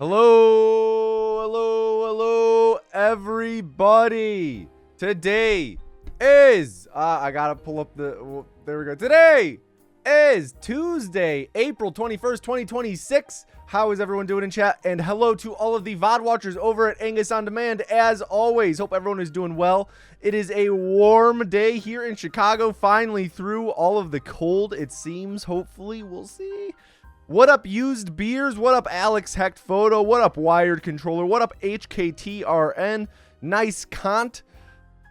Hello, hello, hello, everybody. Today is, I gotta pull up there we go. Today is Tuesday, April 21st, 2026. How is everyone doing in chat? And hello to all of the VOD watchers over at Angus On Demand. As always, hope everyone is doing well. It is a warm day here in Chicago, finally through all of the cold, it seems. Hopefully, we'll see. What up, Used Beers? What up, Alex Hecht Photo? What up, Wired Controller? What up, HKTRN? Nice Kant.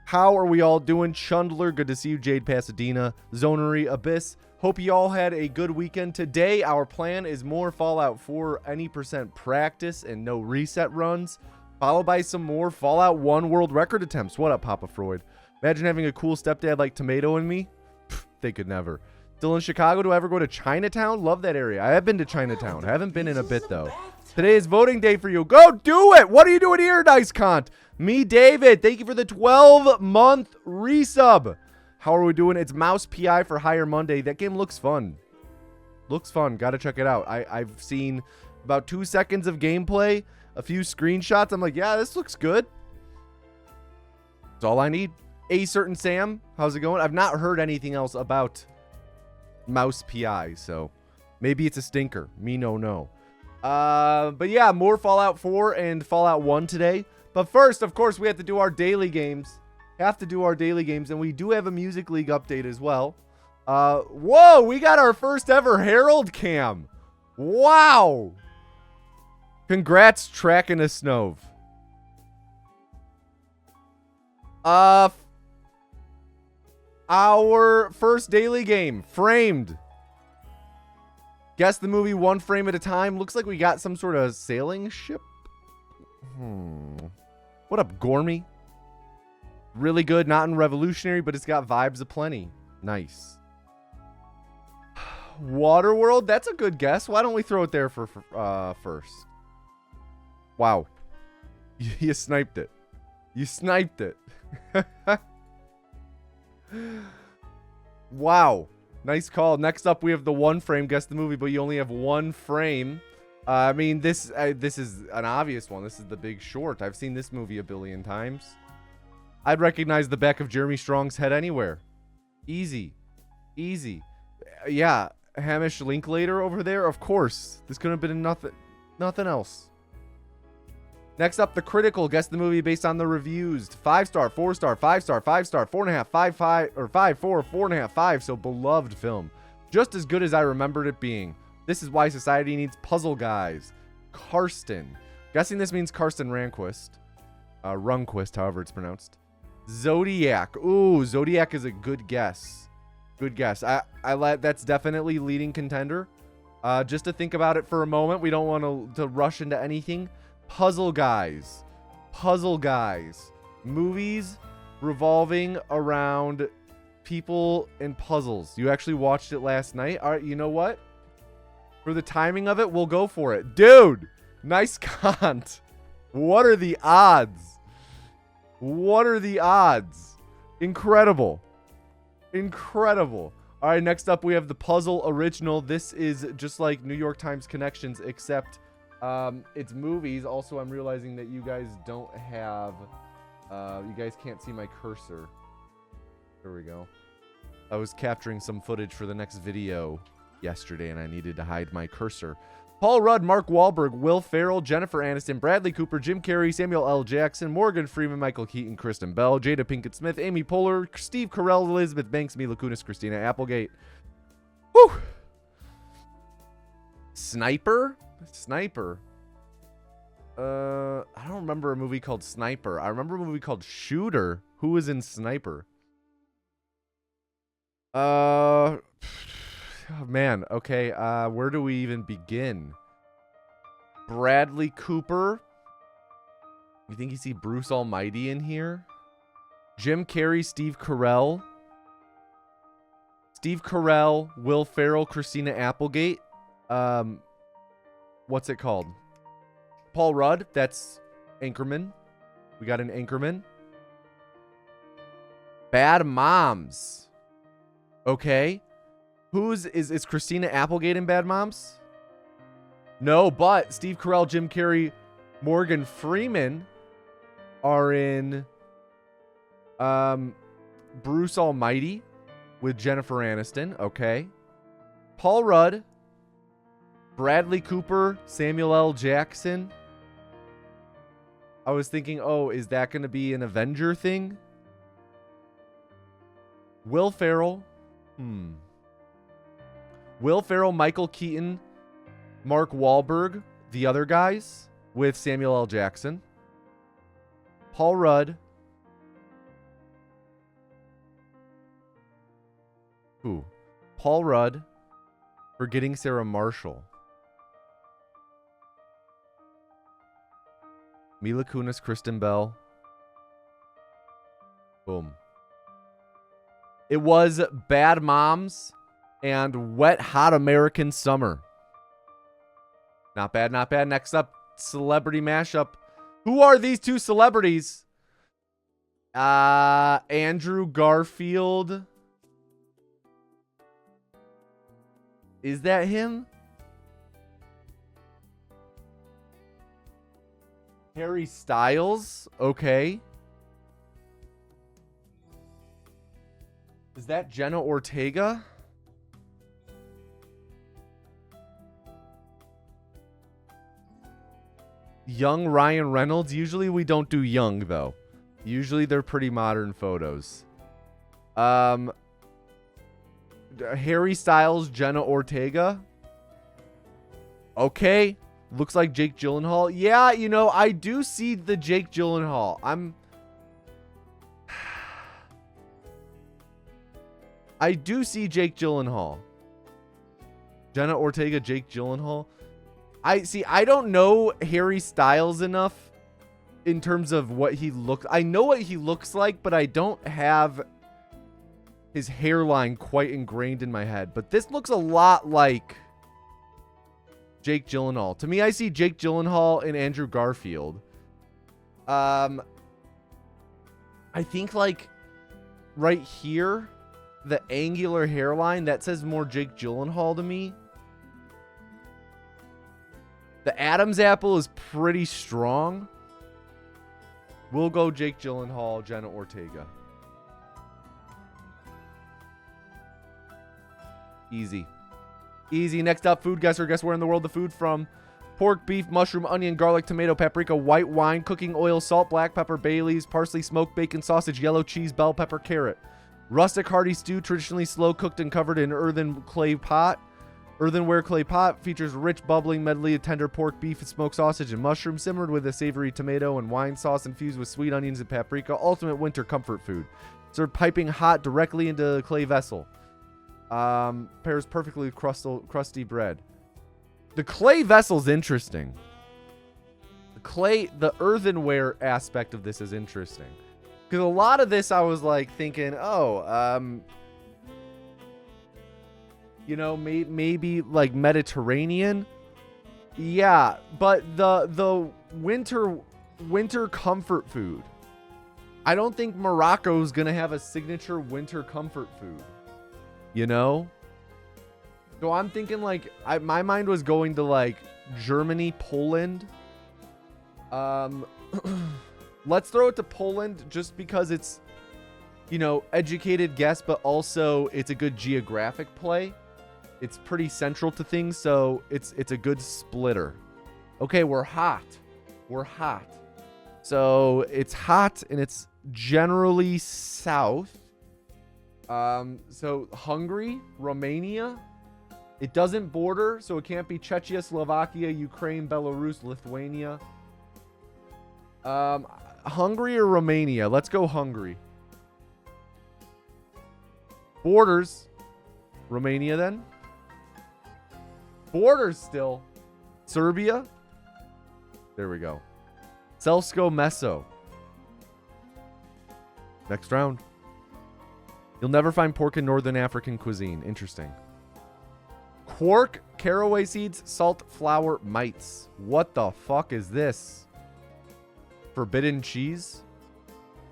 How are we all doing? Chundler, good to see you. Jade Pasadena, Zonery Abyss. Hope you all had a good weekend. Today, our plan is more Fallout 4 any percent practice and no reset runs, followed by some more Fallout 1 world record attempts. What up, Papa Freud? Imagine having a cool stepdad like Tomato and me. They could never. Still in Chicago. Do I ever go to Chinatown? Love that area. I have been to Chinatown. I haven't been in a bit, though. Today is voting day for you. Go do it. What are you doing here, Nice Cont? Me, David. Thank you for the 12-month resub. How are we doing? It's Mouse PI for Hire Monday. That game looks fun. Looks fun. Got to check it out. I've seen about 2 seconds of gameplay, a few screenshots. I'm like, yeah, this looks good. That's all I need. A Certain Sam, how's it going? I've not heard anything else about Mouse PI, so maybe it's a stinker. Me no. But yeah, more Fallout 4 and Fallout 1 today. But first, of course, we have to do our daily games. And we do have a Music League update as well. Whoa, we got our first ever Herald cam. Wow. Congrats, Tracking a Snove. Our first daily game, Framed. Guess the movie one frame at a time. Looks like we got some sort of sailing ship. What up, Gormy? Really good, not in revolutionary, but it's got vibes aplenty. Nice. Waterworld, that's a good guess. Why don't we throw it there for first? Wow. You sniped it. You sniped it. Wow. Nice call. Next up, we have the one frame. Guess the movie, but you only have one frame. I mean, this is an obvious one. This is The Big Short. I've seen this movie a billion times. I'd recognize the back of Jeremy Strong's head anywhere. Easy. Easy. Yeah. Hamish Linklater over there. Of course. This couldn't have been nothing else. Next up, The Critical. Guess the movie based on the reviews. 5-star, 4-star, 5-star, 5-star, 4.5, 5, or 5, 4, 4.5, 5. So beloved film. Just as good as I remembered it being. This is why society needs puzzle guys. Karsten. Guessing this means Karsten Runquist. Runquist, however it's pronounced. Zodiac. Ooh, Zodiac is a good guess. Good guess. That's definitely leading contender. Just to think about it for a moment. We don't want to rush into anything. Puzzle guys. Movies revolving around people and puzzles. You actually watched it last night. All right, you know what? For the timing of it, we'll go for it. Dude, nice Kant. What are the odds? Incredible. All right, next up we have the Puzzle Original. This is just like New York Times Connections, except it's movies. Also, I'm realizing that you guys don't have you guys can't see my cursor. There we go. I was capturing some footage for the next video yesterday and I needed to hide my cursor. Paul Rudd, Mark Wahlberg, Will Ferrell, Jennifer Aniston, Bradley Cooper, Jim Carrey, Samuel L. Jackson, Morgan Freeman, Michael Keaton, Kristen Bell, Jada Pinkett Smith, Amy Poehler, Steve Carell, Elizabeth Banks, Mila Kunis, Christina Applegate. Whew. Sniper. I don't remember a movie called Sniper. I remember a movie called Shooter. Who was in Sniper? Oh, man. Okay. Where do we even begin? Bradley Cooper. You think you see Bruce Almighty in here? Jim Carrey, Steve Carell, Will Ferrell, Christina Applegate. What's it called? Paul Rudd. That's Anchorman. We got an Anchorman. Bad Moms. Okay. Is Christina Applegate in Bad Moms? No, but Steve Carell, Jim Carrey, Morgan Freeman are in Bruce Almighty with Jennifer Aniston. Okay. Paul Rudd, Bradley Cooper, Samuel L. Jackson. I was thinking, oh, is that going to be an Avenger thing? Will Ferrell. Will Ferrell, Michael Keaton, Mark Wahlberg, the other guys with Samuel L. Jackson. Paul Rudd. Who? Paul Rudd. Forgetting Sarah Marshall. Mila Kunis, Kristen Bell. Boom. It was Bad Moms and Wet Hot American Summer. Not bad, not bad. Next up, celebrity mashup. Who are these two celebrities? Andrew Garfield. Is that him? Harry Styles. Okay. Is that Jenna Ortega? Young Ryan Reynolds. Usually we don't do young, though. Usually they're pretty modern photos. Harry Styles, Jenna Ortega. Okay. Looks like Jake Gyllenhaal. Yeah, you know, I do see the Jake Gyllenhaal. I do see Jake Gyllenhaal. Jenna Ortega, Jake Gyllenhaal. I don't know Harry Styles enough in terms of what he looks. I know what he looks like, but I don't have his hairline quite ingrained in my head. But this looks a lot like Jake Gyllenhaal. To me, I see Jake Gyllenhaal and Andrew Garfield. I think like right here, the angular hairline, that says more Jake Gyllenhaal to me. The Adam's apple is pretty strong. We'll go Jake Gyllenhaal, Jenna Ortega. Easy. Easy. Next up, food guesser. Guess where in the world the food from? Pork, beef, mushroom, onion, garlic, tomato, paprika, white wine, cooking oil, salt, black pepper, bay leaves, parsley, smoked bacon, sausage, yellow cheese, bell pepper, carrot. Rustic hearty stew, traditionally slow cooked and covered in earthenware clay pot, features rich bubbling medley of tender pork, beef, and smoked sausage and mushroom, simmered with a savory tomato and wine sauce infused with sweet onions and paprika. Ultimate winter comfort food. Served piping hot directly into the clay vessel. Pairs perfectly with crusty bread. The clay vessel's interesting. The earthenware aspect of this is interesting. Because a lot of this I was like thinking, you know, maybe like Mediterranean. Yeah, but the winter comfort food. I don't think Morocco's gonna have a signature winter comfort food. You know? So I'm thinking like my mind was going to like Germany, Poland. Let's throw it to Poland just because it's, you know, educated guess, but also it's a good geographic play. It's pretty central to things, so it's a good splitter. Okay, we're hot. We're hot. So it's hot and it's generally south. So Hungary, Romania. It doesn't border, so it can't be Czechia, Slovakia, Ukraine, Belarus, Lithuania. Hungary or Romania? Let's go Hungary. Borders. Romania then. Borders still. Serbia. There we go. Selsko Meso. Next round. You'll never find pork in Northern African cuisine. Interesting. Quark, caraway seeds, salt, flour, mites. What the fuck is this? Forbidden cheese?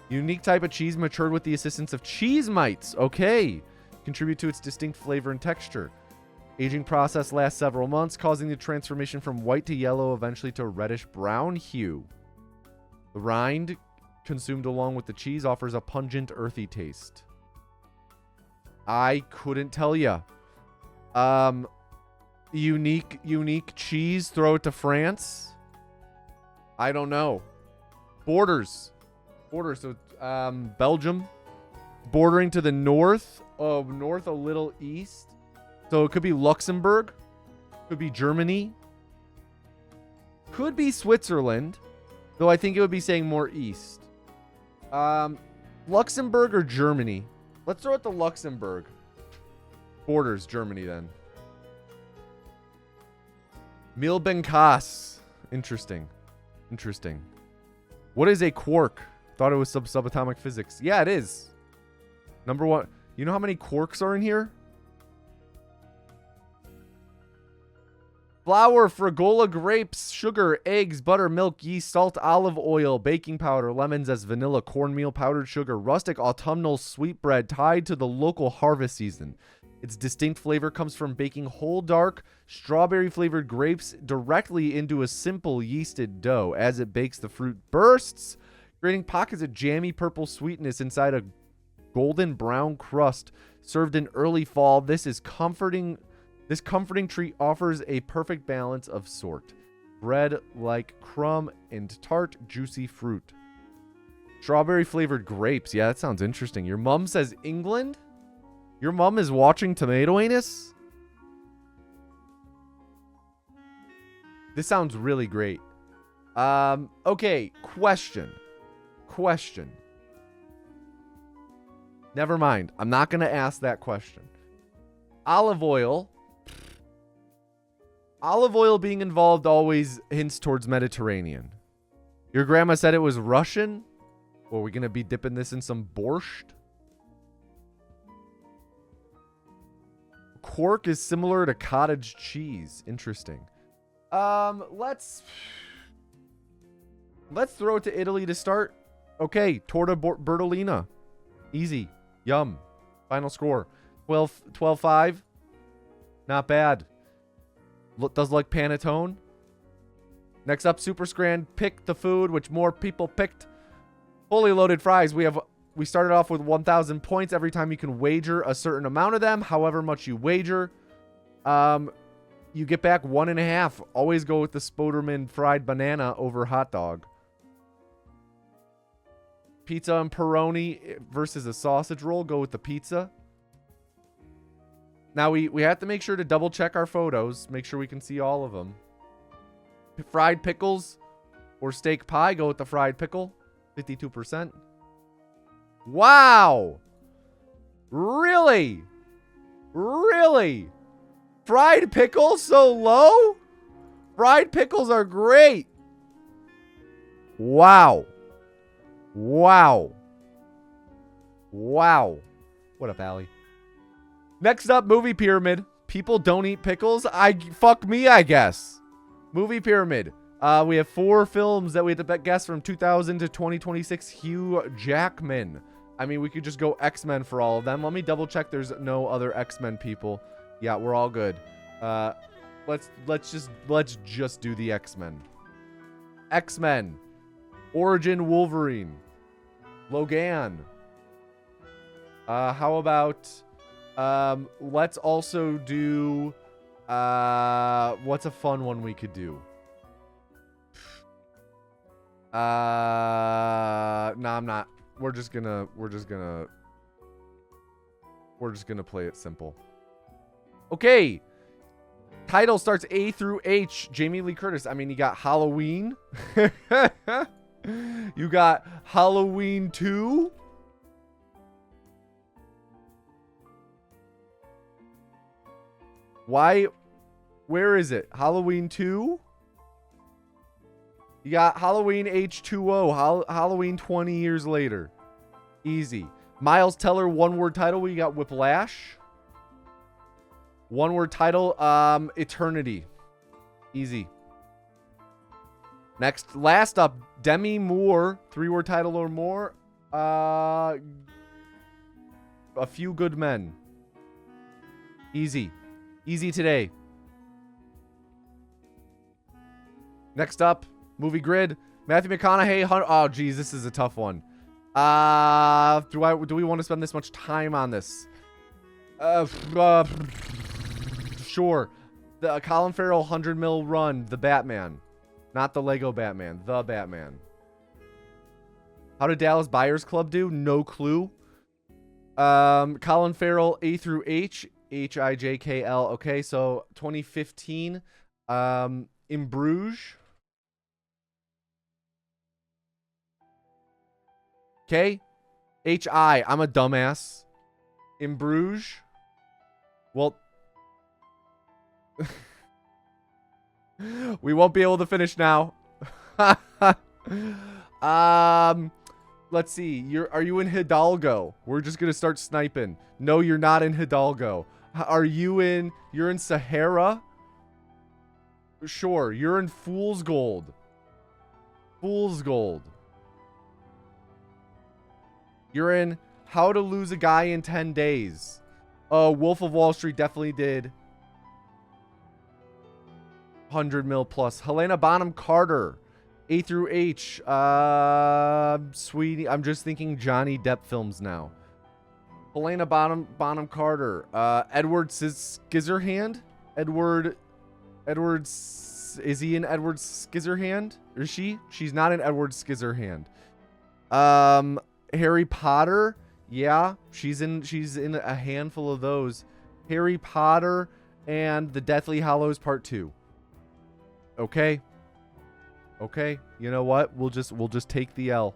Unique type of cheese matured with the assistance of cheese mites. Okay. Contribute to its distinct flavor and texture. Aging process lasts several months, causing the transformation from white to yellow, eventually to reddish-brown hue. The rind, consumed along with the cheese, offers a pungent, earthy taste. I couldn't tell ya. Unique cheese. Throw it to France. I don't know. Borders. So, Belgium. Bordering to the north a little east. So it could be Luxembourg. Could be Germany. Could be Switzerland. Though I think it would be saying more east. Luxembourg or Germany? Let's throw it to Luxembourg. Borders Germany then. Milbenkas. Interesting. What is a quark? Thought it was subatomic physics. Yeah, it is. Number one. You know how many quarks are in here? Flour, Fragola grapes, sugar, eggs, butter, milk, yeast, salt, olive oil, baking powder, lemon zest, vanilla, cornmeal, powdered sugar, rustic autumnal sweetbread tied to the local harvest season. Its distinct flavor comes from baking whole dark, strawberry-flavored grapes directly into a simple yeasted dough. As it bakes, the fruit bursts, creating pockets of jammy purple sweetness inside a golden brown crust. Served in early fall, this comforting treat offers a perfect balance of sort. Bread like crumb and tart, juicy fruit. Strawberry-flavored grapes. Yeah, that sounds interesting. Your mom says England? Your mom is watching Tomato Anus? This sounds really great. Okay, question. Never mind. I'm not going to ask that question. Olive oil being involved always hints towards Mediterranean. Your grandma said it was Russian? Well, we're going to be dipping this in some borscht? Quark is similar to cottage cheese. Interesting. Let's throw it to Italy to start. Okay, Torta Bertolina. Easy. Yum. Final score. 12-5. Not bad. Does like panettone. Next up, Super Scran. Pick the food, which more people picked. Fully loaded fries. We started off with 1,000 points every time you can wager a certain amount of them. However much you wager, you get back 1.5. Always go with the Spoderman fried banana over hot dog. Pizza and pepperoni versus a sausage roll. Go with the pizza. Now, we have to make sure to double check our photos. Make sure we can see all of them. Fried pickles or steak pie. Go with the fried pickle. 52%. Wow. Really? Fried pickles so low? Fried pickles are great. Wow. What up, Allie? Next up, Movie Pyramid. People don't eat pickles. Fuck me, I guess. Movie Pyramid. We have 4 films that we have to guess from 2000 to 2026. Hugh Jackman. I mean, we could just go X-Men for all of them. Let me double check there's no other X-Men people. Yeah, we're all good. Let's just do the X-Men. X-Men. Origin Wolverine. Logan. How about let's also do what's a fun one we could do? No, I'm not. We're just gonna play it simple. Okay. Title starts A through H. Jamie Lee Curtis. I mean, you got Halloween. You got Halloween 2. Why? Where is it? Halloween 2? You got Halloween H2O. Halloween 20 years later. Easy. Miles Teller, one-word title. We got Whiplash. One-word title. Eternity. Easy. Next, last up, Demi Moore, 3-word title or more. A Few Good Men. Easy. Easy today. Next up, movie grid. Matthew McConaughey. Oh, geez, this is a tough one. Do we want to spend this much time on this? Sure. The Colin Farrell 100 mil run. The Batman. Not the Lego Batman. The Batman. How did Dallas Buyers Club do? No clue. Colin Farrell, A through H. H-I-J-K-L. Okay, so 2015. In Bruges. Okay. H-I. I'm a dumbass. In Bruges. Well. We won't be able to finish now. Let's see. Are you in Hidalgo? We're just gonna start sniping. No, you're not in Hidalgo. You're in Sahara? Sure. You're in Fool's Gold. Fool's Gold. You're in How to Lose a Guy in 10 Days. Oh, Wolf of Wall Street definitely did 100 mil plus. Helena Bonham Carter. A through H. Sweetie. I'm just thinking Johnny Depp films now. Helena Bonham Carter. Edward Scissorhand. Is he in Edward Scissorhand? Or is she? She's not in Edward Scissorhand. Harry Potter. Yeah, she's in a handful of those. Harry Potter and the Deathly Hallows Part 2. Okay. Okay. You know what? We'll just take the L.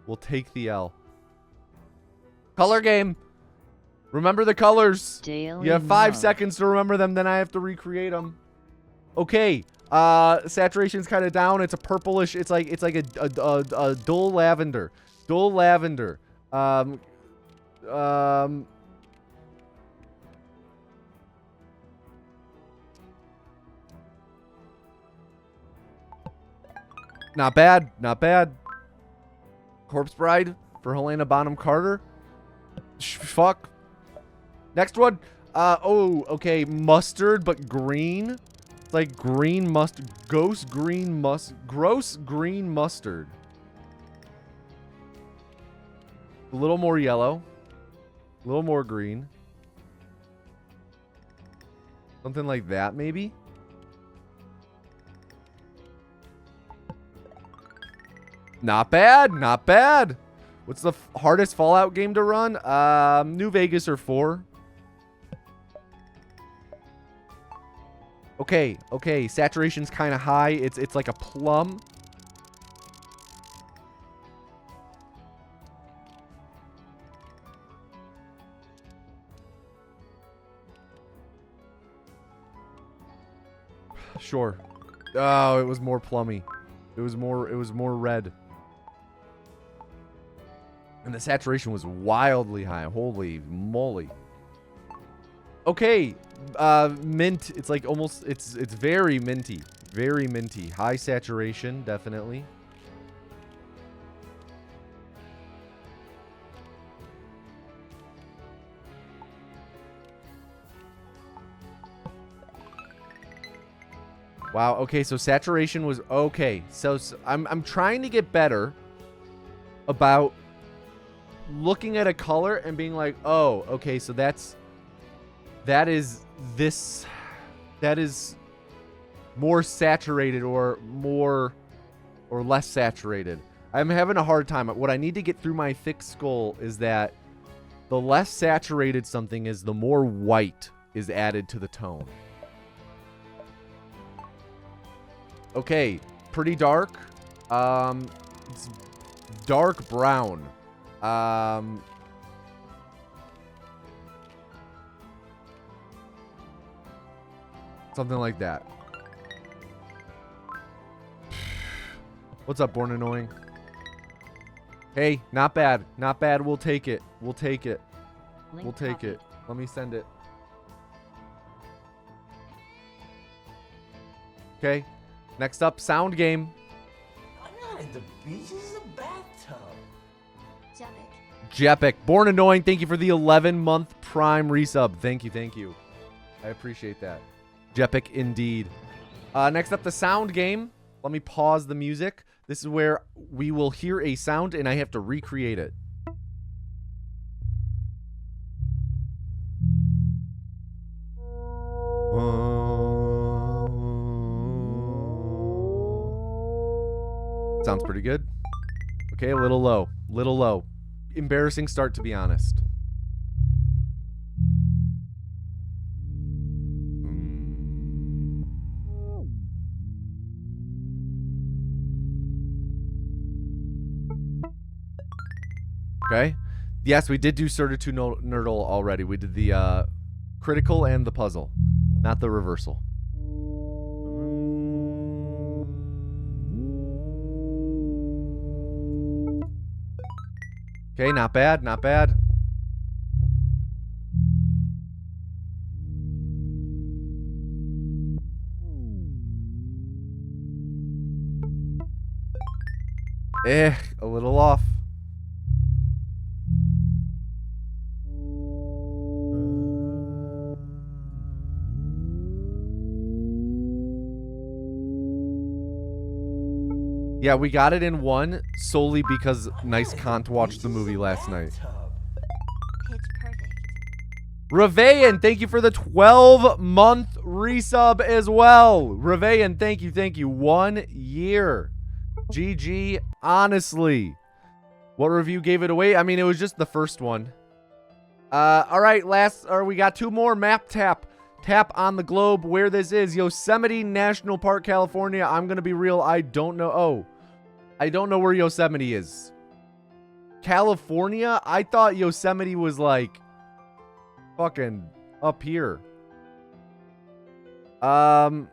We'll take the L. Color game. Remember the colors. Daily You have 5 seconds to remember them, then I have to recreate them. Okay. Saturation's kind of down. It's a purplish. It's like a dull lavender. Dull lavender. Not bad. Not bad. Corpse Bride for Helena Bonham Carter. Fuck. Next one. Oh, okay. Mustard, but green. It's like green mustard. Gross green mustard. A little more yellow. A little more green. Something like that, maybe? Not bad. Not bad. What's the hardest Fallout game to run? New Vegas or 4. Okay. Okay. Saturation's kind of high. It's like a plum. Sure. Oh, it was more plummy. It was more red. And the saturation was wildly high. Holy moly. Okay. Mint. It's like almost, it's very minty. Very minty. High saturation, definitely. Wow. Okay, so saturation was okay. So I'm trying to get better about looking at a color and being like, "Oh, okay, so that is more saturated or less saturated." I'm having a hard time. What I need to get through my thick skull is that the less saturated something is, the more white is added to the tone. Okay, pretty dark. It's dark brown. Something like that. What's up, Born Annoying? Hey, not bad. Not bad. We'll take it. We'll take it. We'll take it. Let me send it. Okay. Next up, sound game. I'm not at the beach. This is a bathtub. Jepic. Born Annoying, thank you for the 11-month Prime resub. Thank you, thank you. I appreciate that. Jepic indeed. Next up, the sound game. Let me pause the music. This is where we will hear a sound and I have to recreate it. Sounds pretty good. Okay, a little low. Little low. Embarrassing start, to be honest. Okay. Yes, we did do Certitude Nerdle already. We did the critical and the puzzle, not the reversal. Okay, not bad, not bad. A little off. Yeah, we got it in one solely because Nice Kant watched the movie last night. Pitch perfect. Reveillan, thank you for the 12-month resub as well. Reveillan, thank you. 1 year. GG, honestly. What review gave it away? I mean, it was just the first one. All right, we got 2 more. Map tap. Tap on the globe where this is. Yosemite National Park, California. I'm going to be real. I don't know. Oh, I don't know where Yosemite is. California? I thought Yosemite was like fucking up here. I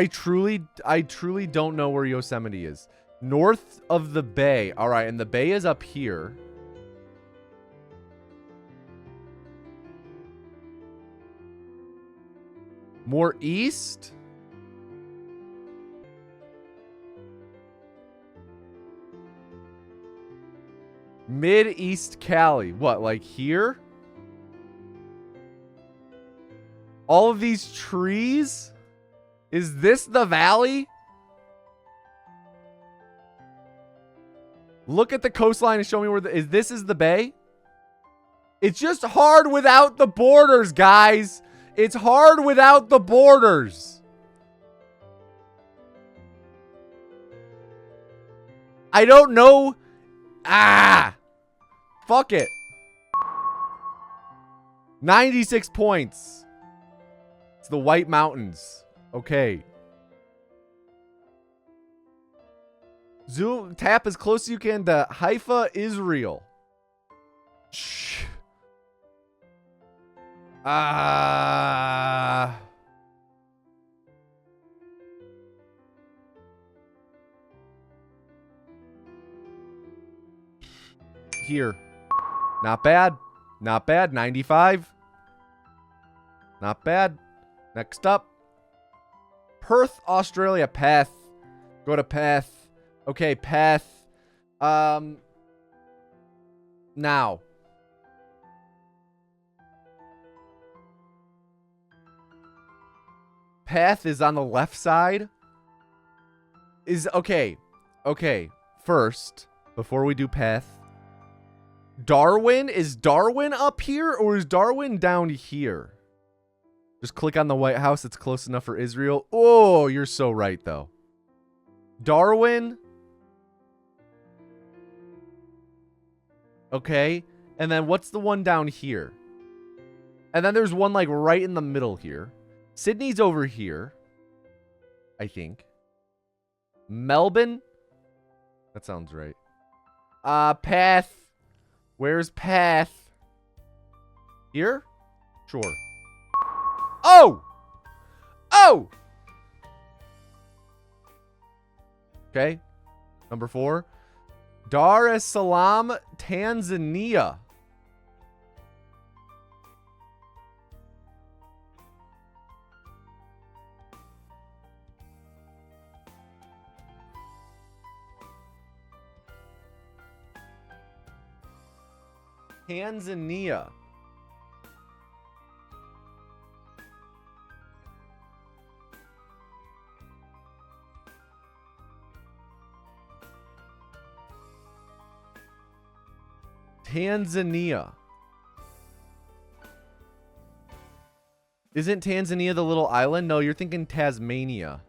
truly don't know where Yosemite is. North of the bay. All right, and the bay is up here. More east? Mid-East Cali. What, like here? All of these trees? Is this the valley? Look at the coastline and show me where this is the bay? It's just hard without the borders, guys. It's hard without the borders. I don't know. Fuck it. 96 points. It's the White Mountains. Okay. Zoom, tap as close as you can to Haifa, Israel. Shh. Here. Not bad. Not bad. 95. Not bad. Next up. Perth, Australia. Perth. Go to Perth. Okay, Perth. Now. Path is on the left side. Okay. First, before we do path, Darwin, is Darwin up here or is Darwin down here? Just click on the White House. It's close enough for Israel. Oh, you're so right though. Darwin. Okay. And then what's the one down here? And then there's one like right in the middle here. Sydney's over here, I think. Melbourne? That sounds right. Path. Where's Path? Here? Sure. Oh! Oh! Okay. Number 4. Dar es Salaam, Tanzania. Tanzania. Tanzania. Isn't Tanzania the little island? No, you're thinking Tasmania.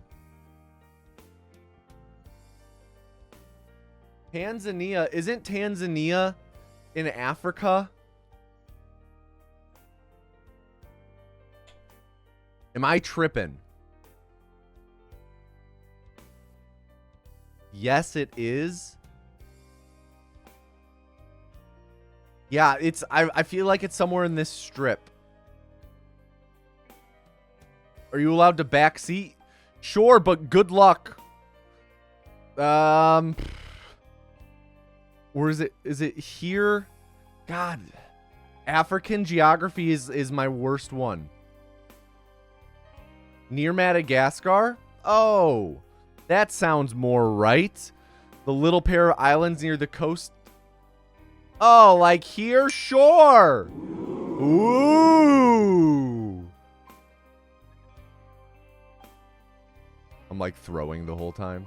Tanzania. Isn't Tanzania in Africa? Am I tripping? Yes, it is. Yeah, it's I feel like it's somewhere in this strip. Are you allowed to backseat? Sure, but good luck. Or is it here? God. African geography is my worst one. Near Madagascar? Oh, that sounds more right. The little pair of islands near the coast. Oh, like here? Sure. Ooh. I'm like throwing the whole time.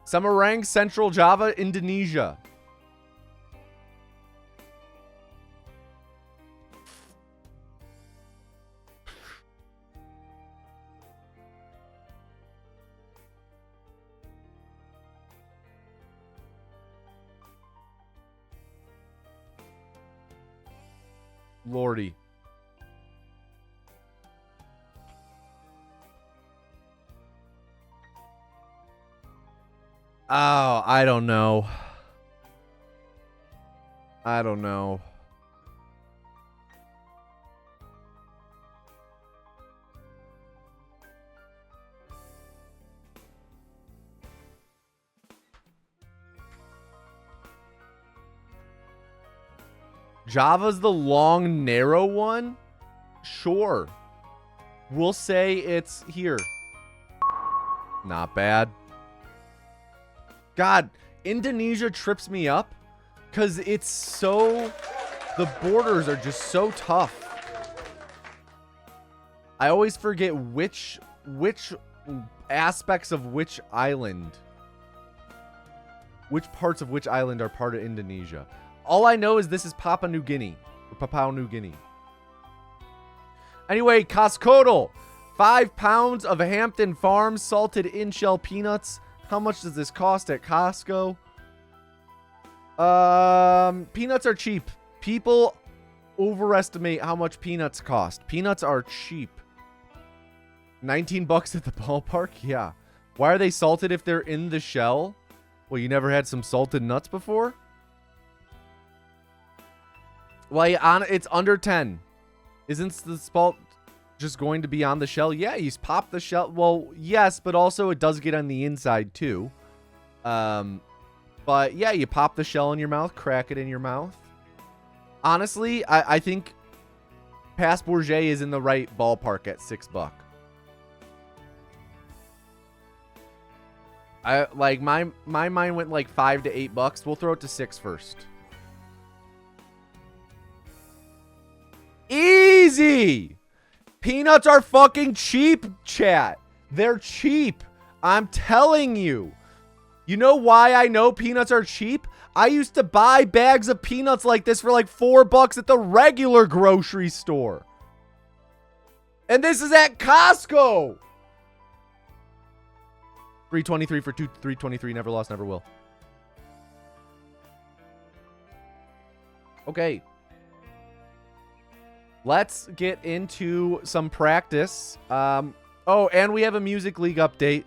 Semarang, Central Java, Indonesia. Lordy. Oh, I don't know. I don't know. Java's the long, narrow one? Sure. We'll say it's here. Not bad. God, Indonesia trips me up because it's so... The borders are just so tough. I always forget which aspects of which island. Which parts of which island are part of Indonesia. All I know is this is Papua New Guinea. Or Papua New Guinea. Anyway, Costco. 5 pounds of Hampton Farms salted in-shell peanuts. How much does this cost at Costco? Peanuts are cheap. People overestimate how much peanuts cost. Peanuts are cheap. 19 bucks at the ballpark? Yeah. Why are they salted if they're in the shell? Well, you never had some salted nuts before? Well, it's under 10. Isn't the salt just going to be on the shell? Yeah, you pop the shell. Well, yes, but also it does get on the inside too. But yeah, you pop the shell in your mouth, crack it in your mouth. Honestly, I think Pass Bourget is in the right ballpark at $6. I like my mind went like $5 to $8. We'll throw it to 6 first. Easy. Peanuts are fucking cheap, chat. They're cheap. I'm telling you. You know why I know peanuts are cheap? I used to buy bags of peanuts like this for like $4 at the regular grocery store. And this is at Costco. 323 for 323. Never lost, never will. Okay. Let's get into some practice. Oh, and we have a Music League update.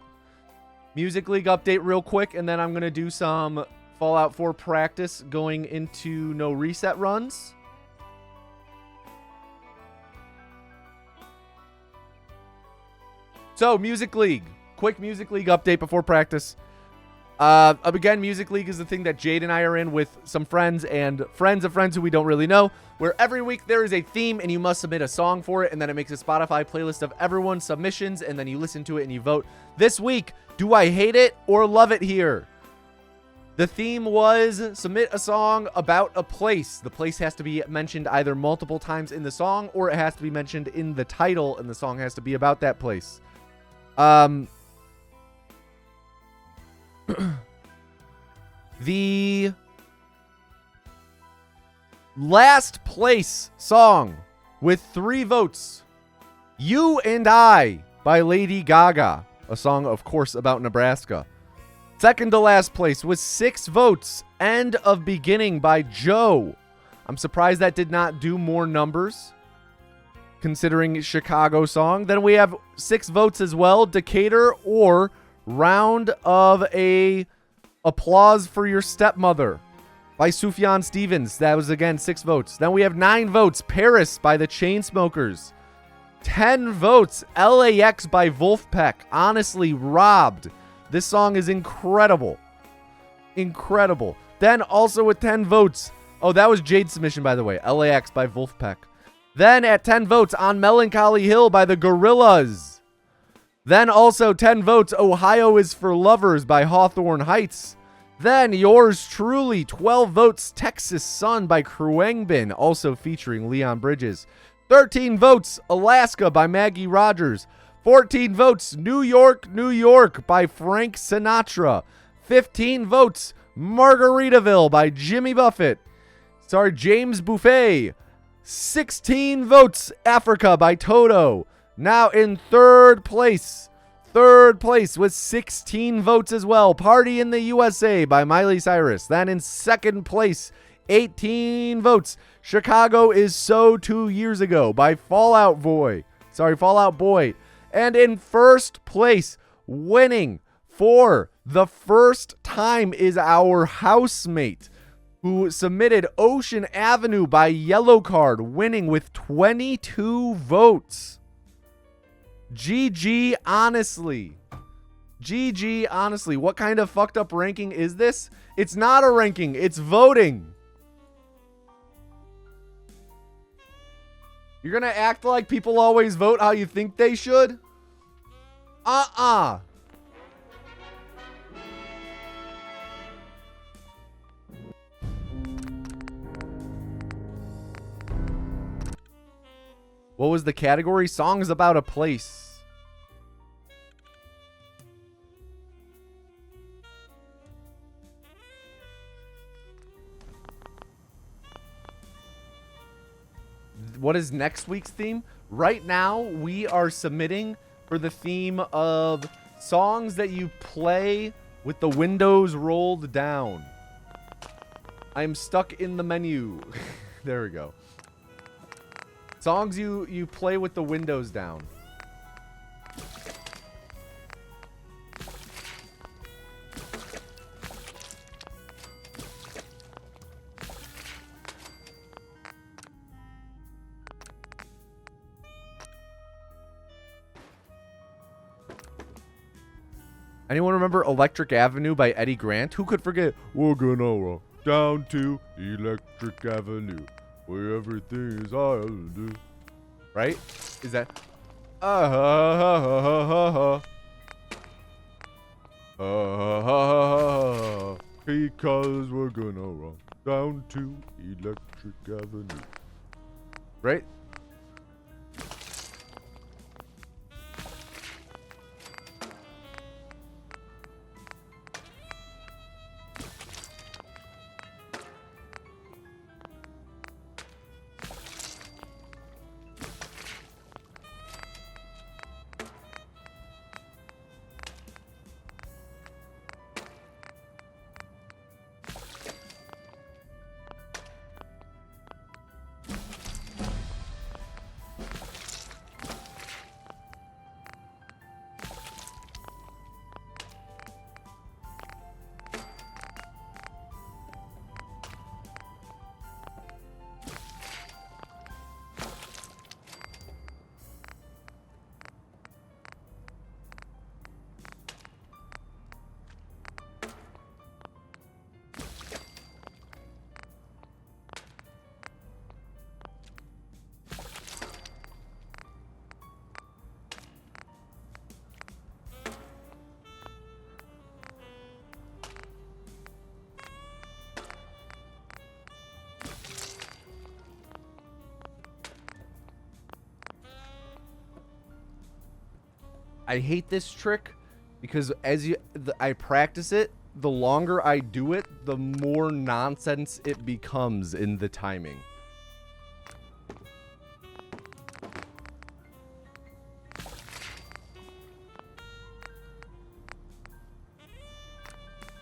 Music League update real quick, and then I'm going to do some Fallout 4 practice going into no reset runs. So, Music League. Quick Music League update before practice. Again, Music League is the thing that Jade and I are in with some friends and friends of friends who we don't really know, where every week there is a theme and you must submit a song for it, and then it makes a Spotify playlist of everyone's submissions, and then you listen to it and you vote. This week, do I hate it or love it here? The theme was submit a song about a place. The place has to be mentioned either multiple times in the song or it has to be mentioned in the title and the song has to be about that place. The last place song with 3 votes, You and I by Lady Gaga, a song, of course, about Nebraska. Second to last place with 6 votes, End of Beginning by Joe. I'm surprised that did not do more numbers, considering Chicago song. Then we have 6 votes as well, Decatur or Round of a Applause for Your Stepmother by Sufjan Stevens. That was, again, 6 votes. Then we have 9 votes, Paris by the Chainsmokers. 10 votes, LAX by Wolfpack. Honestly, robbed. This song is incredible. Incredible. Then also with 10 votes. Oh, that was Jade's submission, by the way. LAX by Wolfpack. Then at 10 votes, On Melancholy Hill by the Gorillaz. Then also 10 votes, Ohio is for Lovers by Hawthorne Heights. Then yours truly, 12 votes, Texas Sun by Khruangbin, also featuring Leon Bridges. 13 votes, Alaska by Maggie Rogers. 14 votes, New York, New York by Frank Sinatra. 15 votes, Margaritaville by Jimmy Buffett. James Buffet. 16 votes, Africa by Toto. Now in third place with 16 votes as well, Party in the USA by Miley Cyrus. Then in second place, 18 votes, Chicago is So 2 Years Ago by Fall Out Boy. And in first place, winning for the first time, is our housemate who submitted Ocean Avenue by Yellowcard, winning with 22 votes. GG, honestly. GG, honestly. What kind of fucked up ranking is this? It's not a ranking, it's voting. You're gonna act like people always vote how you think they should? What was the category? Songs about a place. What is next week's theme? Right now, we are submitting for the theme of songs that you play with the windows rolled down. I'm stuck in the menu. There we go. Songs you play with the windows down. Anyone remember Electric Avenue by Eddie Grant? Who could forget? We're gonna walk down to Electric Avenue, where everything is I'll do. Right? Is that? Because we're gonna walk down to Electric Avenue. Right? I hate this trick because I practice it, the longer I do it, the more nonsense it becomes in the timing.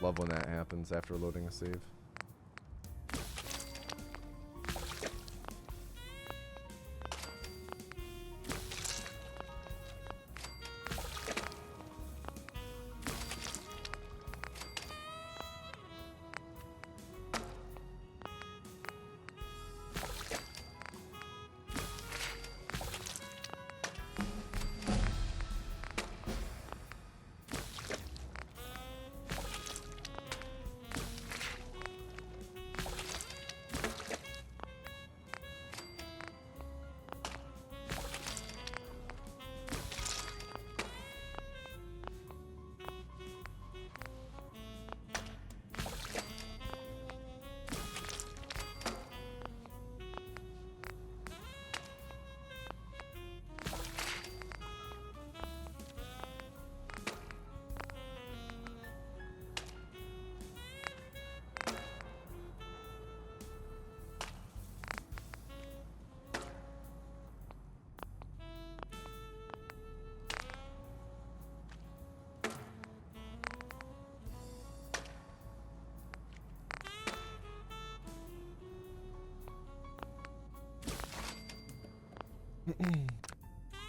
Love when that happens after loading a save.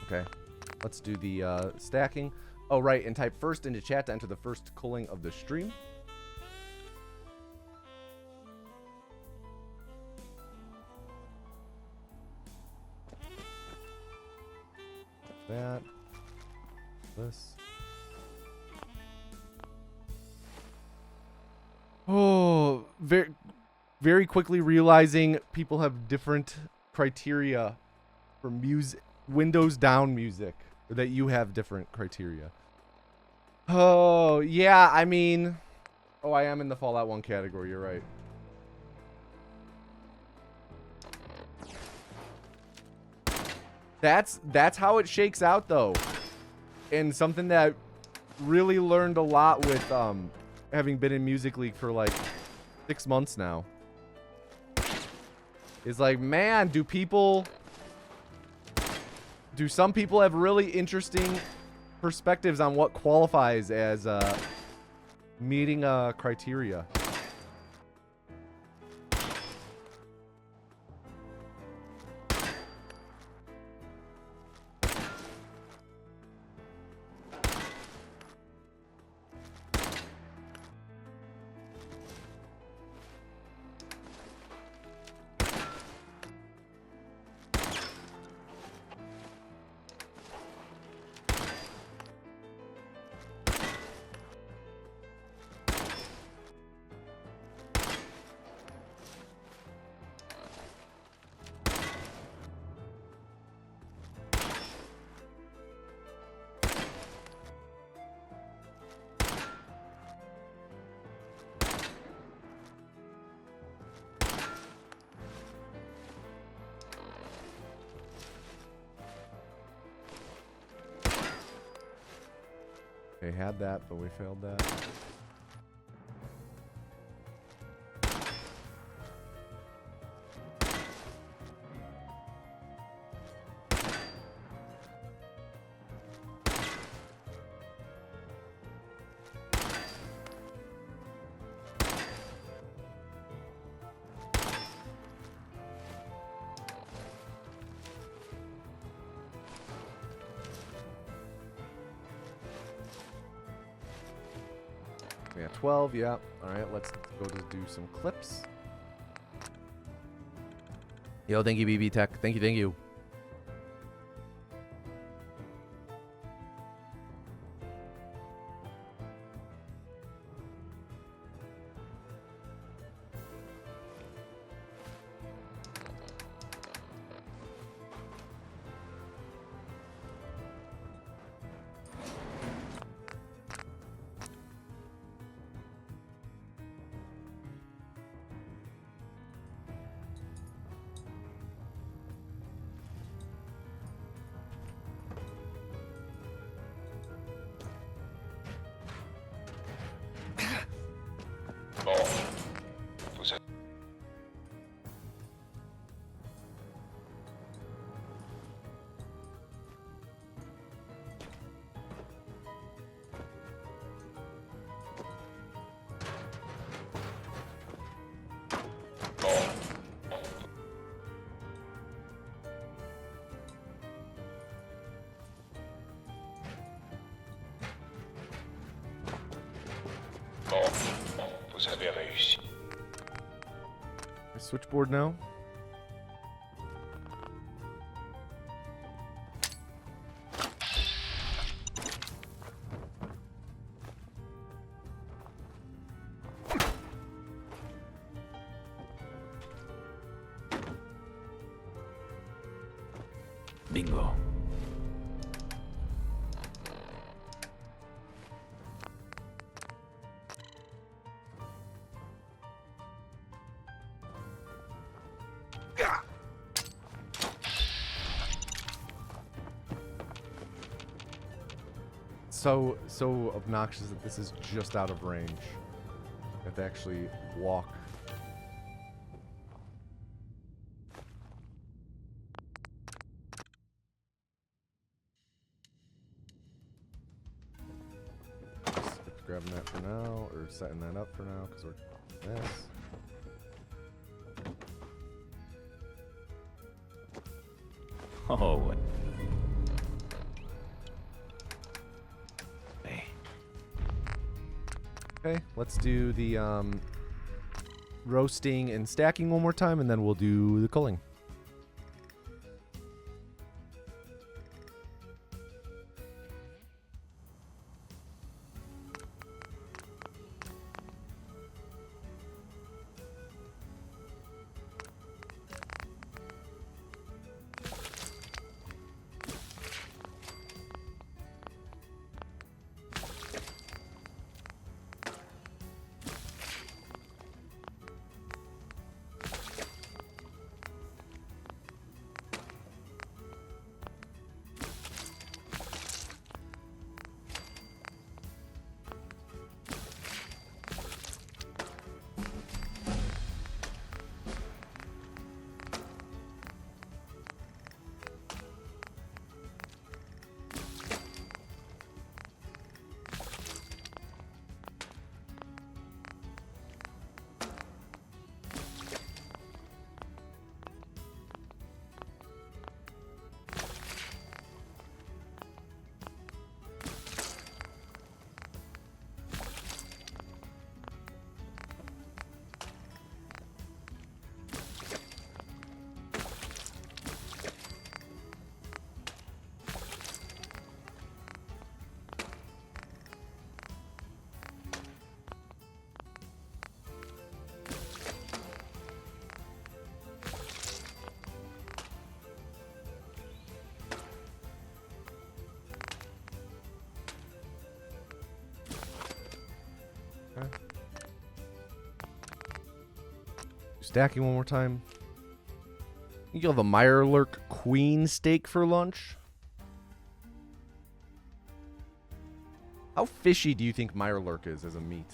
Okay, let's do the stacking. Oh, right, and type first into chat to enter the first culling of the stream. That. This. Oh, very quickly realizing people have different criteria for music, Windows down music, or that you have different criteria. Oh, yeah, I mean, oh, I am in the Fallout 1 category, you're right. That's how it shakes out, though. And something that really learned a lot with having been in Music League for like 6 months now. Is like, man, do some people have really interesting perspectives on what qualifies as meeting criteria? Okay, had that, but we failed that. We got 12, yeah. Alright, let's go to do some clips. Yo, thank you, BB Tech. Thank you, thank you. switchboard now. Bingo. So obnoxious that this is just out of range. I have to actually walk. Just grabbing that for now, or setting that up for now, because we're this. Oh, what? Okay, let's do the roasting and stacking one more time, and then we'll do the culling. Stacking one more time. You have a Mirelurk Queen steak for lunch. How fishy do you think Mirelurk is as a meat?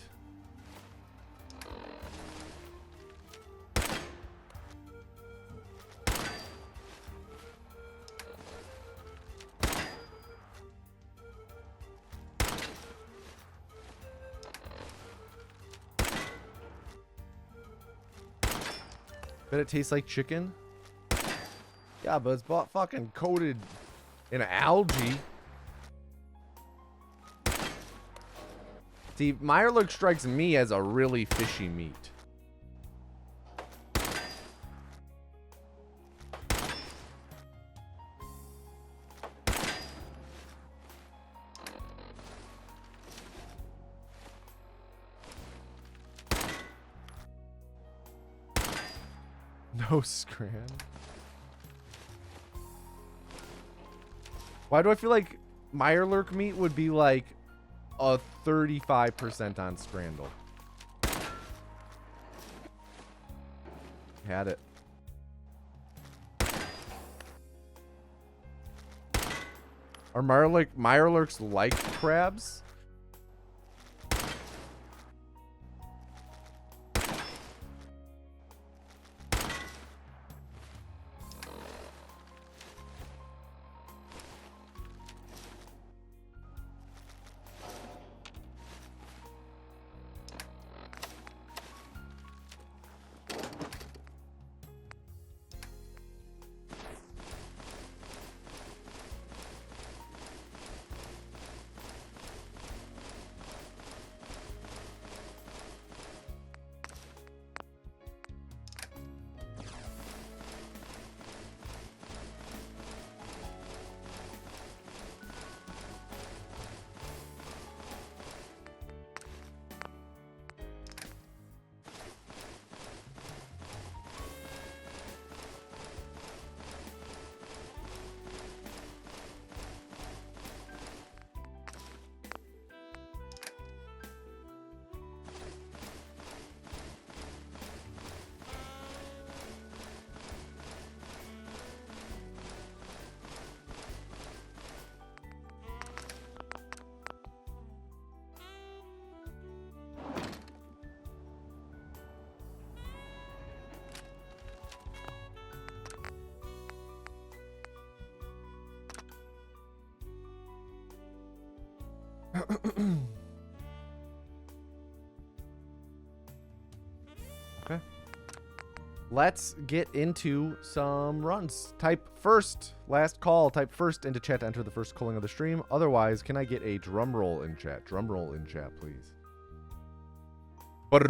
Bet it tastes like chicken? Yeah, but it's fucking coated in algae. See, Mirelurk strikes me as a really fishy meat. No scran. Why do I feel like Mirelurk meat would be like a 35% on Scrandle? Had it. Are Mirelurks like crabs? Okay. Let's get into some runs. Type first, last call. Type first into chat to enter the first calling of the stream. Otherwise, can I get a drum roll in chat? Drum roll in chat, please. And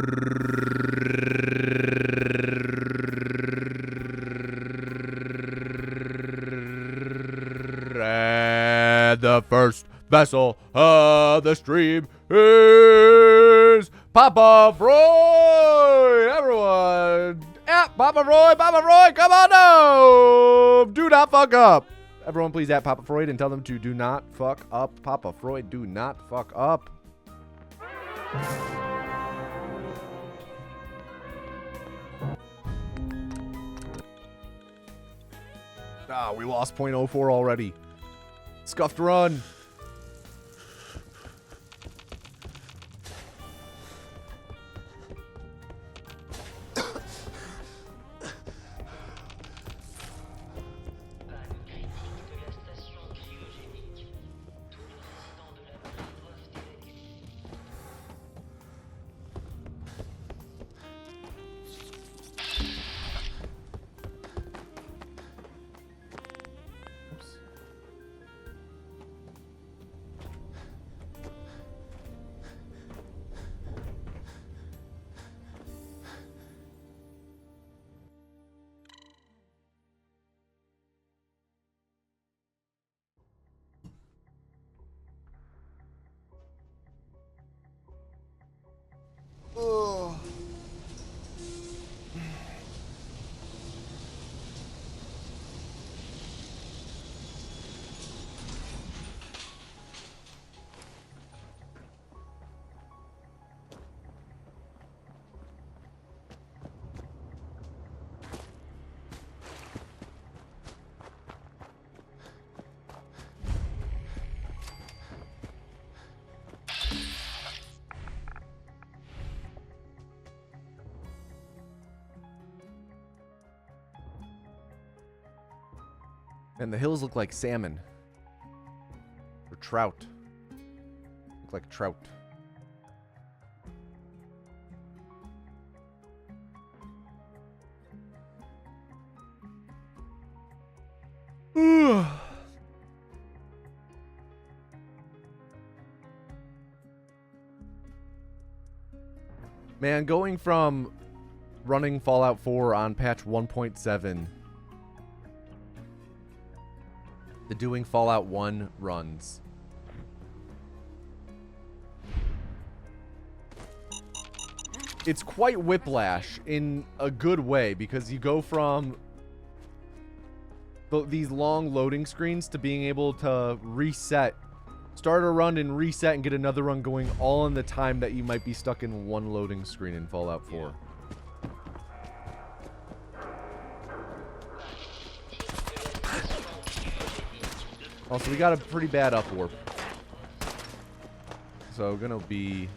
the first vessel of the stream is Papa Freud. Everyone, at Papa Freud, come on now. Do not fuck up. Everyone, please at Papa Freud and tell them to do not fuck up. Papa Freud, do not fuck up. Ah, we lost 0.04 already. Scuffed run. And the hills look like salmon. Or trout. Look like trout. Man, going from running Fallout 4 on patch 1.7 to doing Fallout 1 runs. It's quite whiplash in a good way, because you go from these long loading screens to being able to reset, start a run and reset and get another run going all in the time that you might be stuck in one loading screen in Fallout 4. Also, we got a pretty bad up warp. So, gonna be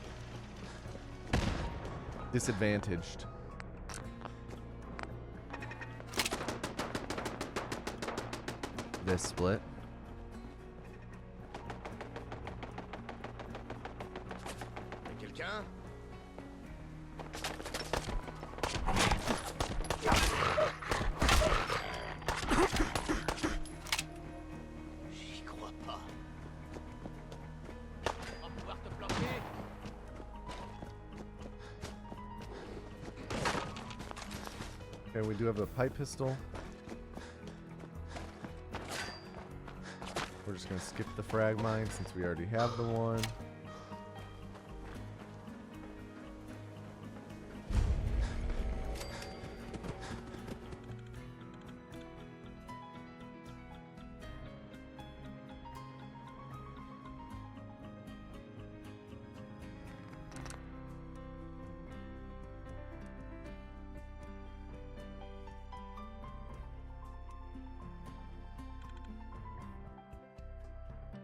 disadvantaged. This split. Quelqu'un? J'y crois pas. On va pouvoir te planter. Okay, we do have a pipe pistol. We're just gonna skip the frag mine since we already have the one.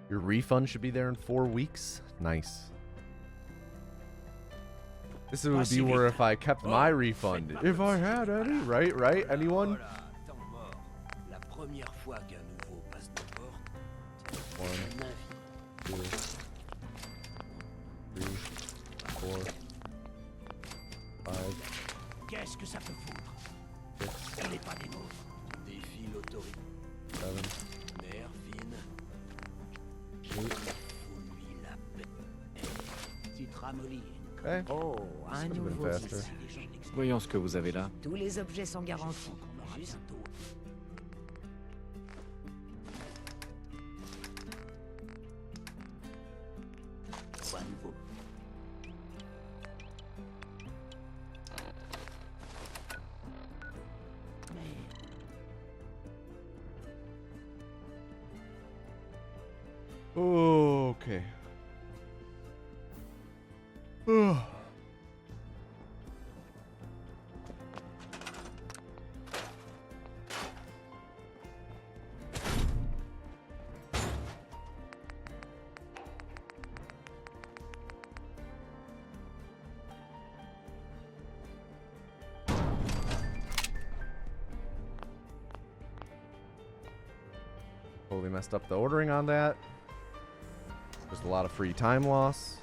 Your refund should be there in 4 weeks. Nice. This would be where if I kept my refund. If I had any, right? Right? Anyone? One, two, Tu te ramollis. Okay. Oh, un Could've been nouveau faster. ici. Voyons ce que vous avez là. Tous les objets sont garantis. Juste quoi nouveau. Okay. Ugh. Totally messed up the ordering on that. There's a lot of free time loss.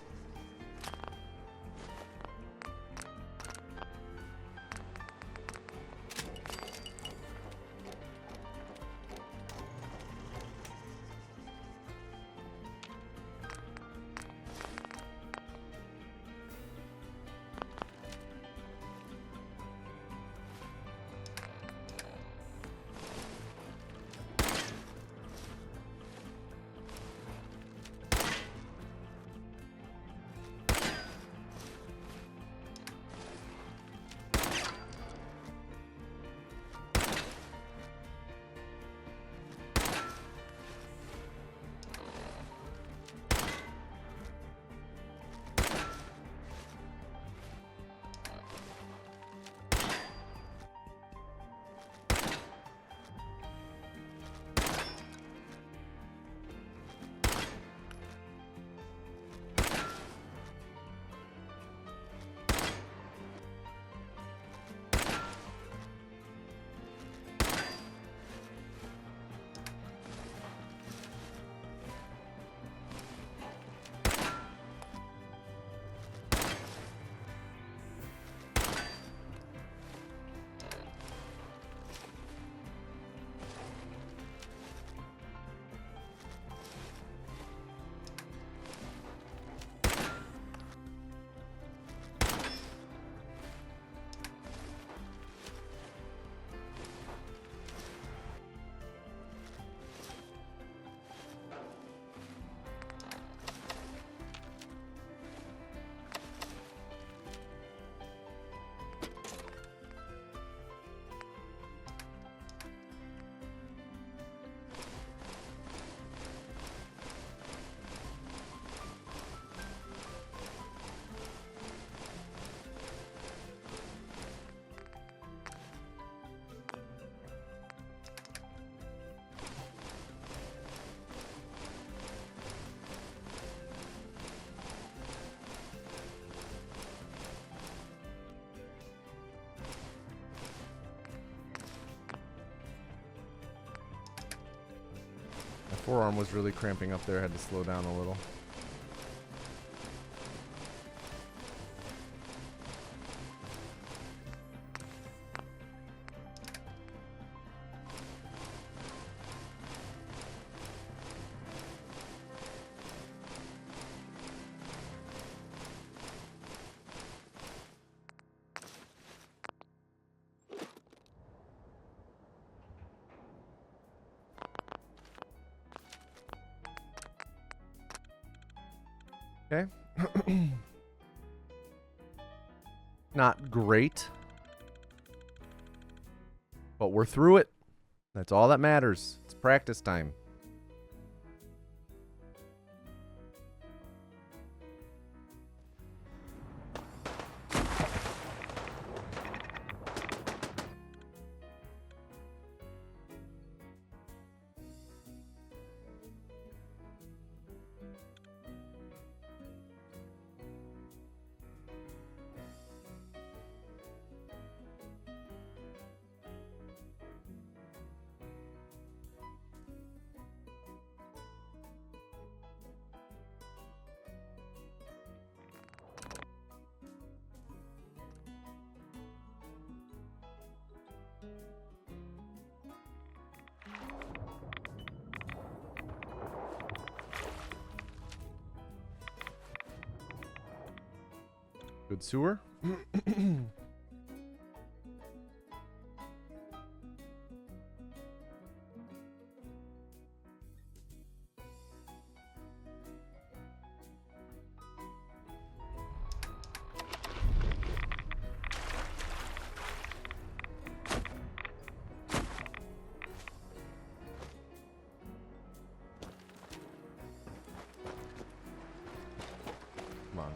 My forearm was really cramping up there. I had to slow down a little. Okay. Not great. But we're through it. That's all that matters. It's practice time. Good sewer. Come on.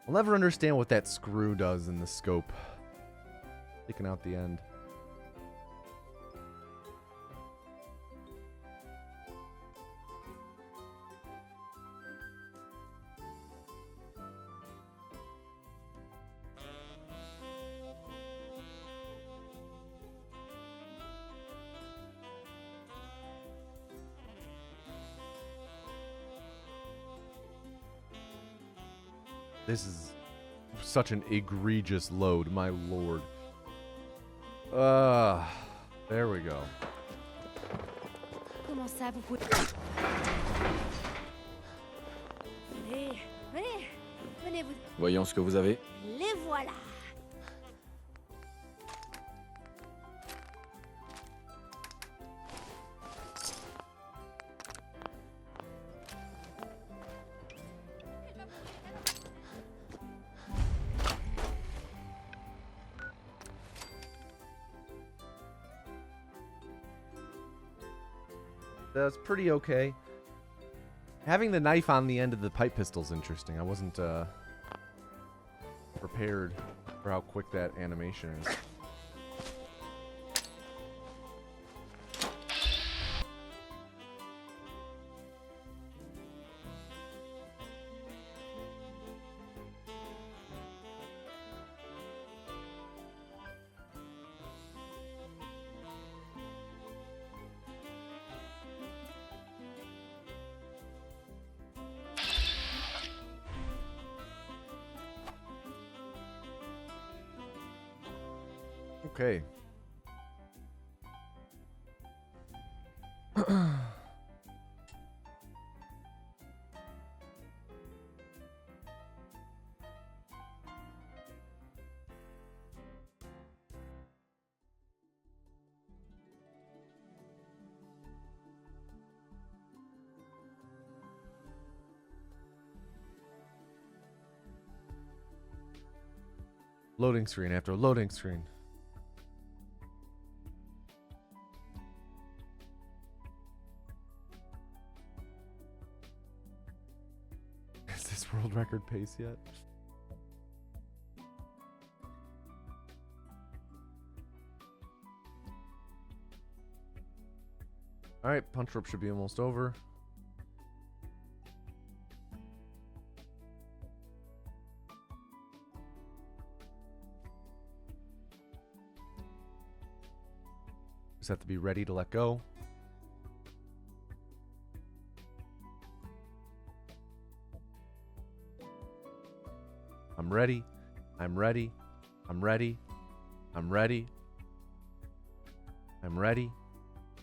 I'll never understand what that screw does in the scope. Taking out the end. This is such an egregious load, my lord. There we go. Comment ça, vous pouvez... Venez, venez, venez vous... Voyons ce que vous avez. Les voilà. That's pretty okay. Having the knife on the end of the pipe pistol is interesting. I wasn't prepared for how quick that animation is. Okay. Loading screen after loading screen. Is this world record pace yet? Alright, punch rope should be almost over. Just have to be ready to let go. I'm ready. I'm ready. I'm ready. I'm ready. I'm ready.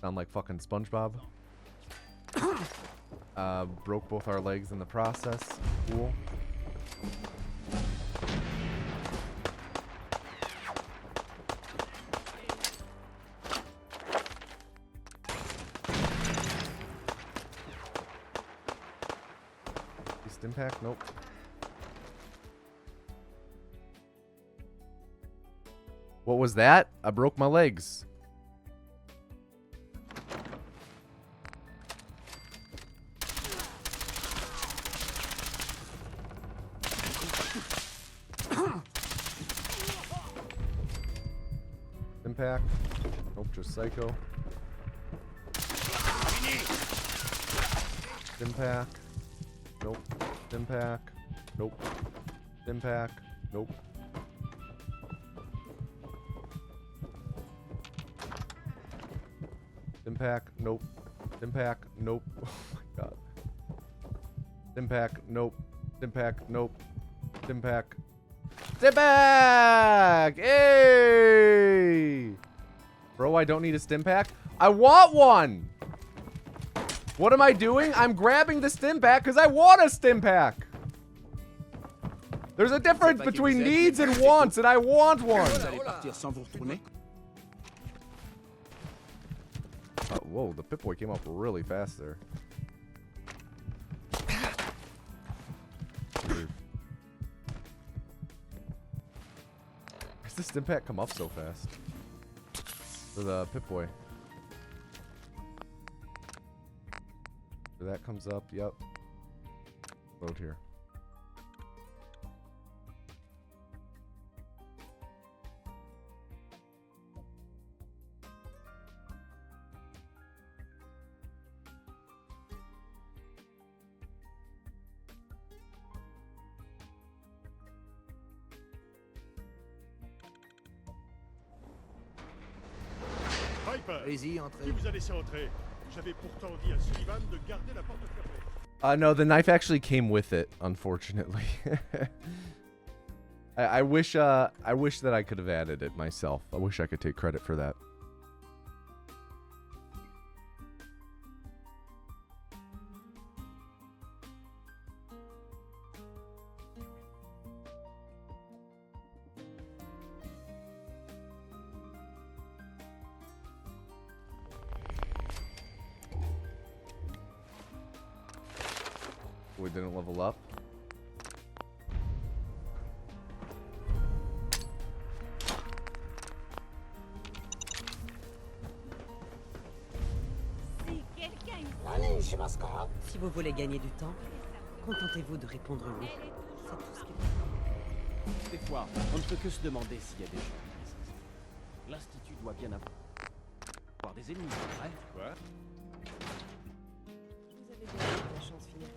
Sound like fucking SpongeBob. Broke both our legs in the process. Cool. Beast impact? Nope. What was that? I broke my legs. Impact. Nope, just psycho. Impact. Nope. Impact. Nope. Impact. Nope. Stim pack. Nope. Stim pack. Nope. Oh my god. Stim pack. Nope. Stim pack. Nope. Stim pack. Stim pack! Hey! Bro, I don't need a stim pack. I want one! What am I doing? I'm grabbing the stim pack because I want a stim pack. There's a difference between needs and wants, and I want one. Whoa, the Pip-Boy came up really fast there. Weird. Why does the stim pack come up so fast? For the Pip-Boy. So that comes up, yep. Load here. Allez-y, entrez. Qui vous a laissé entrer? J'avais pourtant dit à Sullivan de garder la porte fermée. No, the knife actually came with it, unfortunately. I wish that I could have added it myself. I wish I could take credit for that. We didn't level up. Si quelqu'un Allez, chez Mascara. Si vous voulez gagner du temps, contentez-vous de répondre oui. C'est tout ce qu'il Des fois, on ne peut que se demander s'il y a des gens qui résistent. L'Institut doit bien avoir des ennemis, c'est vrai? Quoi? Vous avez bien eu de la chance finale.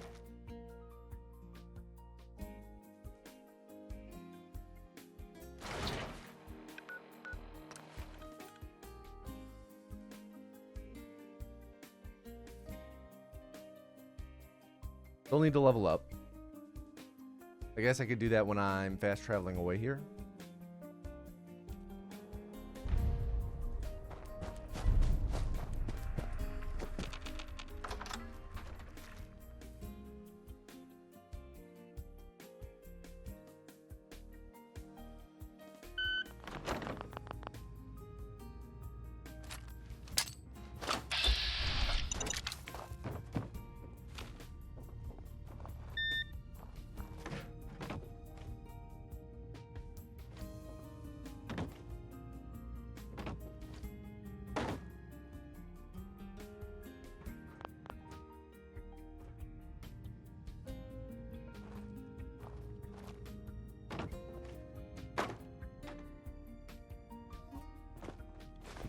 Still need to level up. I guess I could do that when I'm fast traveling away here.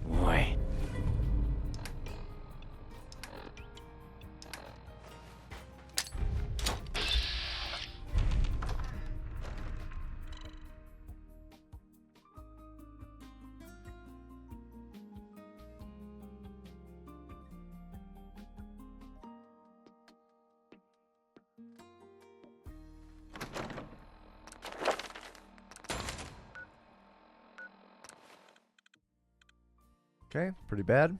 Ouais. Okay, pretty bad.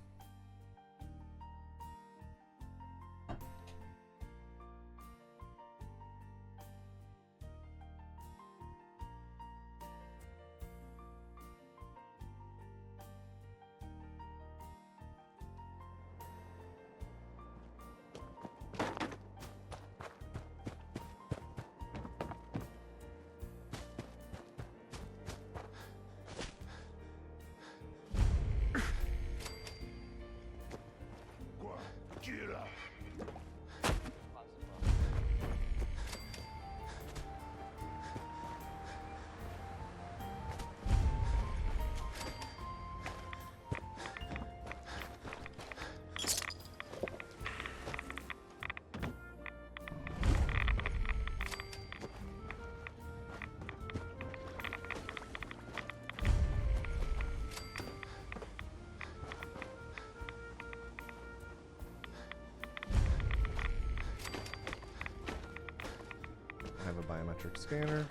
Scope scanner.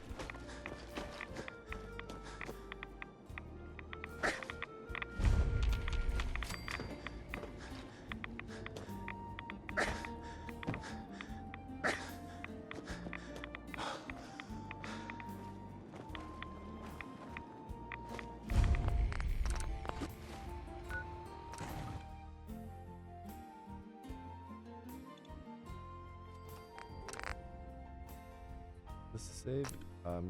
This is save?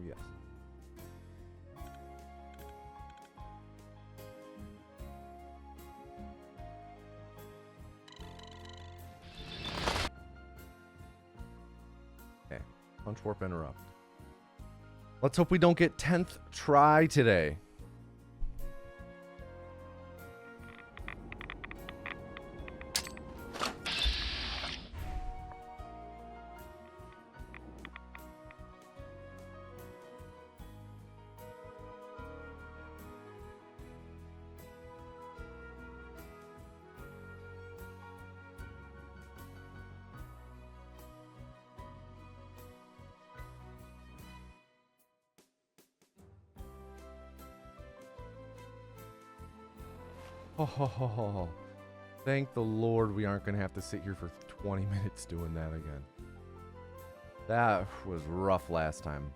Yes. Okay. Punch warp interrupt. Let's hope we don't get 10th try today. Oh, thank the Lord we aren't going to have to sit here for 20 minutes doing that again. That was rough last time.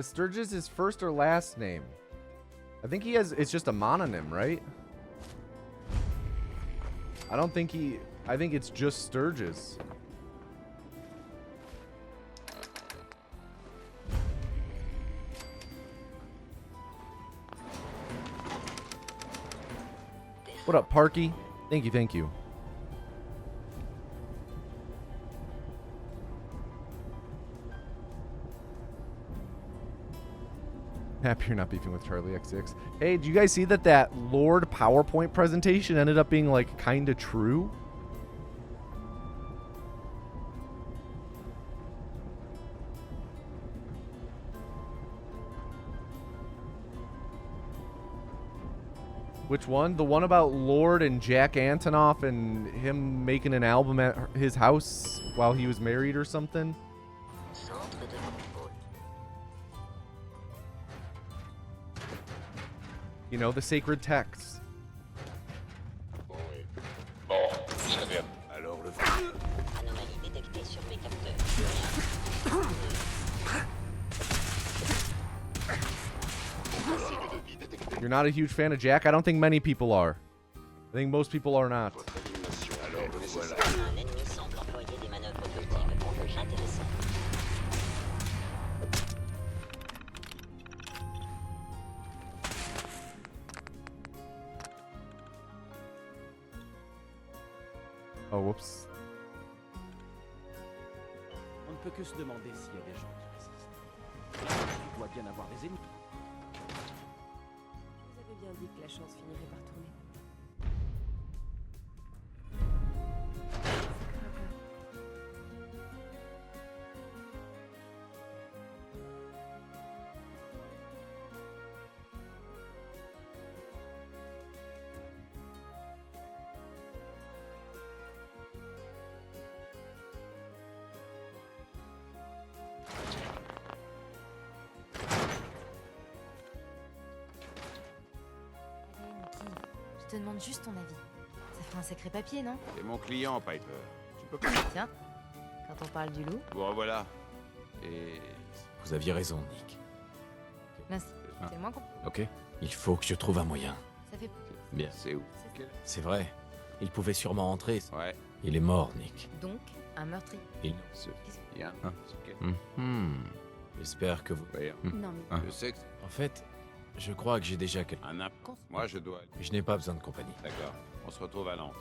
Sturgis is first or last name? I think he has, it's just a mononym, right? I don't think I think it's just Sturgis. What up, Parky? Thank you, thank you. Happy you're not beefing with Charlie X6. Hey, did you guys see that Lord PowerPoint presentation ended up being, like, kinda true? Which one? The one about Lord and Jack Antonoff and him making an album at his house while he was married or something? You know, the sacred texts. You're not a huge fan of Jack? I don't think many people are. I think most people are not. Oh, whoops. On ne peut que se demander s'il y a des gens qui résistent. L'Institut doit bien avoir des ennemis. Vous avez bien dit que la chance finirait par tourner. Je te demande juste ton avis. Ça fait un sacré papier, non? C'est mon client, Piper. Tu peux pas... Tiens, quand on parle du loup... Bon, voilà. Et... Vous aviez raison, Nick. Mince, c'est moins con. Ok. Il faut que je trouve un moyen. Ça fait... Bien. C'est où? C'est vrai. Il pouvait sûrement entrer. Ouais. Il est mort, Nick. Donc, un meurtrier. Il... C'est bien. Hein? C'est ok. J'espère que vous... Voyons. Non, mais Je sais que... En fait, je crois que j'ai déjà quelqu'un. Un app. Moi, je dois... Je n'ai pas besoin de compagnie. D'accord. On se retrouve à Londres.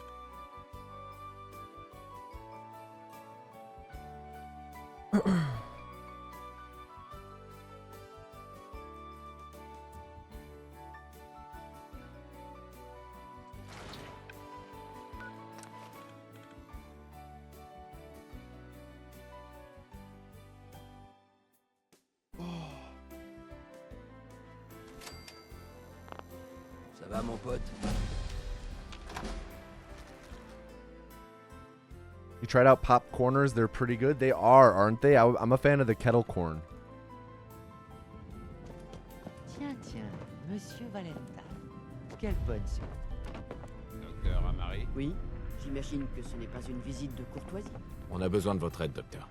Ça va, mon pote? You tried out popcorners? They're pretty good. They are, aren't they? I'm a fan of the kettle corn. Tiens, Monsieur Valenta. Quelle bonne surprise. Docteur Amari? Oui, j'imagine que ce n'est pas une visite de courtoisie. On a besoin de votre aide, docteur.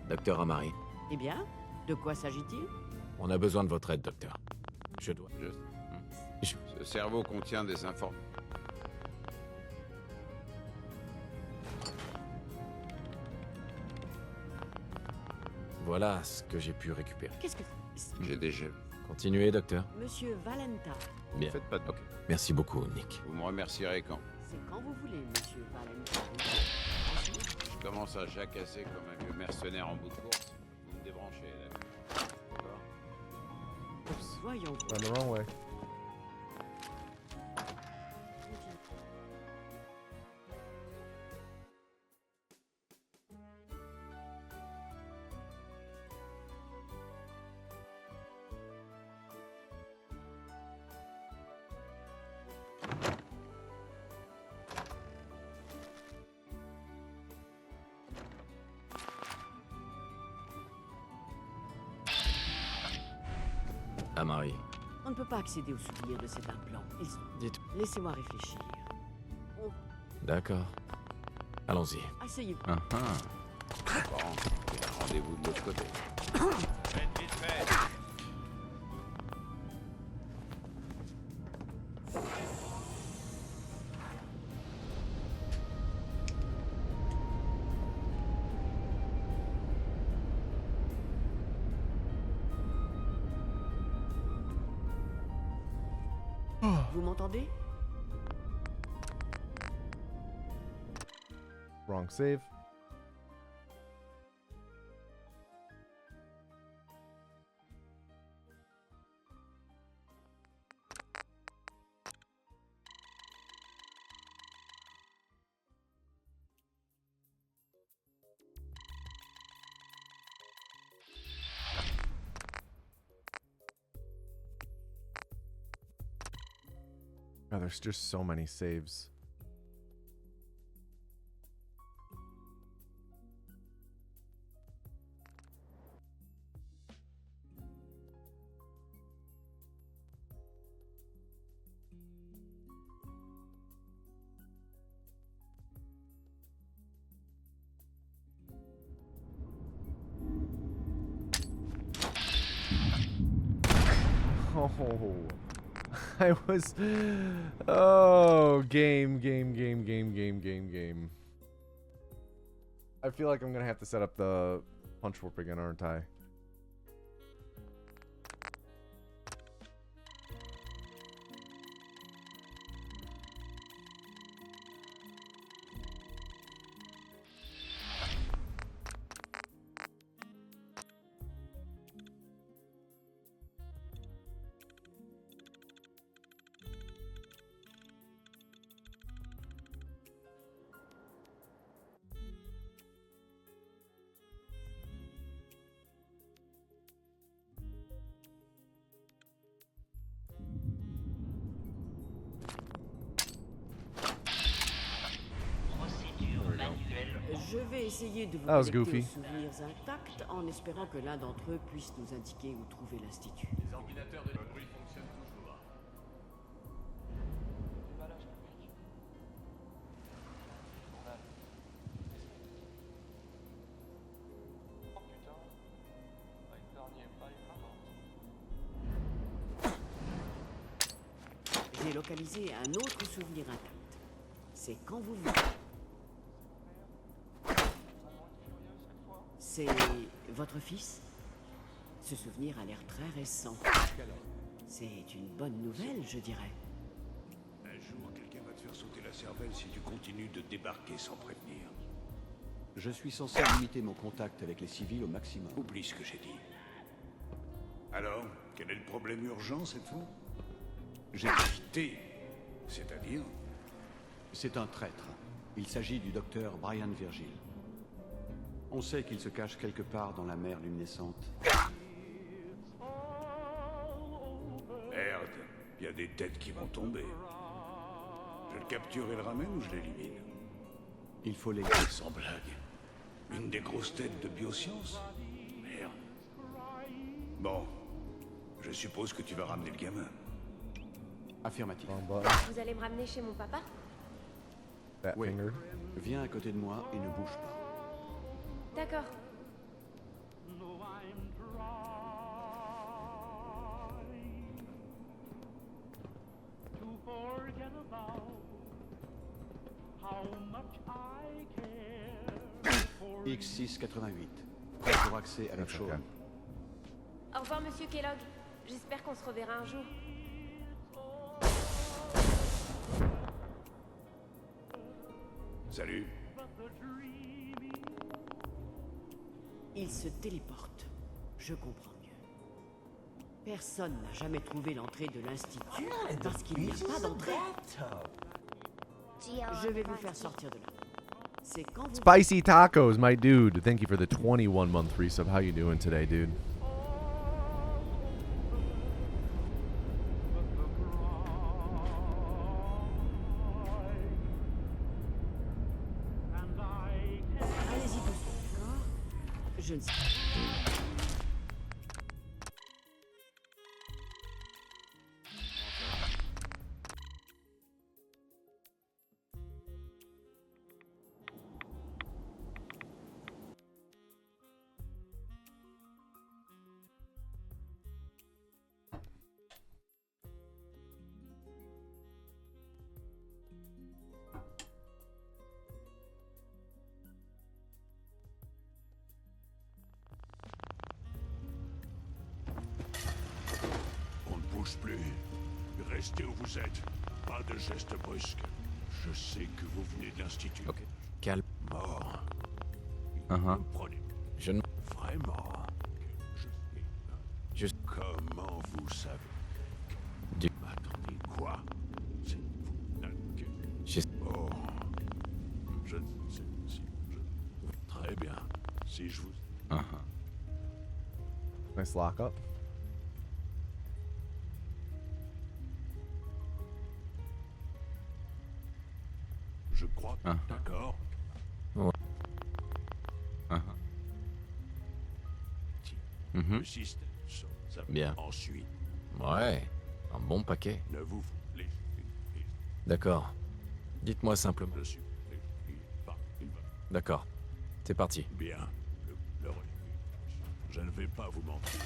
Docteur Amari, Eh bien, de quoi s'agit-il? on a besoin de votre aide, docteur. Je dois... Ce cerveau contient des informations. Voilà ce que j'ai pu récupérer. Qu'est-ce que... J'ai déjà... Continuez, docteur. Monsieur Valenta. Bien. Faites pas de... Ok. Merci beaucoup, Nick. Vous me remercierez quand? C'est quand vous voulez, Monsieur Valenta. Je commence à jacasser comme un vieux mercenaire en bout de course. Vous me débranchez, d'accord? Voyons. Went the wrong way. Amari, On ne peut pas accéder au souvenir de cet implant. dites... Laissez-moi réfléchir. D'accord. Allons-y. Asseyez-vous. Bon, il y a un rendez-vous de l'autre côté. Faites vite fait. Vous m'entendez? Wrong save. God, there's just so many saves. Oh, I was. Oh, game. I feel like I'm gonna have to set up the punch warp again, aren't I? Je vais essayer de vous That was connecter goofy. aux souvenirs intacts en espérant que l'un d'entre eux puisse nous indiquer où trouver l'institut. Les ordinateurs de bruit fonctionnent toujours. J'ai localisé un autre souvenir intact. C'est quand vous voulez. C'est votre fils? Ce souvenir a l'air très récent. C'est une bonne nouvelle, je dirais. Un jour, quelqu'un va te faire sauter la cervelle si tu continues de débarquer sans prévenir. Je suis censé limiter mon contact avec les civils au maximum. Oublie ce que j'ai dit. Alors, quel est le problème urgent cette fois? J'ai quitté. C'est-à-dire? C'est un traître. Il s'agit du docteur Brian Virgil. On sait qu'il se cache quelque part dans la mer luminescente. Merde. Il y a des têtes qui vont tomber. Je le capture et le ramène ou je l'élimine? Il faut les... Sans blague. Une des grosses têtes de biosciences? Merde. Bon. Je suppose que tu vas ramener le gamin. Affirmatif. Wrong button. Vous allez me ramener chez mon papa? Fat Oui. finger. Viens à côté de moi et ne bouge pas. D'accord. X688. Pour accès à la That's chaude. okay. Au revoir, monsieur Kellogg. J'espère qu'on se reverra un jour. Salut. Il se téléporte. Je comprends mieux. Personne n'a jamais trouvé l'entrée de l'Institut parce qu'il n'y a pas d'entrée. Je vais vous faire sortir de là. C'est quand vous... Spicy tacos, my dude. Thank you for the 21-month resub. How you doing today, dude? Allez-y tout seul, d'accord? Je ne sais pas. On ne bouge plus. Restez où vous êtes. Pas de gestes brusques. Je sais que vous venez de l'Institut. Ok. Calme. Mort. Uh-huh. Vous prenez Je ne... vraiment que je sais. Je... Comment vous savez Du- Attendez, quoi? C'est vous que... Je... Oh. Je ne sais si je... Très bien. Si je vous... Uh-huh. Nice lockup. Je crois. Ah. D'accord. Uh-huh. Mhm. Le système ça Bien. Ensuite, Ouais. Un bon paquet. ne vous les D'accord. Dites-moi simplement. je suis pas une bonne. D'accord. C'est parti. Bien. Le je ne vais pas vous mentir.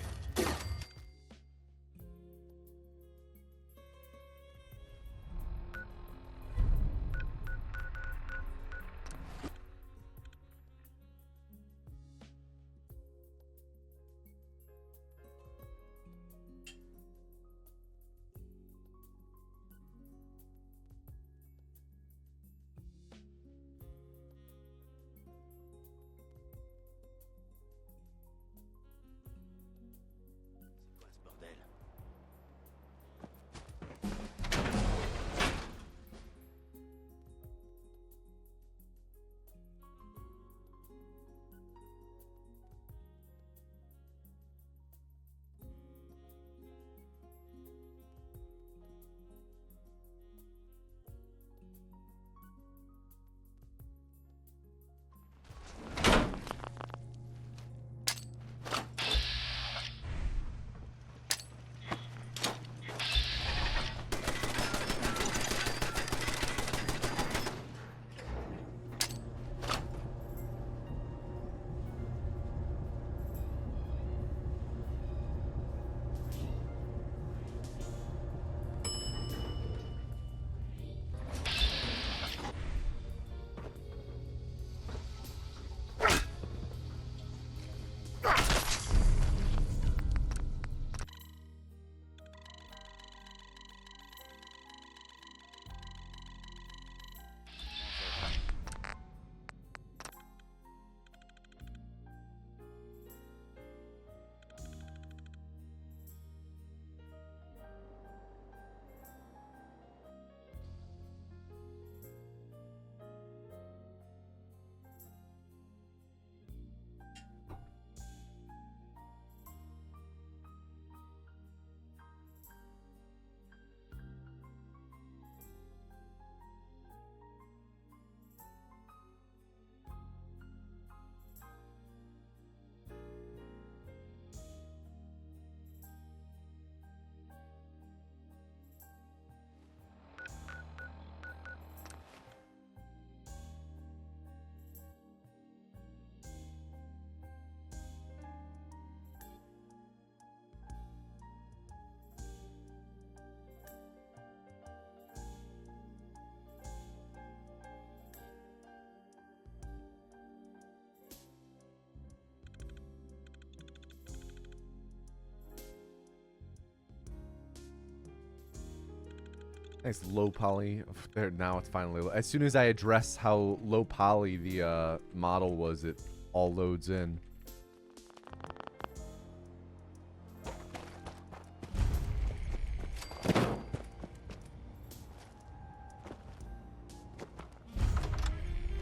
Nice low poly. There, now it's finally. As soon as I address how low poly the model was, it all loads in.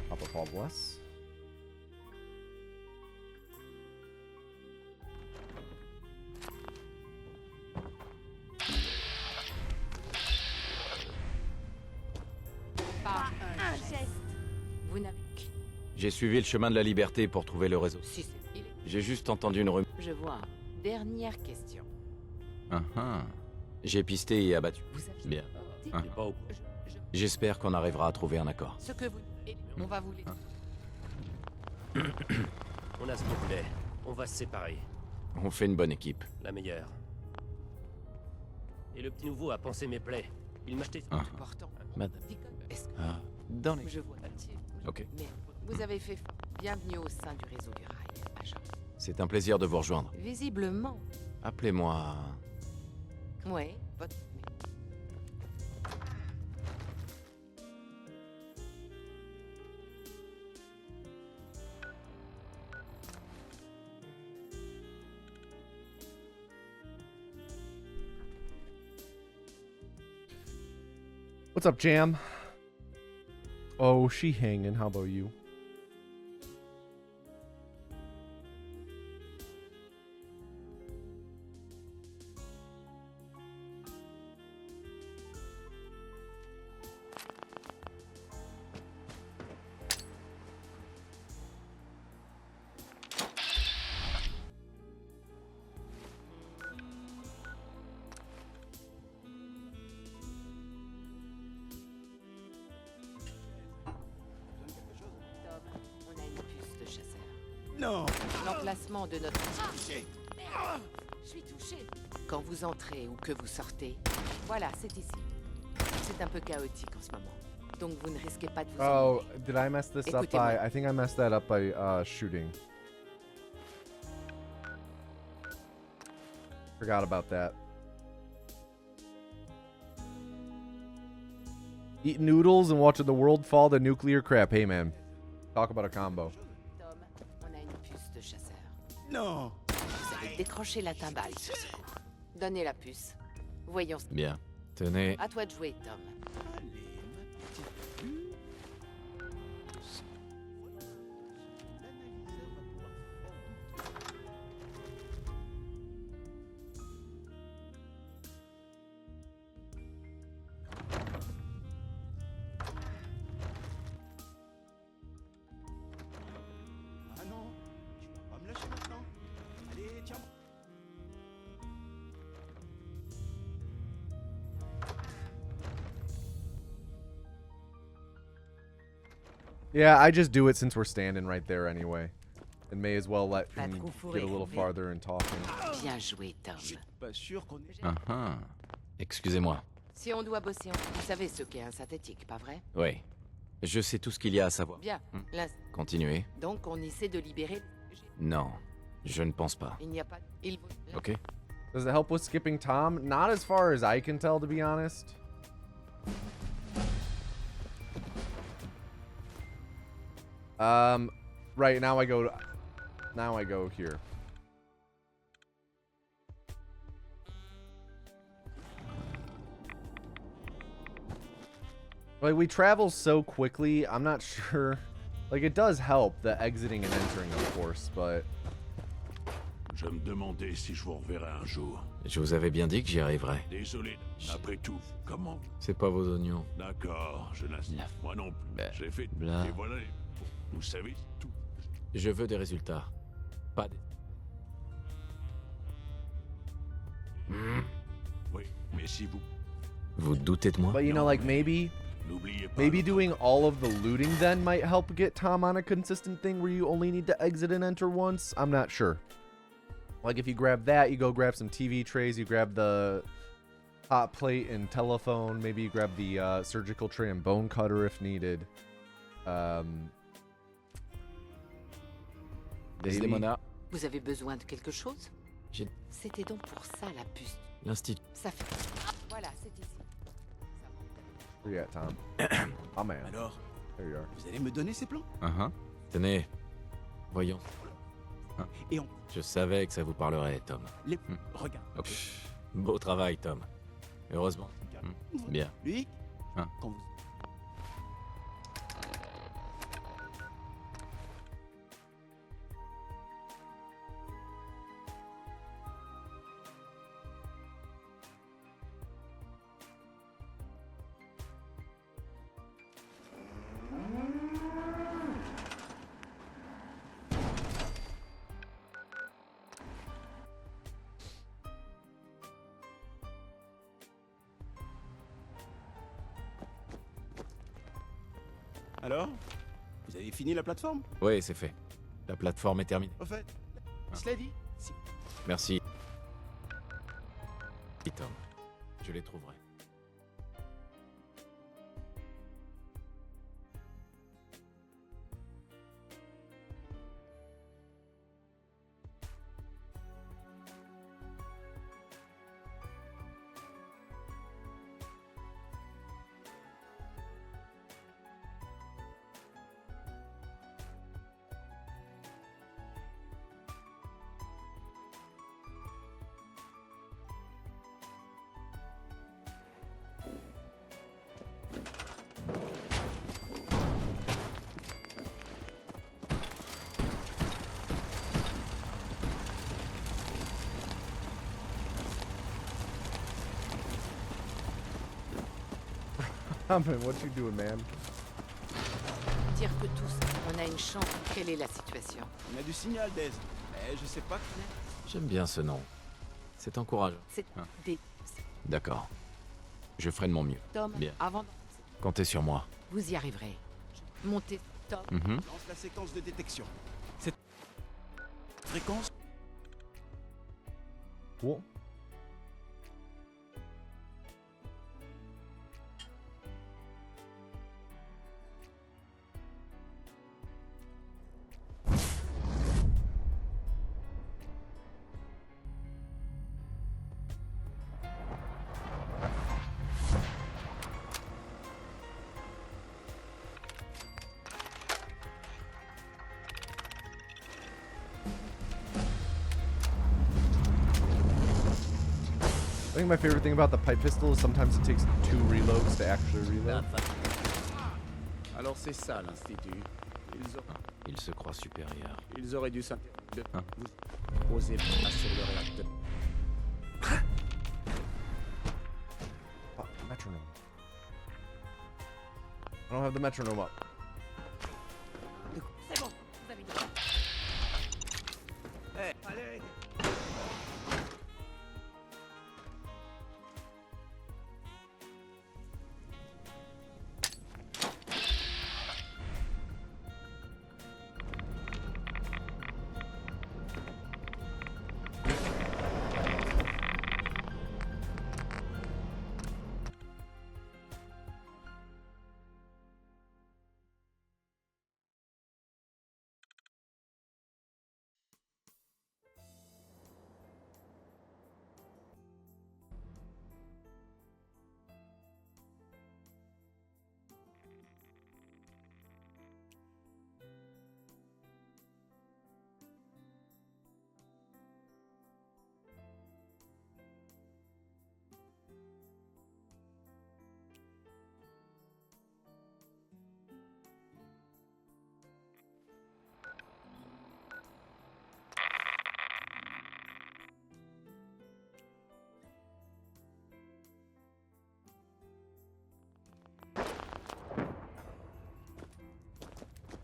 Papa Paul bless. Un geste. Vous n'avez... J'ai suivi le chemin de la liberté pour trouver le réseau. Si, il est... J'ai juste entendu une rumeur. Je vois. Dernière question. J'ai pisté et abattu. Vous aviez... Bien. Dites- Hein. J'espère qu'on arrivera à trouver un accord. Ce que vous... et on va vous les... On a ce qu'on voulait. On va se séparer. On fait une bonne équipe. La meilleure. Et le petit nouveau a pensé mes plaies. Il m'a acheté... Important. Madame. Est-ce que... Dans les... Je vois. Ok. Mais vous avez fait... Bienvenue au sein du réseau du rail, agent. C'est un plaisir de vous rejoindre. Visiblement. Appelez-moi... Ouais. Votre... What's up, Jam? Oh, she hanging. How about you? On a une puce de chasseur. Non. L'emplacement de notre... Touché. Je suis touchée. Quand vous entrez ou que vous sortez, voilà, c'est ici. C'est un peu chaotique en ce moment. Donc vous ne risquez pas de vous Oh, ennuyer. did I mess this up Écoutez-moi. by... I think I messed that up by shooting. Forgot about that. Eat noodles and watching the world fall to nuclear crap. Hey, man. Talk about a combo. Tom, on a une puce de chasseur. Non. Vous avez décroché la timbale sur ce coup. Donnez la puce. Voyons. Bien. Tenez. À toi de jouer, Tom. Ah non. Tu vas pas me lâcher maintenant. Allez, tiens. Yeah, I just do it since we're standing right there anyway. And may as well let Pas him trop fourré, get a little mais- farther in talking. Bien joué, Tom. Pas sûr qu'on est... Excusez-moi. Si on doit bosser, vous savez ce qu'est un synthétique, pas vrai? Oui. Je sais tout ce qu'il y a à savoir. Bien. L'ins- Continuez. Donc on essaie de libérer... Non. Je ne pense pas. Il n'y a pas... Il vaut... Ok. Does it help with skipping Tom? Not as far as I can tell, to be honest. Right, now I go... Now I go here. Like, we travel so quickly, I'm not sure. Like, it does help, the exiting and entering, of course, but... Je me demandais si je vous reverrai un jour. Je vous avais bien dit que j'y arriverais. Désolé. Après tout, comment? C'est pas vos oignons. D'accord, je n'insiste. Moi non plus. Ben, J'ai fait... bla. Et voilà, vous savez tout. Je veux des résultats. Pas des... Oui, mais si vous... Vous doutez de moi? But, you know, like, maybe... N'oubliez pas... Maybe doing all of the looting then might help get Tom on a consistent thing where you only need to exit and enter once. I'm not sure. Like, if you grab that, you go grab some TV trays, you grab the hot plate and telephone, maybe you grab the surgical tray and bone cutter if needed. Maybe. Vous avez besoin de quelque chose? J'ai- C'était donc pour ça la puce. L'Institut. Ça fait... Voilà, c'est ici. Ça manque Where you at, Tom? Oh man. Alors, There you are. vous allez me donner ces plans? Tenez, voyons. Et on Je savais que ça vous parlerait, Tom. les... Regarde. Oh, beau travail, Tom. Heureusement. Bien. Lui, Hein. quand vous... Alors, vous avez fini la plateforme? Oui, c'est fait. La plateforme est terminée. Au fait, cela dit, si... Merci. Et Tom, je les trouverai. Man, what you doing, man? Dire que tous, on a une chance. Quelle est la situation? On a du signal, Dez. Mais je sais pas... J'aime bien ce nom. C'est encourageant. C'est Hein. des... D'accord. Je ferai de mon mieux. Tom, Bien. avant... Comptez sur moi. Vous y arriverez. Montez, Tom. Mhm. Lance la séquence de détection. Cette fréquence... Cool. I think my favorite thing about the pipe pistol is sometimes it takes 2 reloads to actually reload. Alors c'est ça, l'Institut. Il se croit supérieur. Ils auraient dû s'intéresser. Hein. Vous osez passer le réacteur. Oh, metronome. I don't have the metronome up. C'est bon, vous avez dit. Allez.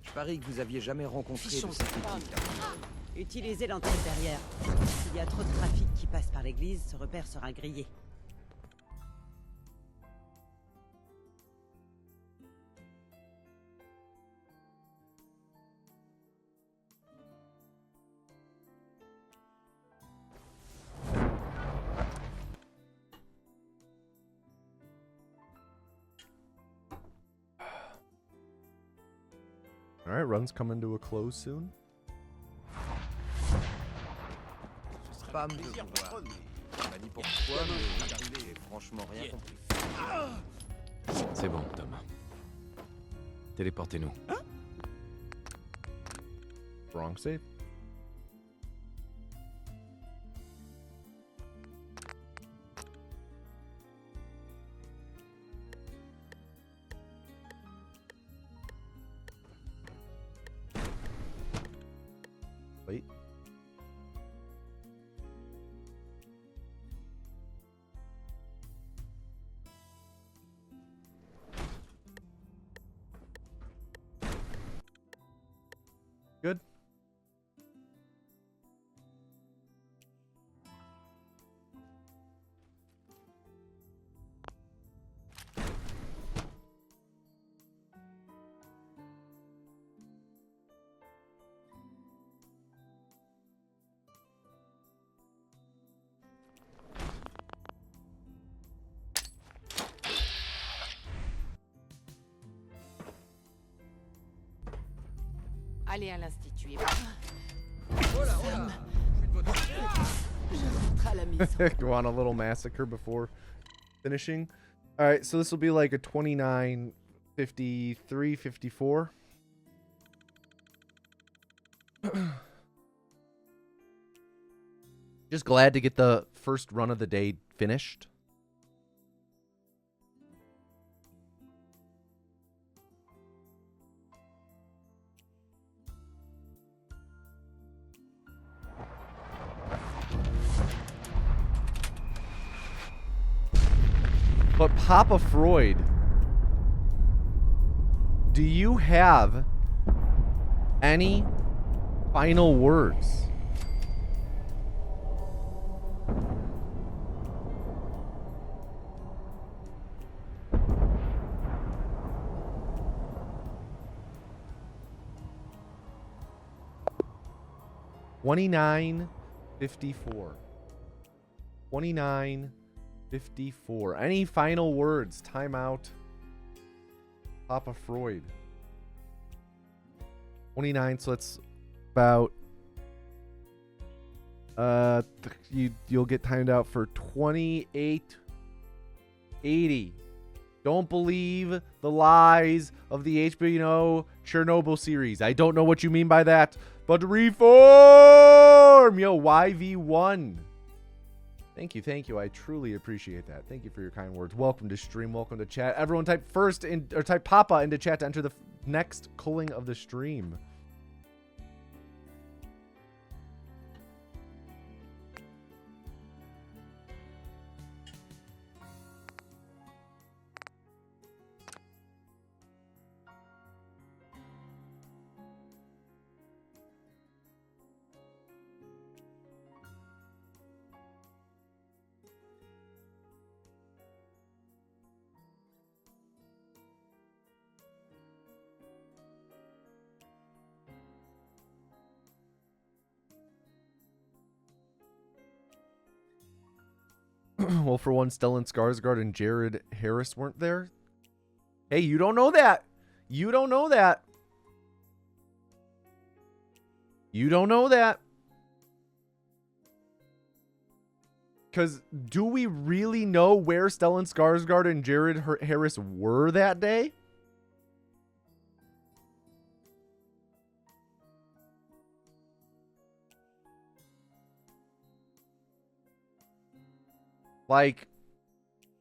Je parie que vous aviez jamais rencontré Fichons de cette cette femme. équipe. Utilisez l'entrée derrière. S'il y a trop de trafic qui passe par l'église, ce repère sera grillé. Alright, run's coming to a close soon. Femme de pouvoir. On m'a dit pourquoi, mais j'ai franchement rien compris. C'est bon, Tom. Téléportez-nous. Wrong save. Wait. Good. Allez à l'institut. Et... Oh là, oh là. Je rentre à la maison. Go on a little massacre before finishing. All right, so this will be like a 29, 53, 54. Just glad to get the first run of the day finished. But Papa Freud, do you have any final words? $29.54. $29.54. Any final words? Timeout. Papa Freud. 29, so that's about you'll get timed out for 28.80. Don't believe the lies of the HBO Chernobyl series. I don't know what you mean by that, but reform! Yo, YV1. Thank you. I truly appreciate that. Thank you for your kind words. Welcome to stream. Welcome to chat. Everyone type type Papa into chat to enter the next culling of the stream. Well, for one, Stellan Skarsgård and Jared Harris weren't there. Hey, you don't know that. You don't know that. You don't know that. Because do we really know where Stellan Skarsgård and Jared Harris were that day? Like,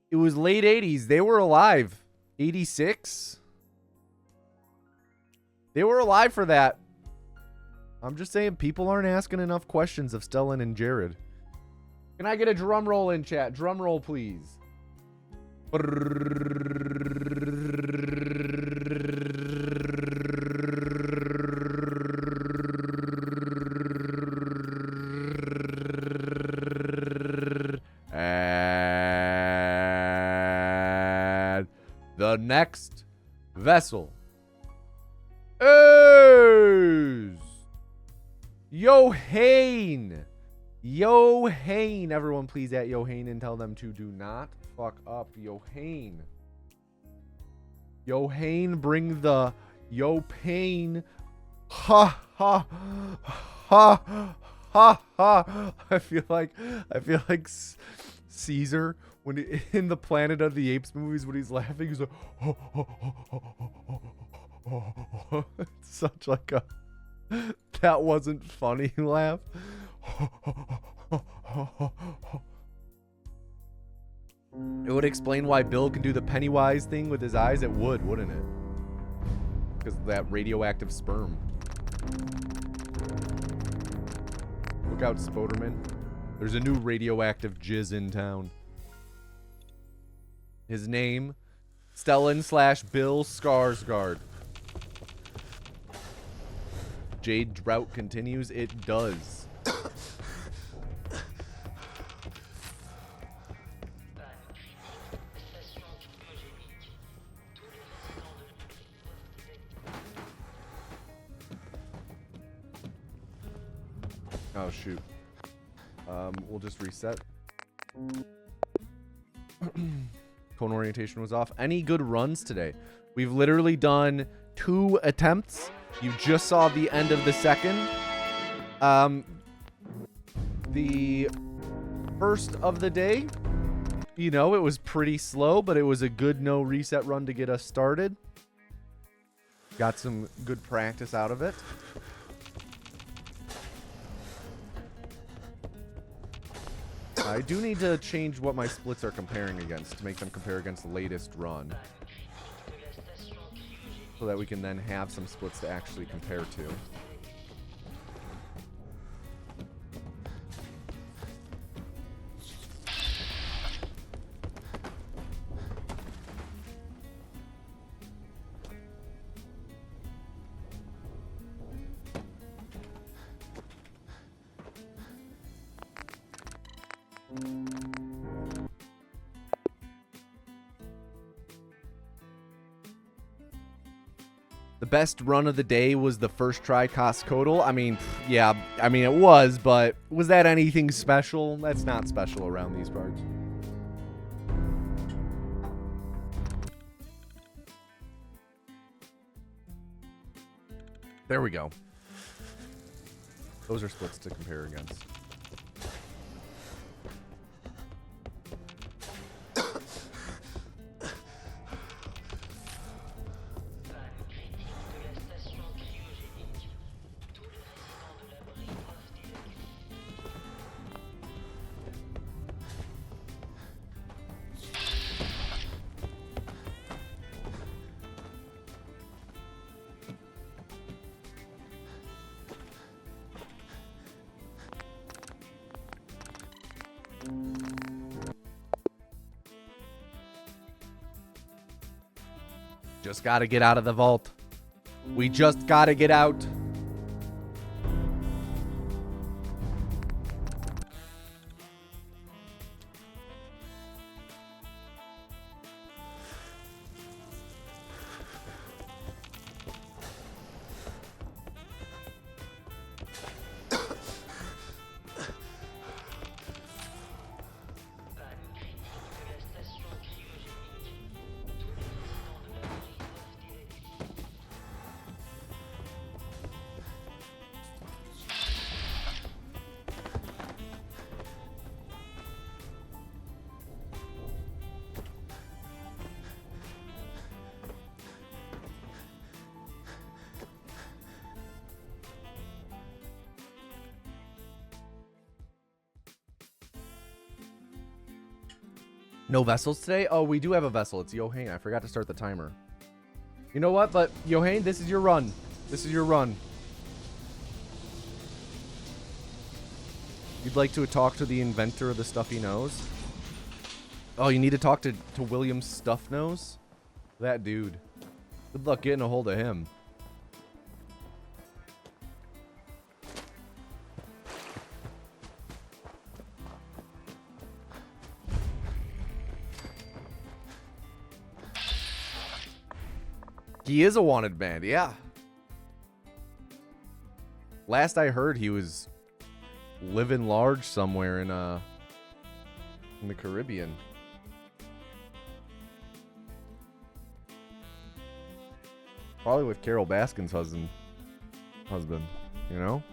it was late 80s. They were alive. 86? They were alive for that. I'm just saying, people aren't asking enough questions of Stellan and Jared. Can I get a drum roll in chat? Drum roll, please. And the next vessel is Yohane. Yohane. Everyone please at Yohane and tell them to do not fuck up Yohane. Yohane, bring the Yo-Pain. Ha ha ha ha ha. I feel like Caesar when he, in the Planet of the Apes movies, when he's laughing, he's like, it's such like a, that wasn't funny laugh. It would explain why Bill can do the Pennywise thing with his eyes. It would, wouldn't it? Because of that radioactive sperm. Look out, Spoderman. There's a new radioactive jizz in town. His name, Stellan/Bill Skarsgård. Jade Drought continues. It does. Oh, shoot. We'll just reset. Cone orientation was off. Any good runs today? We've literally done 2 attempts. You just saw the end of the second. The first of the day, you know, it was pretty slow, but it was a good no reset run to get us started. Got some good practice out of it. I do need to change what my splits are comparing against to make them compare against the latest run. So that we can then have some splits to actually compare to. The best run of the day was the first try Coscodal. I mean, yeah, I mean, it was, but was that anything special? That's not special around these parts. There we go. Those are splits to compare against. Just gotta get out of the vault. We just gotta get out. No vessels today? Oh, we do have a vessel. It's Yohane. I forgot to start the timer. You know what? But Yohane, this is your run. This is your run. You'd like to talk to the inventor of the stuffy nose? Oh, you need to talk to William Stuffnose? That dude. Good luck getting a hold of him. He is a wanted man, yeah. Last I heard, he was living large somewhere in the Caribbean. Probably with Carol Baskin's husband, you know?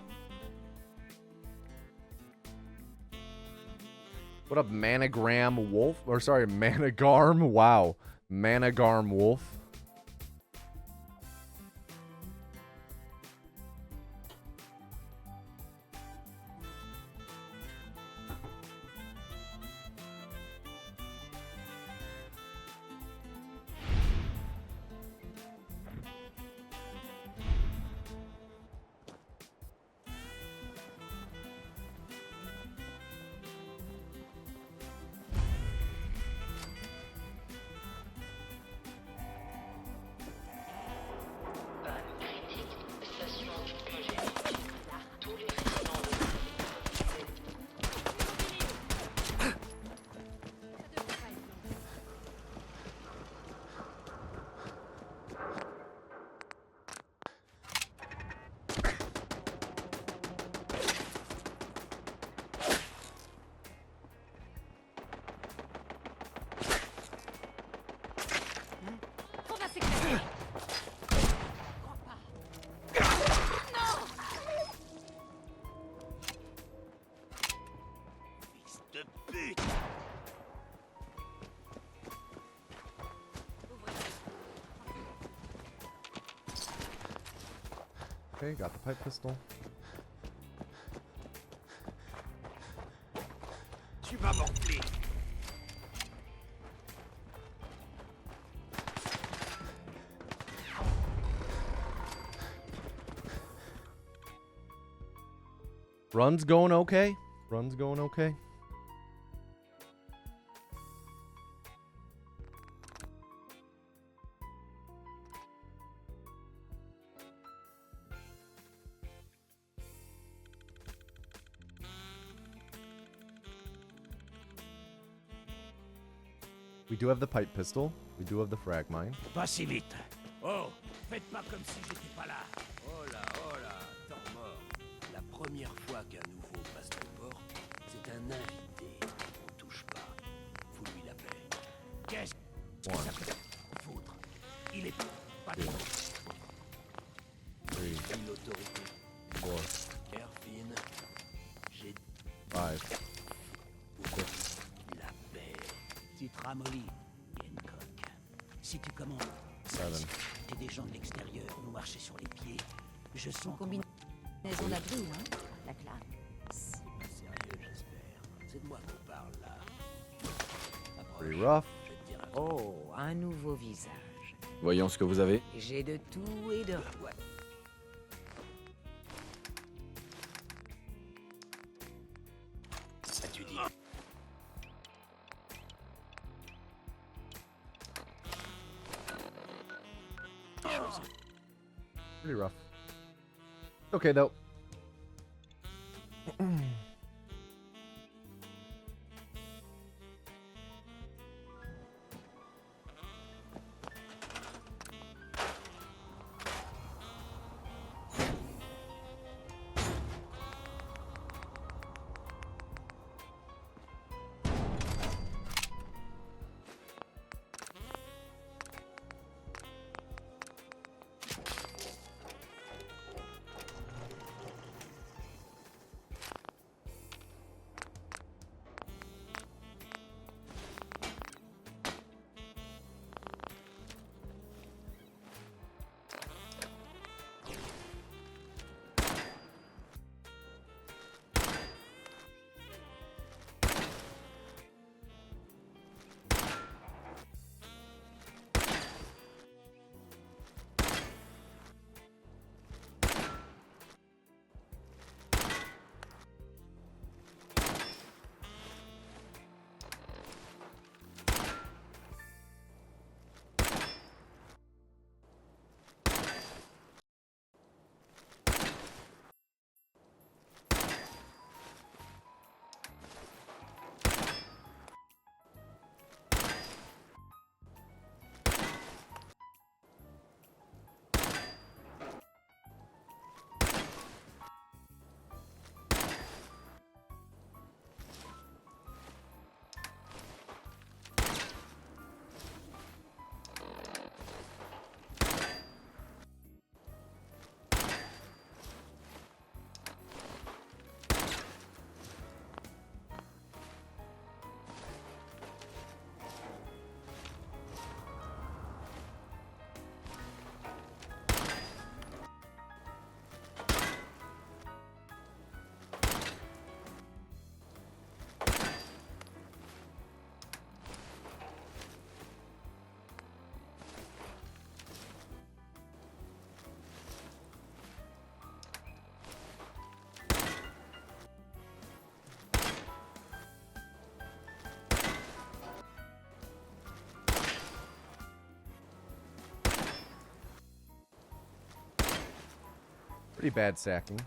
What up, Managram Wolf? Or sorry, Managarm. Wow. Managarm Wolf. On va s'éclater. Fils de pute! Okay, got the pipe pistol. Tu vas m'enfler! Run's going okay. Run's going okay. We do have the pipe pistol. We do have the frag mine. Pas si vite! Oh! Faites pas comme si j'étais pas là! Oh là, temps mort! La première fois qu'un nouveau passe la porte, c'est un invité. On touche pas. Vous lui la paix. Qu'est-ce que ça fait foutre? Il est pas de Three, l'autorité. 4, Erfine, j'ai 5, la paix. Tu te ramollis, Hancock. Si tu commences, 7. t'es des gens de l'extérieur, nous marcher sur les pieds. Je sens Combinaison d'abri, hein. La classe. pas sérieux, j'espère. C'est de moi qu'on parle là. Pretty rough. Je vais te dire un truc. Oh, un nouveau visage. Voyons ce que vous avez. J'ai de tout et de rien. Tu dis. Pretty rough. Okay, though. Pretty bad sacking.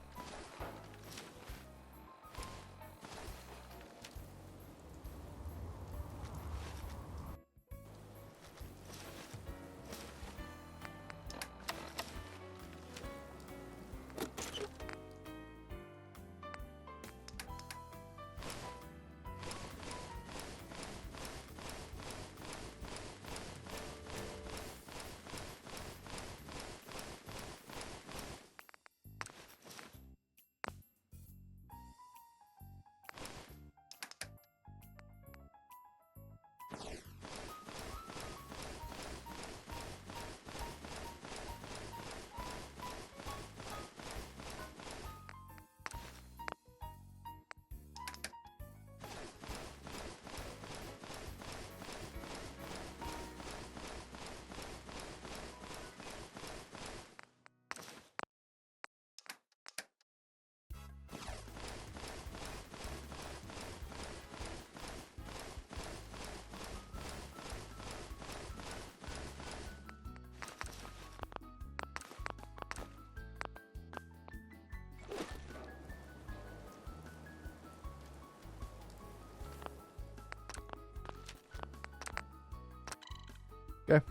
Okay.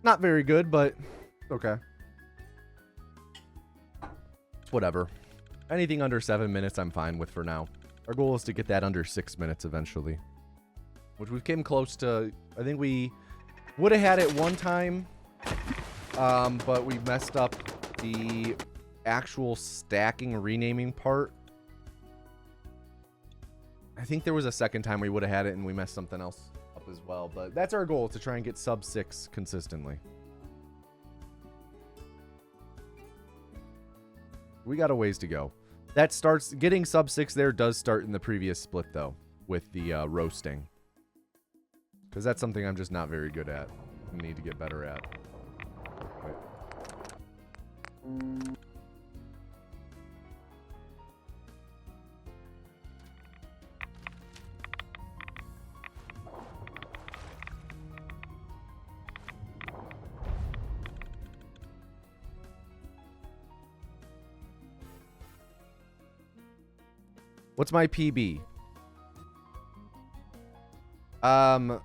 Not very good, but okay. Whatever. Anything under 7 minutes I'm fine with for now. Our goal is to get that under 6 minutes eventually. Which we came close to. I think we would have had it one time. But we messed up the actual stacking renaming part. I think there was a second time we would have had it and we messed something else up as well. But that's our goal, to try and get sub 6 consistently. We got a ways to go. That starts, getting sub 6 there does start in the previous split though, with the roasting. Because that's something I'm just not very good at. I need to get better at. Wait. What's my PB? My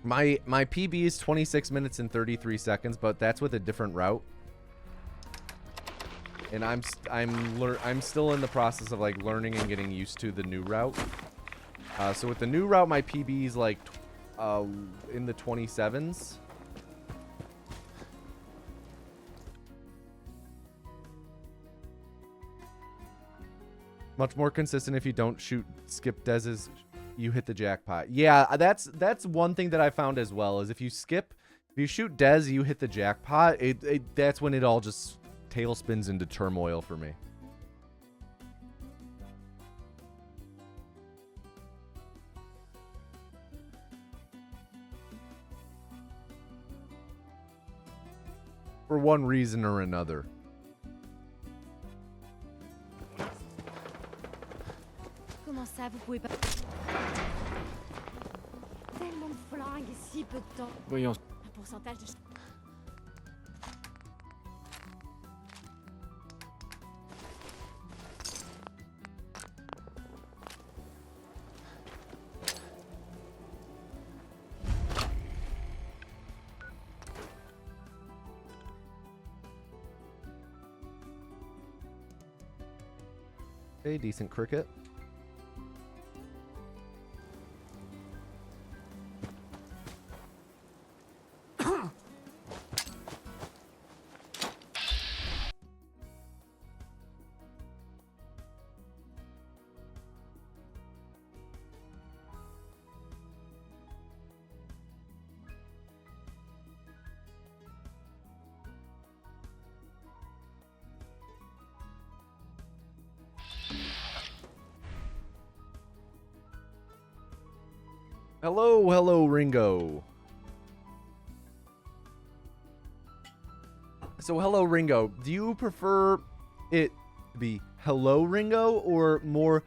PB is 26 minutes and 33 seconds, but that's with a different route. And I'm still in the process of like learning and getting used to the new route. So with the new route, my PB is like in the 27s. Much more consistent if you don't skip Dez's, you hit the jackpot. Yeah, that's one thing that I found as well, is if you shoot Dez, you hit the jackpot, that's when it all just tailspins into turmoil for me. For one reason or another. Comment ça, vous pouvez pas... Tellement de flingues et si peu de temps. Voyons. Un pourcentage de... Okay, decent cricket. Hello, Ringo. So, hello, Ringo. Do you prefer it to be hello, Ringo, or more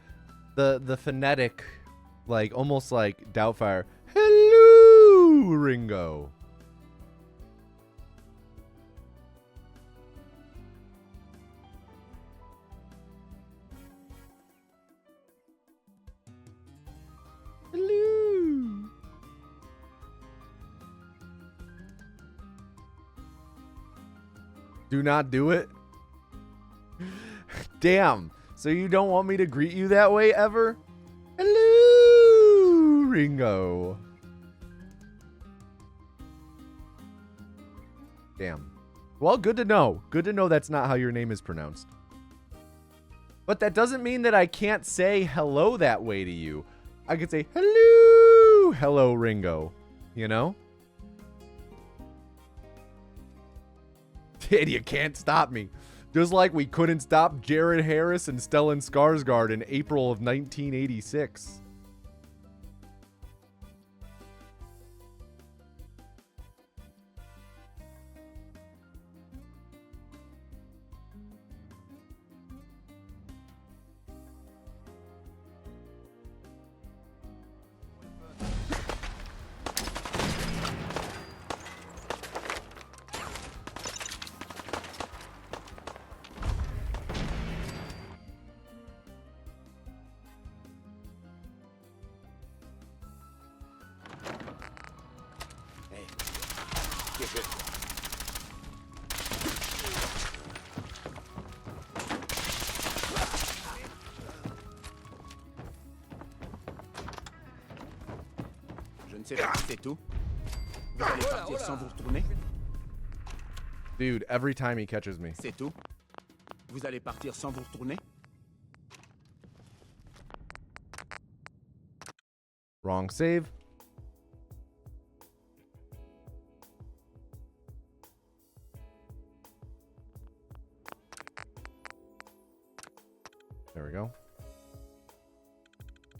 the phonetic, like almost like Doubtfire, hello, Ringo? Do not do it? Damn. So you don't want me to greet you that way ever? Hello, Ringo. Damn. Well, good to know. Good to know that's not how your name is pronounced. But that doesn't mean that I can't say hello that way to you. I could say, hello, Ringo. You know? And you can't stop me. Just like we couldn't stop Jared Harris and Stellan Skarsgård in April of 1986. C'est tout. Vous allez partir sans vous retourner? Dude, every time he catches me. C'est tout. Vous allez partir sans vous retourner? Wrong save. There we go.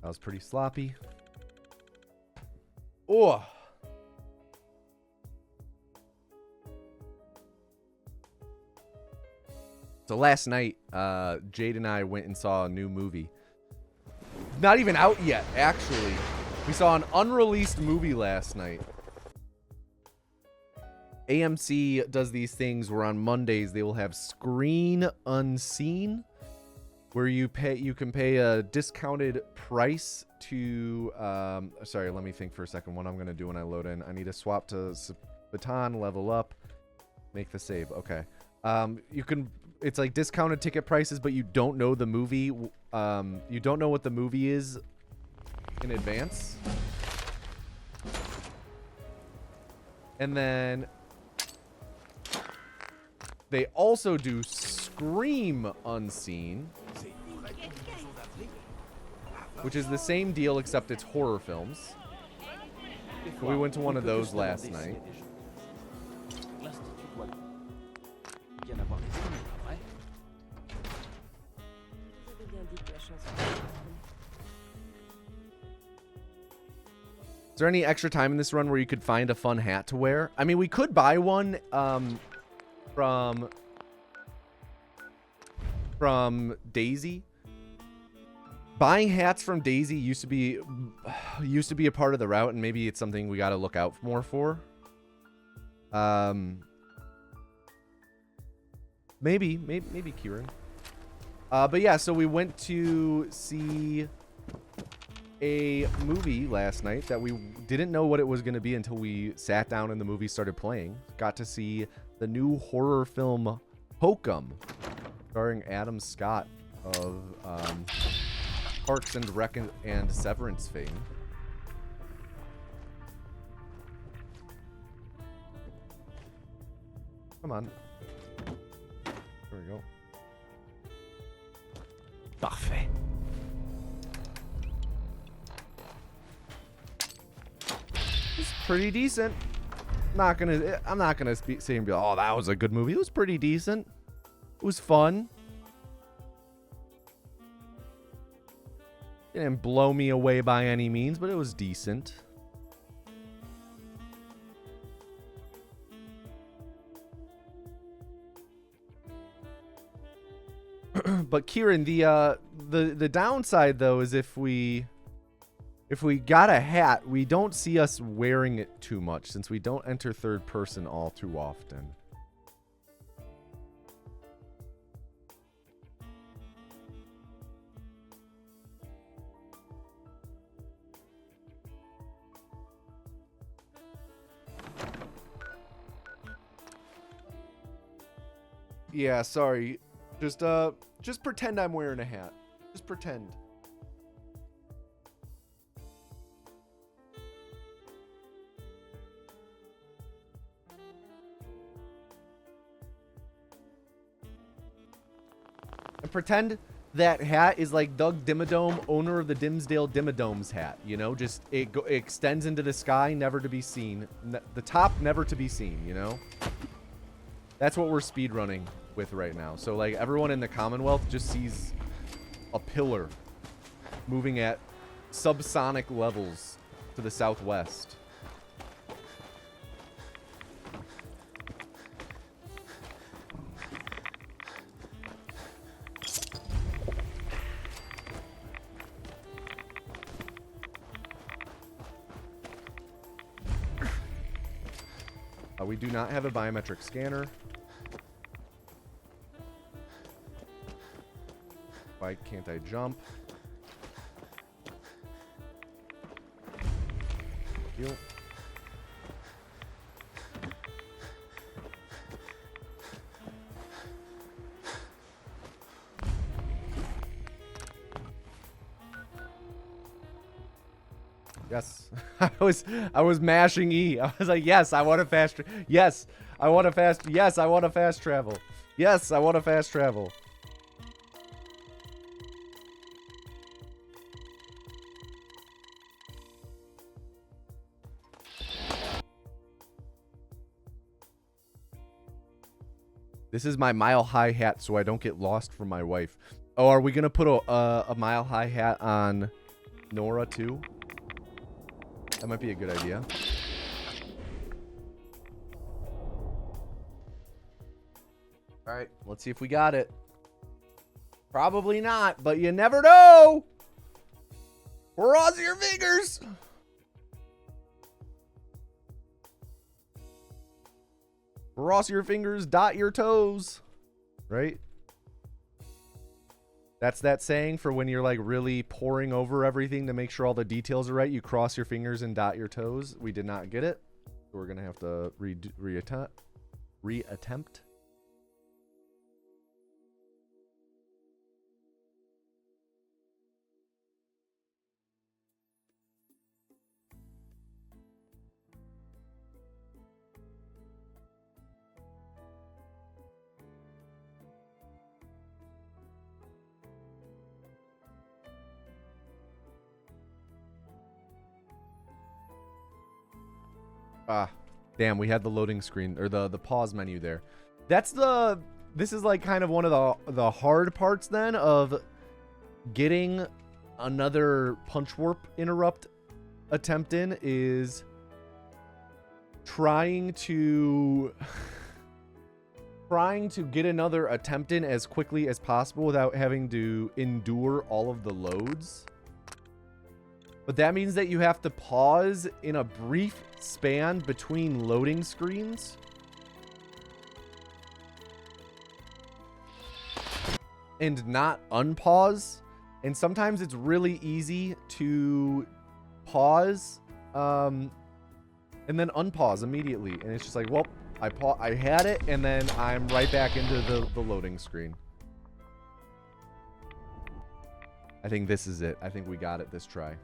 That was pretty sloppy. Oh. So last night, Jade and I went and saw a new movie. Not even out yet, actually. We saw an unreleased movie last night. AMC does these things where on Mondays they will have Screen Unseen, where you can pay a discounted price to sorry, let me think for a second what I'm gonna do when I load in. I need to swap to baton, level up, make the save. Okay. You can, it's like discounted ticket prices, but you don't know the movie. You don't know what the movie is in advance. And then they also do Scream Unseen, which is the same deal except it's horror films. We went to one of those last night. Is there any extra time in this run where you could find a fun hat to wear? I mean, we could buy one from Daisy. Buying hats from Daisy used to be a part of the route, and maybe it's something we got to look out more for. Maybe Kieran. But yeah, so we went to see a movie last night that we didn't know what it was going to be until we sat down and the movie started playing. Got to see the new horror film Hokum, starring Adam Scott of Parks and Rec and Severance fame. Come on. There we go. Parfait. It's pretty decent. I'm not gonna say and be like, oh, that was a good movie. It was pretty decent. It was fun. It didn't blow me away by any means, but it was decent. But Kieran, the downside though is if we got a hat, we don't see us wearing it too much since we don't enter third person all too often. Yeah, sorry. Just pretend I'm wearing a hat. Just pretend. And pretend that hat is like Doug Dimmadome, owner of the Dimsdale Dimmadomes hat. You know, just it extends into the sky, never to be seen. The top, never to be seen, you know? That's what we're speedrunning with right now. So, like, everyone in the Commonwealth just sees a pillar moving at subsonic levels to the southwest. We do not have a biometric scanner. Why can't I jump? Heal. Yes. I was mashing E. I was like, yes, I want to fast yes, I want to fast yes, I want to fast travel. Yes, I want to fast travel. This is my Mile High hat so I don't get lost from my wife. Oh, are we going to put a Mile High hat on Nora too? That might be a good idea. Alright, let's see if we got it. Probably not, but you never know! Cross your fingers! Cross your fingers, dot your toes. Right? That's that saying for when you're like really poring over everything to make sure all the details are right. You cross your fingers and dot your toes. We did not get it. We're going to have to reattempt. Ah, damn, we had the loading screen, or the pause menu there. This is like kind of one of the hard parts then of getting another punch warp interrupt attempt in, is trying to get another attempt in as quickly as possible without having to endure all of the loads. But that means that you have to pause in a brief span between loading screens. And not unpause. And sometimes it's really easy to pause and then unpause immediately. And it's just like, well, I had it, and then I'm right back into the loading screen. I think this is it. I think we got it this try.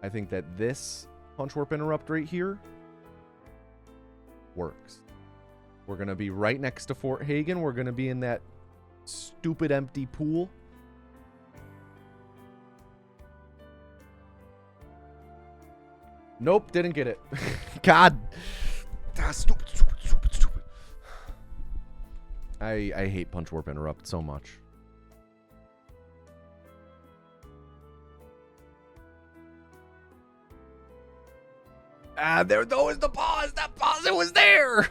I think that this punch warp interrupt right here works. We're going to be right next to Fort Hagen. We're going to be in that stupid empty pool. Nope, didn't get it. God. Stupid. I hate punch warp interrupt so much. Ah, there was the pause. That pause, it was there.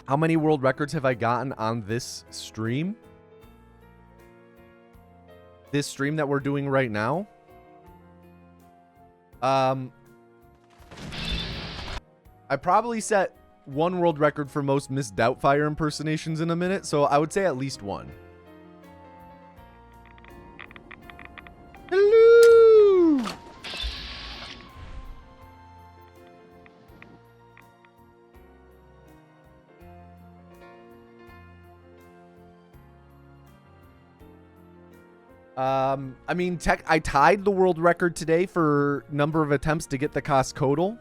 How many world records have I gotten on this stream? This stream that we're doing right now? I probably set one world record for most Miss Doubtfire impersonations in a minute, so I would say at least one. I mean, I tied the world record today for number of attempts to get the Coscodal.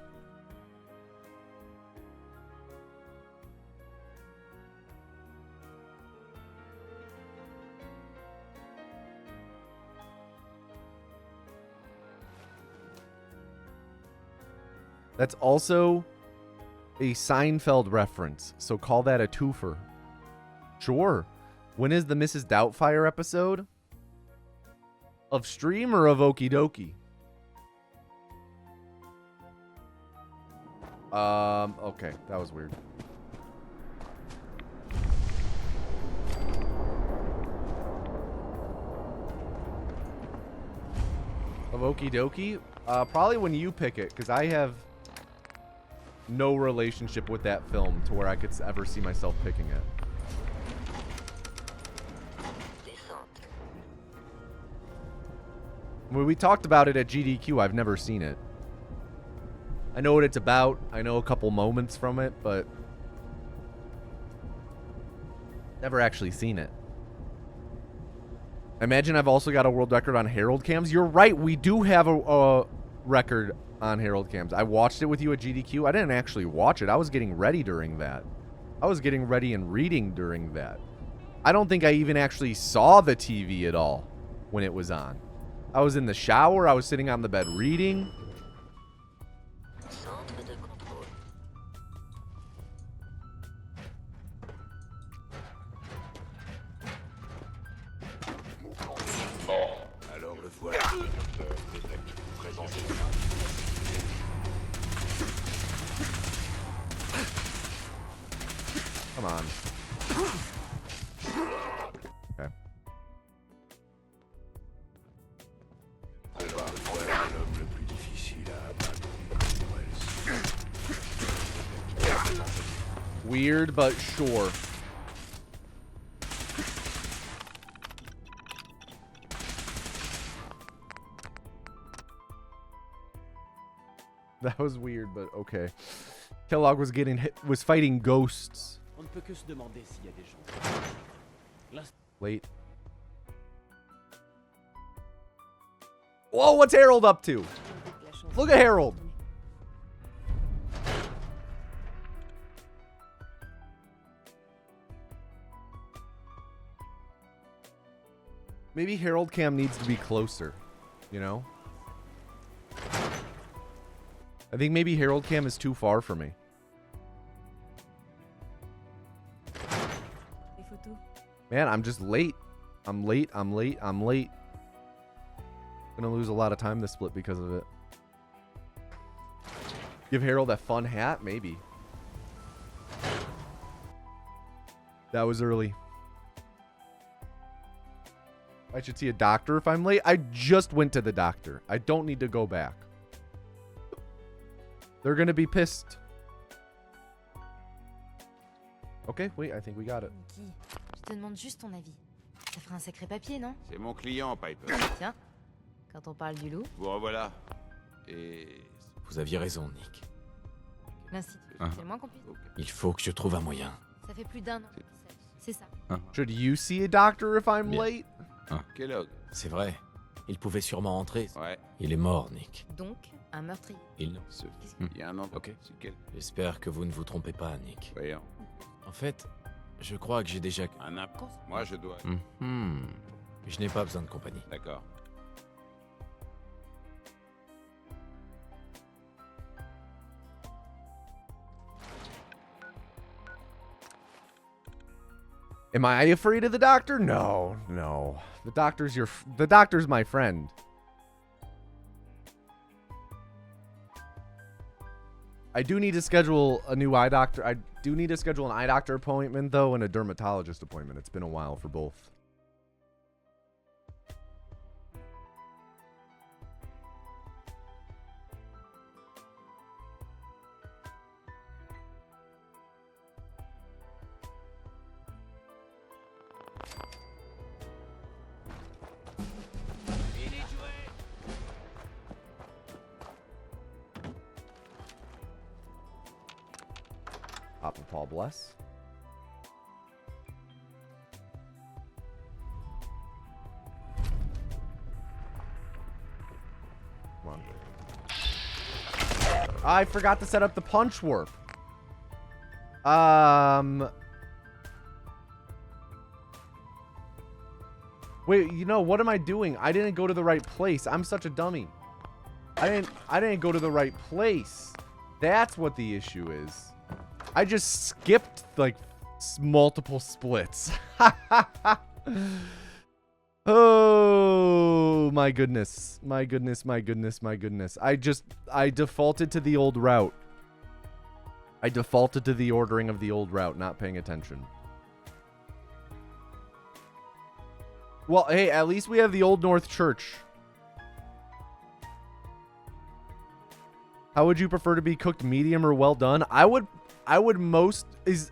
That's also a Seinfeld reference, so call that a twofer. Sure. When is the Mrs. Doubtfire episode? Of stream or of Okie Dokie? Okay, that was weird. Of Okie Dokie? Probably when you pick it, because I have no relationship with that film to where I could ever see myself picking it. When we talked about it at GDQ, I've never seen it. I know what it's about. I know a couple moments from it, but never actually seen it. Imagine I've also got a world record on Herald cams. You're right. We do have a record on Herald cams. I watched it with you at GDQ. I didn't actually watch it. I was getting ready during that. I was getting ready and reading during that. I don't think I even actually saw the TV at all when it was on. I was in the shower. I was sitting on the bed reading. Alors le voilà. Come on. Okay. L'homme le plus difficile à abattre. Weird, but sure. That was weird, but okay. Kellogg was fighting ghosts. On ne peut que se demander s'il y a des gens. Late. Whoa, what's Harold up to? Look at Harold. Maybe Harold cam needs to be closer, you know? I think maybe Harold cam is too far for me. Man, I'm just late. I'm late. Gonna lose a lot of time this split because of it. Give Harold that fun hat? Maybe. That was early. I should see a doctor if I'm late. I just went to the doctor. I don't need to go back. They're gonna be pissed. Okay, wait, I think we got it. Guy, je te demande juste ton avis. Ça ferait un sacré papier, non? C'est mon client, Piper. Tiens, quand on parle du loup, Vous revoilà. Et... Vous aviez raison, Nick. l'institut, c'est le moins qu'on puisse. Il faut que je trouve un moyen. Ça fait plus d'un an qu'il s'agit. C'est ça. Should you see a doctor if I'm late? Kellogg. C'est vrai. Il pouvait sûrement entrer. Ouais. Il est mort, Nick. Donc, un meurtrier. Il... Il y a un endroit. Ok. C'est quel? J'espère que vous ne vous trompez pas, Nick. Voyons. En fait, je crois que j'ai déjà... Un imp. Moi, je dois... Je n'ai pas besoin de compagnie. D'accord. Am I afraid of the doctor? No, no. The doctor's my friend. I do need to schedule a new eye doctor. I do need to schedule an eye doctor appointment though and a dermatologist appointment. It's been a while for both. Papa Paul bless. I forgot to set up the punch warp. Wait, you know, what am I doing? I didn't go to the right place. I'm such a dummy. I didn't go to the right place. That's what the issue is. I just skipped like multiple splits. Oh my goodness. My goodness, my goodness, my goodness. I defaulted to the old route. I defaulted to the ordering of the old route, not paying attention. Well, hey, at least we have the Old North Church. How would you prefer to be cooked, medium or well done? I would most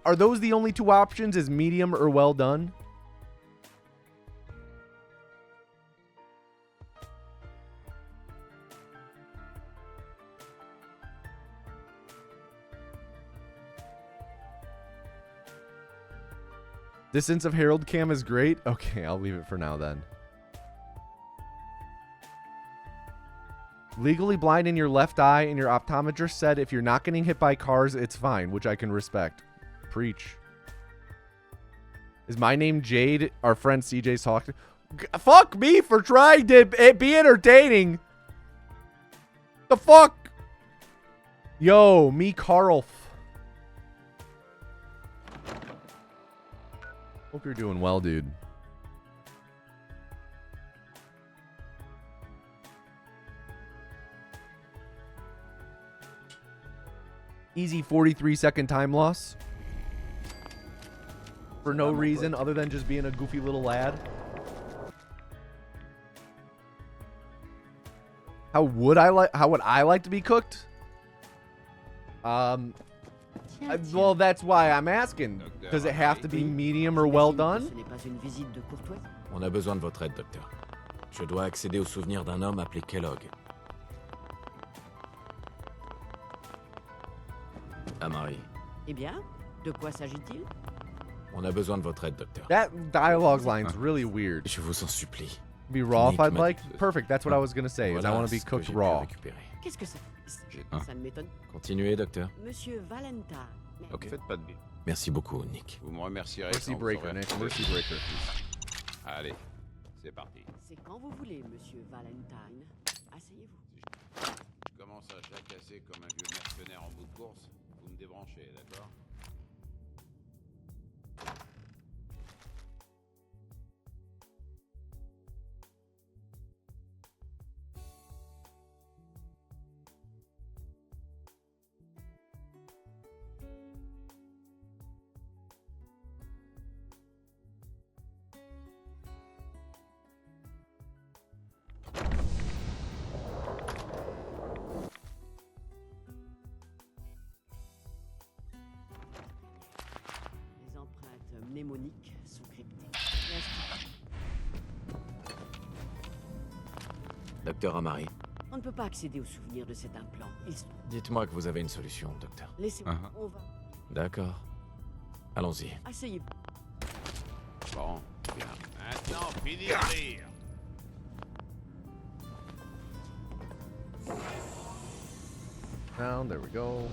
are those the only two options, is medium or well done? Distance of Herald Cam is great. Okay, I'll leave it for now then. Legally blind in your left eye, and your optometrist said if you're not getting hit by cars, it's fine, which I can respect. Preach. Is my name Jade? Our friend CJ's talking. Fuck me for trying to be entertaining. The fuck? Yo, me Carl. Hope you're doing well, dude. Easy 43-second time loss. For no reason other than just being a goofy little lad. How would I like to be cooked? Well, that's why I'm asking. Does it have to be medium or well done? On a besoin de votre aide, docteur. Je dois accéder au souvenir d'un homme appelé Kellogg. Amari. Eh bien, de quoi s'agit-il? On a besoin de votre aide, docteur. That dialogue line's really weird. Je vous en supplie. Be raw if I'd like. Perfect. That's what I was gonna say. Is I want to be cooked raw. Qu'est-ce que c'est? Ça ne m'étonne. Continuez, docteur. Monsieur Valentine. Ok. Faites pas de bien. Merci beaucoup, Nick. Vous me remercierez. Mercy breaker, Nick. Mercy breaker. Allez, c'est parti. C'est quand vous voulez, monsieur Valentine. Asseyez-vous. Je commence à jacasser comme un vieux mercenaire en bout de course. Vous me débranchez, d'accord? Mnémoniques sont cryptées. Docteur Amari. On ne peut pas accéder au souvenir de cet implant. Dites-moi que vous avez une solution, docteur. Laissez-moi, on va. D'accord. Allons-y. Asseyez-vous. Bon, bien. Maintenant, finis de rire. Down, there we go.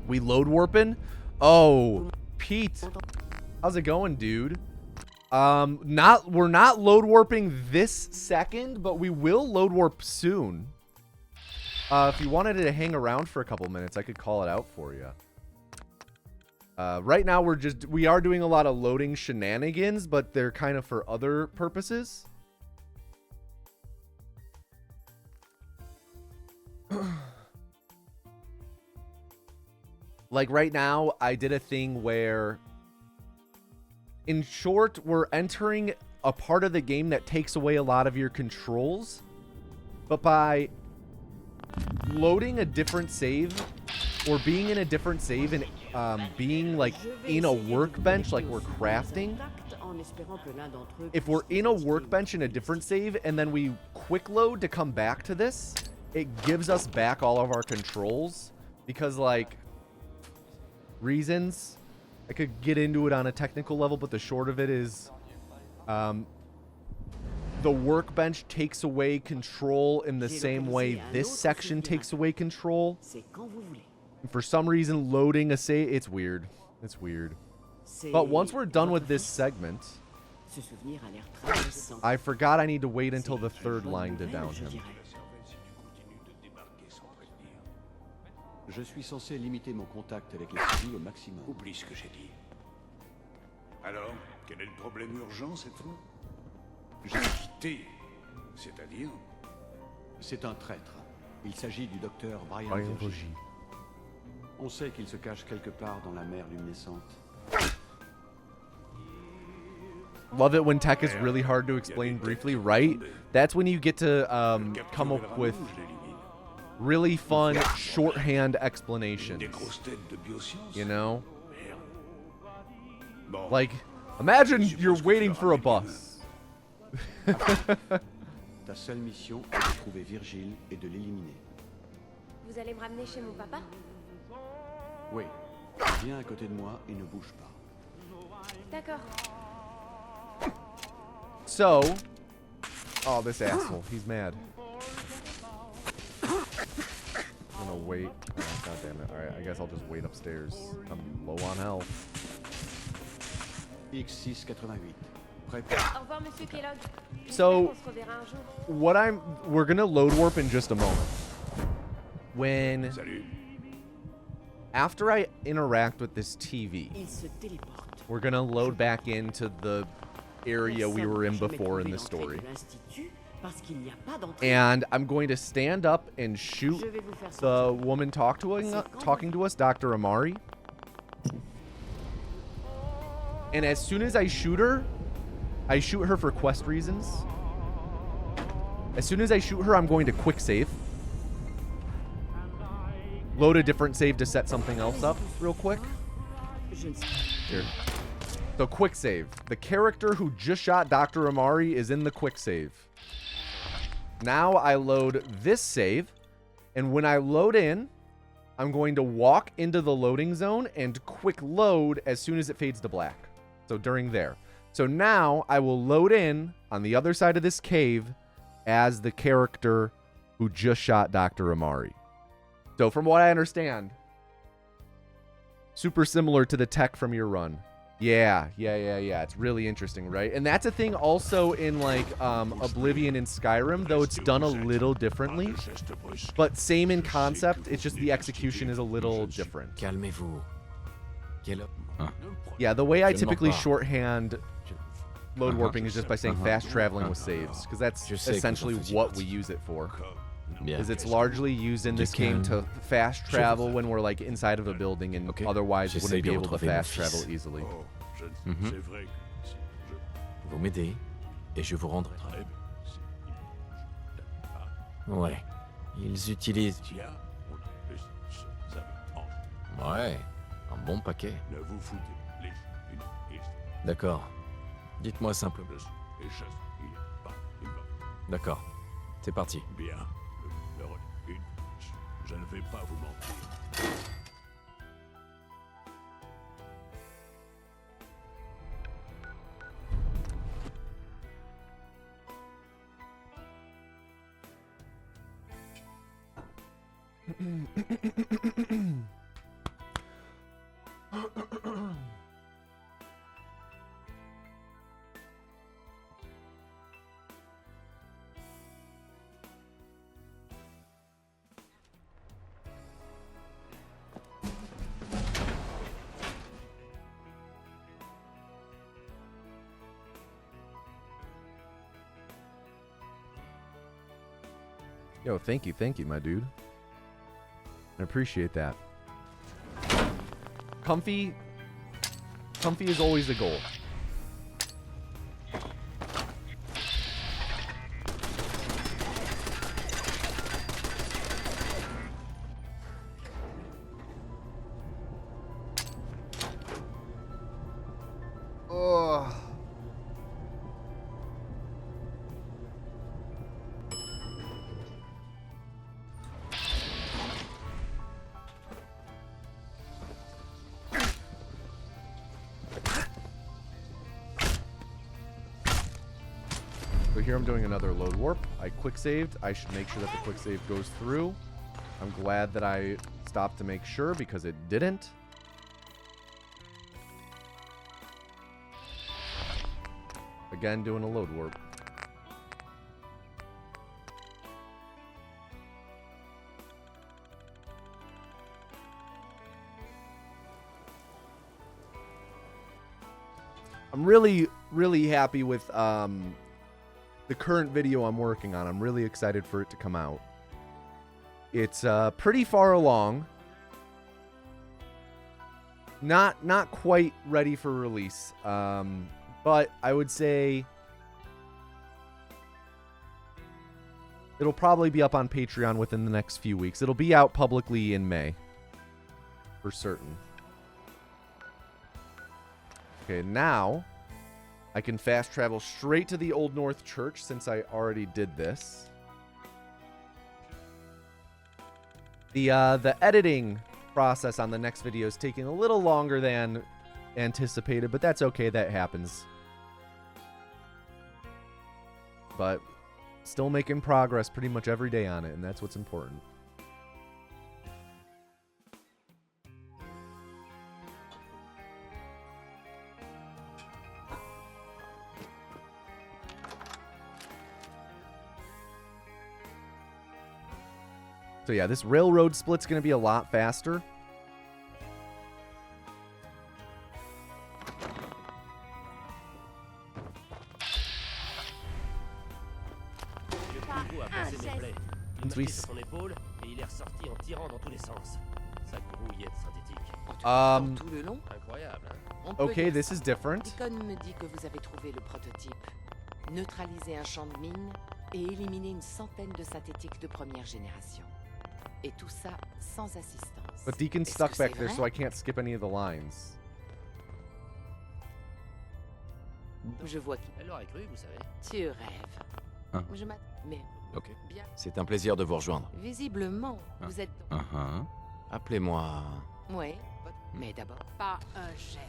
We load warping? Oh, Pete. How's it going, dude? We're not load warping this second, but we will load warp soon. If you wanted to hang around for a couple minutes, I could call it out for you. Right now we are doing a lot of loading shenanigans, but they're kind of for other purposes. Like right now, I did a thing where, in short, we're entering a part of the game that takes away a lot of your controls. But by loading a different save, or being in a different save, and being like in a workbench, like we're crafting. If we're in a workbench in a different save, and then we quick load to come back to this, it gives us back all of our controls. Because like... reasons. I could get into it on a technical level, but the short of it is the workbench takes away control in the same way this section takes away control. And for some reason, loading a save, it's weird. It's weird. But once we're done with this segment, I forgot I need to wait until the third line to down him. Je suis censé limiter mon contact avec les civils au maximum. Oublie ce que j'ai dit. Alors, quel est le problème urgent cette fois? J'ai quitté. C'est-à-dire? C'est un traître. Il s'agit du docteur Brian Virgil. On sait qu'il se cache quelque part dans la mer luminescente. Love it when tech is really hard to explain briefly, right? That's when you get to come up with really fun shorthand explanations. You know? Like, imagine you're waiting for a bus. Ta seule mission est de trouver Virgile et de l'éliminer. Vous allez me ramener chez mon papa? Oui. Viens à côté de moi et ne bouge pas. D'accord. So, oh, this asshole, he's mad. I'm gonna wait. Oh, God damn it. Alright, I guess I'll just wait upstairs. I'm low on health. X688. Au revoir, Monsieur Kellogg. So, we're gonna load warp in just a moment. When, after I interact with this TV, we're gonna load back into the area we were in before in the story. And I'm going to stand up and shoot the woman talking to us, Dr. Amari. And as soon as I shoot her for quest reasons. As soon as I shoot her, I'm going to quick save. Load a different save to set something else up real quick. Here. So quick save. The character who just shot Dr. Amari is in the quick save. Now I load this save, and when I load in, I'm going to walk into the loading zone and quick load as soon as it fades to black. So during there. So now I will load in on the other side of this cave as the character who just shot Dr. Amari. So from what I understand, super similar to the tech from your run. Yeah. It's really interesting, right? And that's a thing also in like Oblivion and Skyrim, though it's done a little differently. But same in concept, it's just the execution is a little different. Calmez-vous. Yeah, the way I typically shorthand load warping is just by saying fast traveling with saves, because that's essentially what we use it for. Because it's largely used in this game to fast travel when we're like inside of a building and otherwise wouldn't be able to fast travel easily. Vous m'aidez et je vous rendrai. Ouais, ils utilisent. Ouais, un bon paquet. D'accord. Dites-moi simplement. D'accord. C'est parti. Bien. Je ne vais pas vous mentir. Yo, thank you, my dude. I appreciate that. Comfy is always the goal. Ugh. here I'm doing another load warp. I quick saved. I should make sure that the quick save goes through. I'm glad that I stopped to make sure because it didn't. Again, doing a load warp. I'm really, really happy with the current video I'm working on. I'm really excited for it to come out. It's pretty far along. Not quite ready for release. But I would say it'll probably be up on Patreon within the next few weeks. It'll be out publicly in May. For certain. Okay, now I can fast travel straight to the Old North Church since I already did this. The editing process on the next video is taking a little longer than anticipated, but that's okay. That happens. But still making progress pretty much every day on it, and that's what's important. So yeah, this railroad split's going to be a lot faster. Okay, this is different. Deacon me dit que vous avez trouvé le prototype. Neutraliser un champ de mine et éliminer une centaine de synthétiques de première génération. Et tout ça sans assistance. But Deacon's stuck back there, so I can't skip any of the lines. Je vois qui. Elle l'aurait cru, vous savez. Tu rêves. Hein. Je m'attends. Mais Ok. bien. C'est un plaisir de vous rejoindre. Visiblement, vous êtes. Appelez-moi... Ouais. Mais d'abord, pas un geste.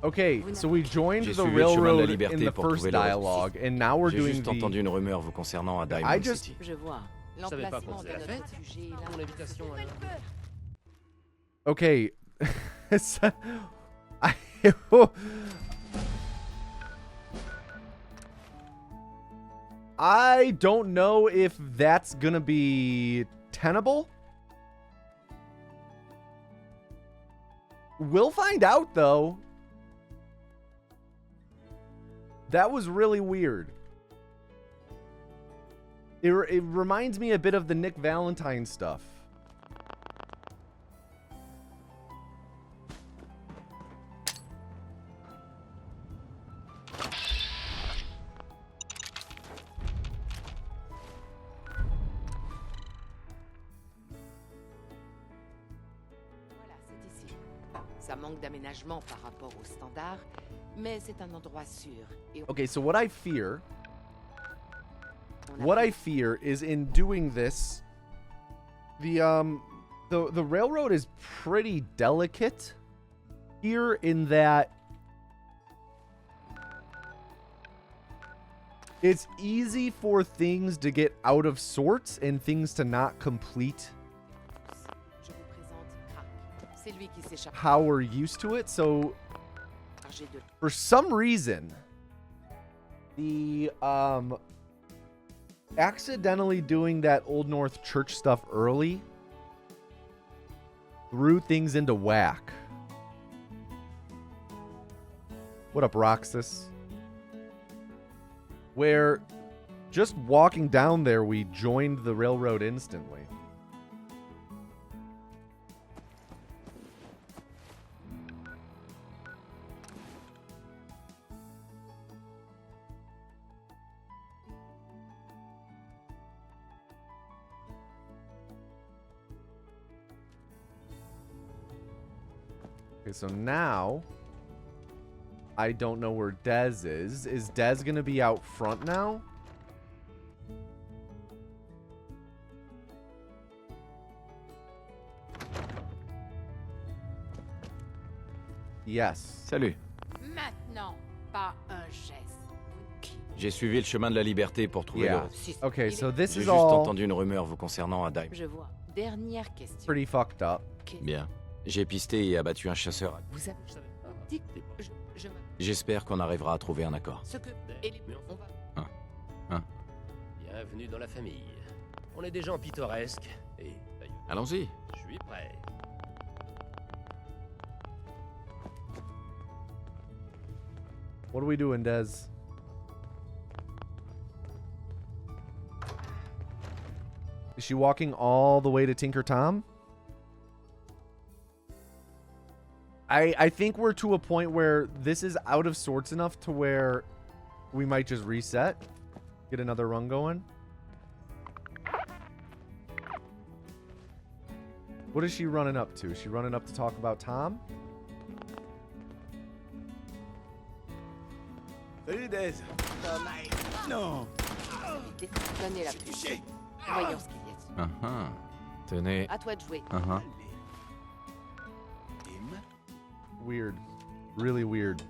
Okay, so we joined the J'ai suivi le chemin de la railroad liberté in the pour first trouver le reste. dialogue, and now we're J'ai doing juste entendu une rumeur vous concernant à Diamond City. Je vois. Je savais pas qu'on L'emplacement faisait de la notre fête. réfugié là. Mon invitation, alors. Okay. I don't know if that's gonna be tenable. We'll find out, though. That was really weird. It reminds me a bit of the Nick Valentine stuff. Voilà, c'est ici. Ça manque d'aménagement par rapport aux standards, mais c'est un endroit sûr. Et Okay, so what I fear is in doing this, the railroad is pretty delicate here in that it's easy for things to get out of sorts and things to not complete je vous présente Crack. C'est lui qui s'échappe. how we're used to it. So Chargé de for some reason, the accidentally doing that Old North Church stuff early threw things into whack. What up, Roxas? Where just walking down there, we joined the railroad instantly. Okay, so now I don't know where Dez is. Is Dez going to be out front now? Yes. Salut. maintenant, pas un geste. J'ai suivi le chemin de la liberté pour trouver Yeah. le... Okay, so this J'ai is juste all entendu une rumeur vous concernant à Dime. Je vois. Dernière question. pretty fucked up. Bien. J'ai pisté et abattu un chasseur. Vous avez... Dites... Je... J'espère qu'on arrivera à trouver un accord. Ce que... On va... Bienvenue dans la famille. On est des gens pittoresques et... Allons-y. Je suis prêt. What are we doing, Des? Is she walking all the way to Tinker Tom? I think we're to a point where this is out of sorts enough to where we might just reset. Get another run going. What is she running up to? Is she running up to talk about Tom? Salut, Dez. Non. Donnez la touche. Voyons ce qu'il y a dessus. Tenez. À toi de jouer. Weird. Really weird.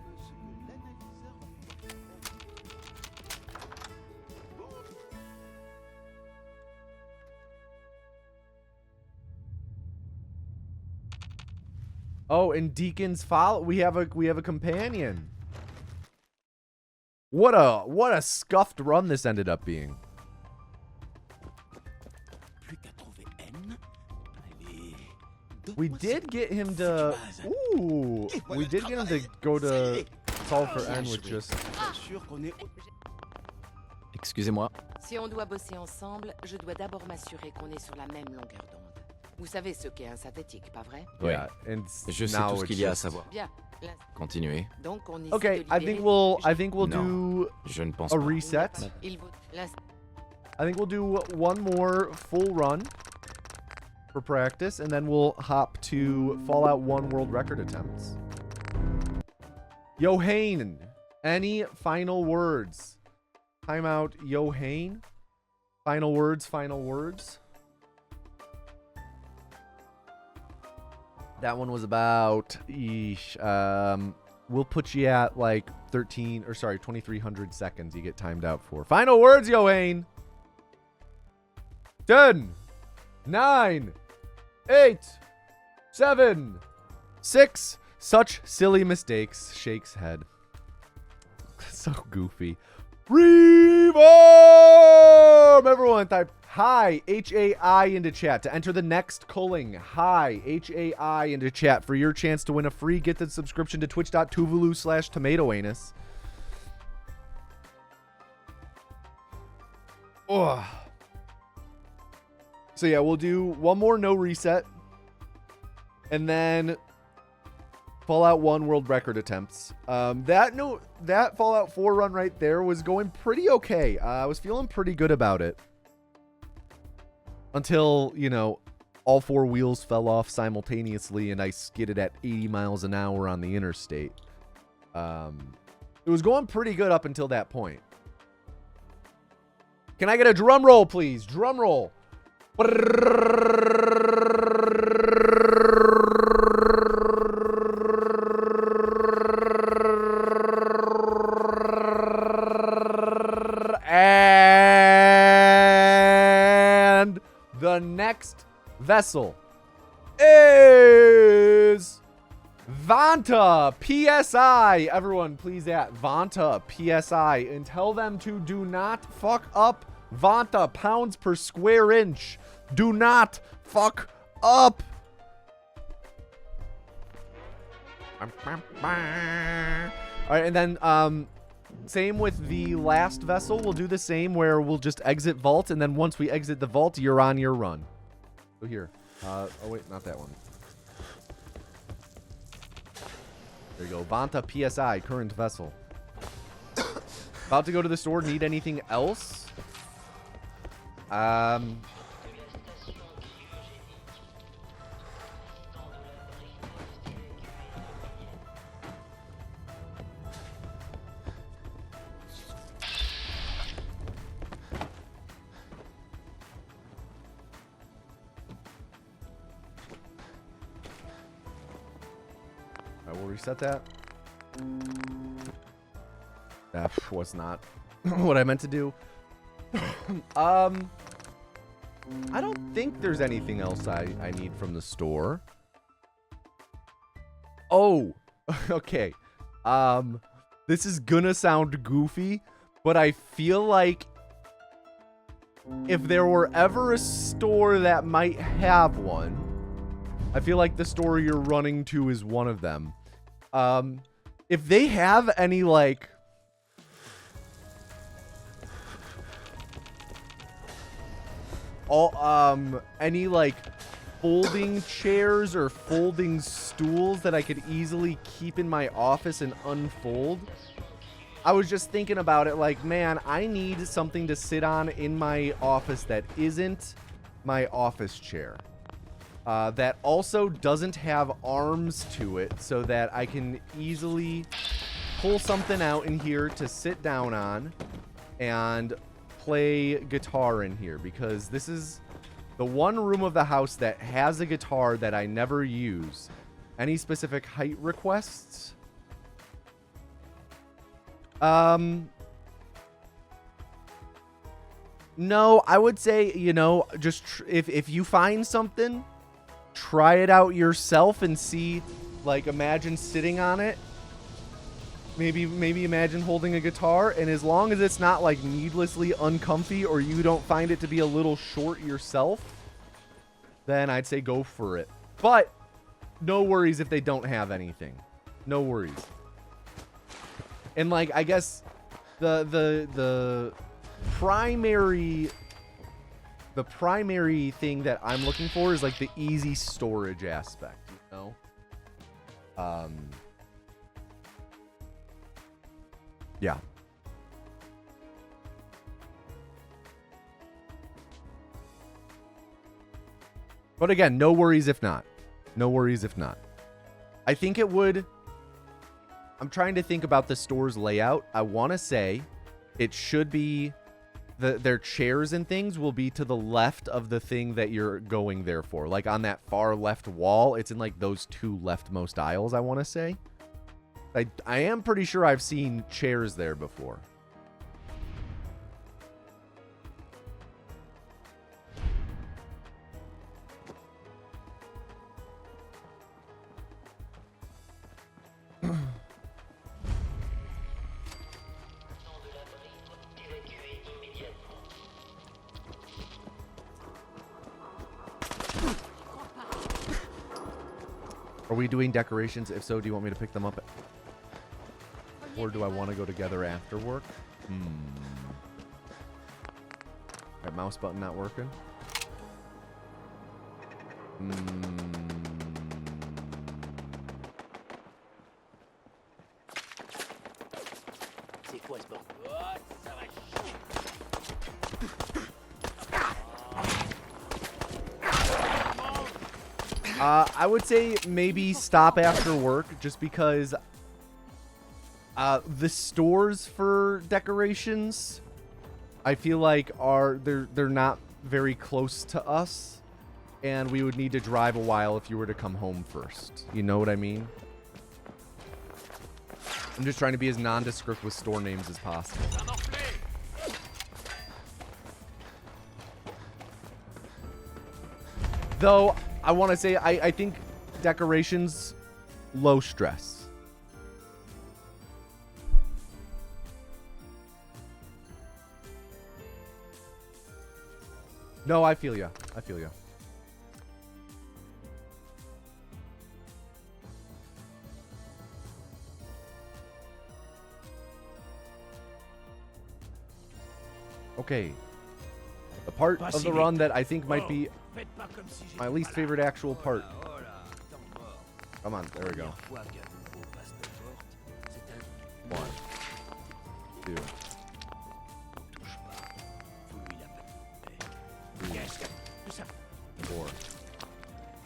Oh, and Deacon's follow. We have a companion. What a scuffed run this ended up being. We did get him to. Ooh, we did get him to go to solve for N with just. Excusez-moi. Si on doit bosser ensemble, je dois d'abord m'assurer qu'on est sur la même longueur d'onde. Vous savez ce qu'est un synthétique, pas vrai? Yeah, and je sais tout ce qu'il y a à savoir. Bien. Continuez. Donc on Okay, I think we'll do Je ne pense a pas. reset. I think we'll do one more full run for practice, and then we'll hop to Fallout 1 world record attempts. Yohane, any final words? Timeout, Yohane. Final words, final words. That one was about, we'll put you at like 2,300 seconds you get timed out for. Final words, Yohane. 10, 9, 8, 7, 6. Such silly mistakes. Shakes head. So goofy. Reform! Everyone type hi, H-A-I into chat to enter the next culling. Hi, H-A-I into chat for your chance to win a free gifted subscription to twitch.tuvulu/tomatoanus. Oh. So yeah, we'll do one more no reset. And then Fallout 1 world record attempts. That Fallout 4 run right there was going pretty okay. I was feeling pretty good about it. Until, all four wheels fell off simultaneously and I skidded at 80 miles an hour on the interstate. It was going pretty good up until that point. Can I get a drum roll, please? Drum roll. And the next vessel is Vanta PSI. Everyone, please at Vanta PSI and tell them to do not fuck up Vanta pounds per square inch. Do not fuck up. All right, and then same with the last vessel. We'll do the same where we'll just exit vault, and then once we exit the vault, you're on your run. So here. Oh wait, not that one. There you go. Vanta PSI, current vessel. About to go to the store. Need anything else? I will reset that. That was not what I meant to do. I don't think there's anything else I need from the store. Oh, okay. This is gonna sound goofy, but I feel like if there were ever a store that might have one, I feel like the store you're running to is one of them. If they have any, like, any, like, folding chairs or folding stools that I could easily keep in my office and unfold, I was just thinking about it like, man, I need something to sit on in my office that isn't my office chair. That also doesn't have arms to it so that I can easily pull something out in here to sit down on and play guitar in here, because this is the one room of the house that has a guitar that I never use. Any specific height requests? No, I would say, you know, just if you find something, try it out yourself and see, like, imagine sitting on it. Maybe imagine holding a guitar, and as long as it's not, like, needlessly uncomfy or you don't find it to be a little short yourself, then I'd say go for it. But no worries if they don't have anything. No worries. And, like, I guess the primary thing that I'm looking for is, like, the easy storage aspect, you know? Yeah. But again, no worries if not. No worries if not. I think it would... I'm trying to think about the store's layout. I want to say it should be... Their chairs and things will be to the left of the thing that you're going there for. Like on that far left wall, it's in like those two leftmost aisles, I want to say. I am pretty sure I've seen chairs there before. Are we doing decorations? If so, do you want me to pick them up? Or do I want to go together after work? Right, mouse button not working. C'est quoi ce bordel? Oh, ça va chier. I would say maybe stop after work, just because the stores for decorations, I feel like they're not very close to us, and we would need to drive a while if you were to come home first. You know what I mean? I'm just trying to be as nondescript with store names as possible. Though, I want to say, I think decorations, low stress. No, I feel ya. I feel ya. Okay. The part of the run that I think might be my least favorite actual part. Come on, there we go. 1, 2, 3, 4.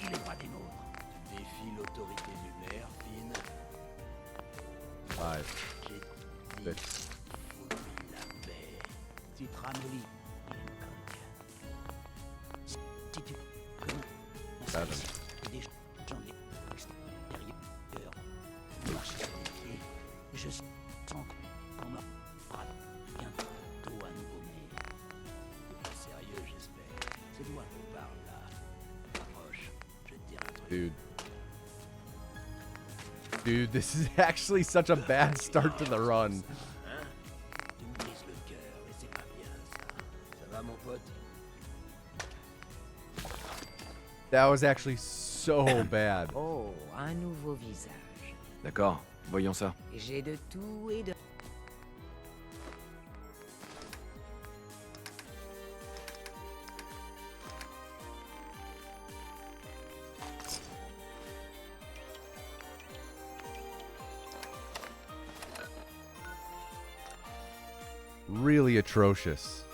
Il est pas des nôtres. Défie l'autorité du maire, Finn. 5, 6. Fous-lui la paix. Tu te ramollis, Hancock. Si tu commences à 7. des gens de l'extérieur, marcher à des pieds, je sens qu'on aura bientôt. qu'on parle là. Approche, je vais te dire un truc. Dude. Dude, this is actually such a bad start to the run. Hein? Tu me brises le cœur et c'est pas bien ça. Ça va mon pote? That was actually so bad. Oh, un nouveau visage. D'accord, voyons ça. J'ai de tout et de... Really atrocious.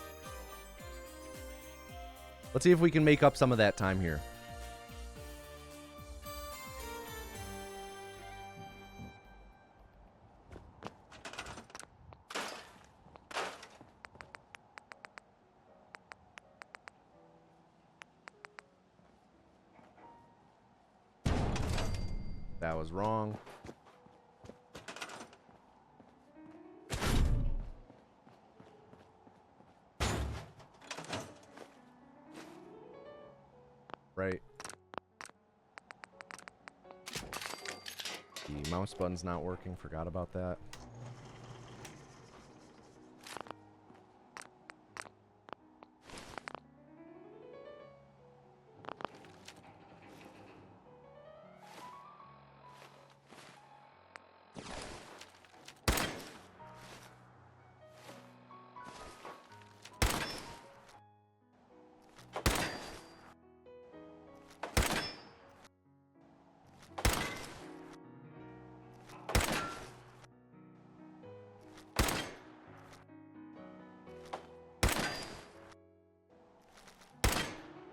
Let's see if we can make up some of that time here. That was wrong. Right. The mouse button's not working. Forgot about that.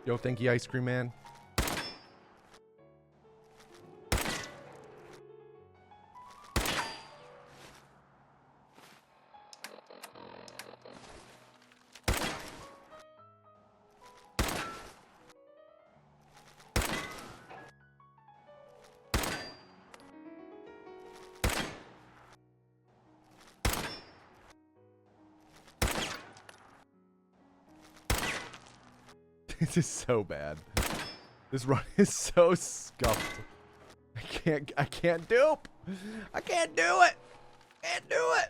Yo, thank you, Ice Cream Man. This is so bad. This run is so scuffed. I can't dupe. I can't do it. Can't do it.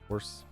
Worse.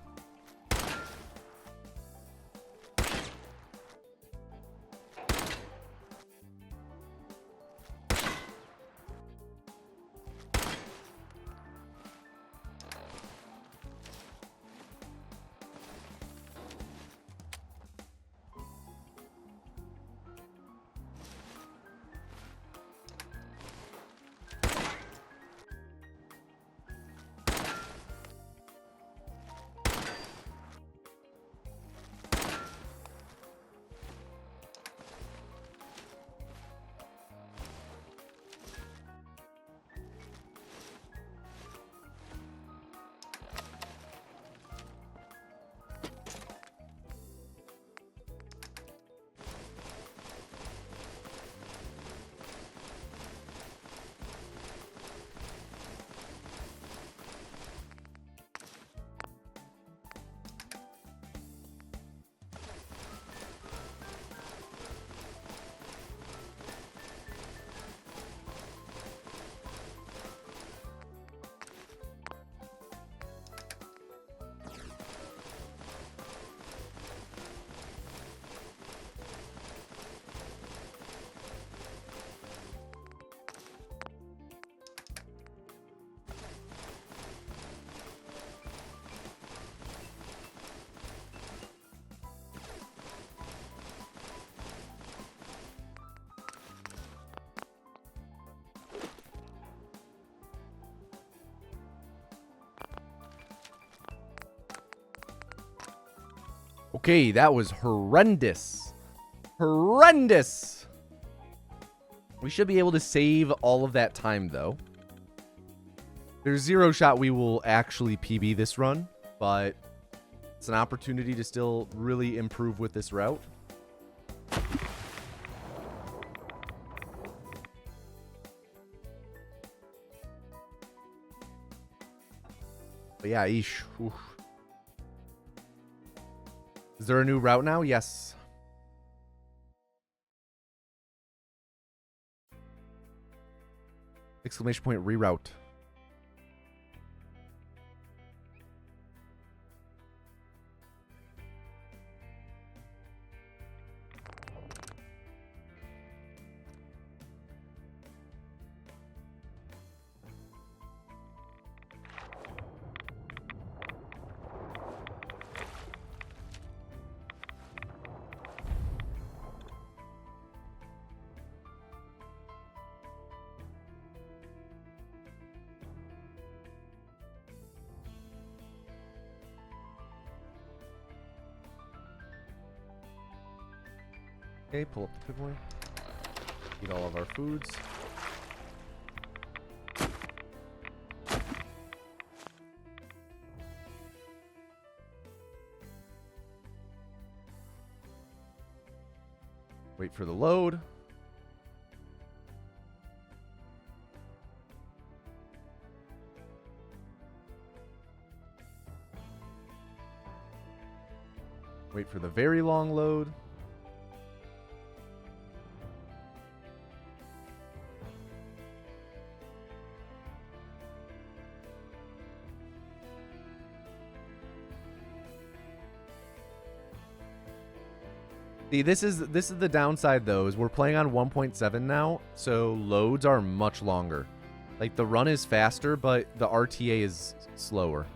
Okay, that was horrendous. Horrendous. We should be able to save all of that time, though. There's zero shot we will actually PB this run, but it's an opportunity to still really improve with this route. But yeah, eesh. Oof. Is there a new route now? Yes. Exclamation point reroute. Okay, pull up the pivoy. Eat all of our foods. Wait for the load. Wait for the very long load. See, this is the downside though, is we're playing on 1.7 now, so loads are much longer. Like the run is faster, but the RTA is slower.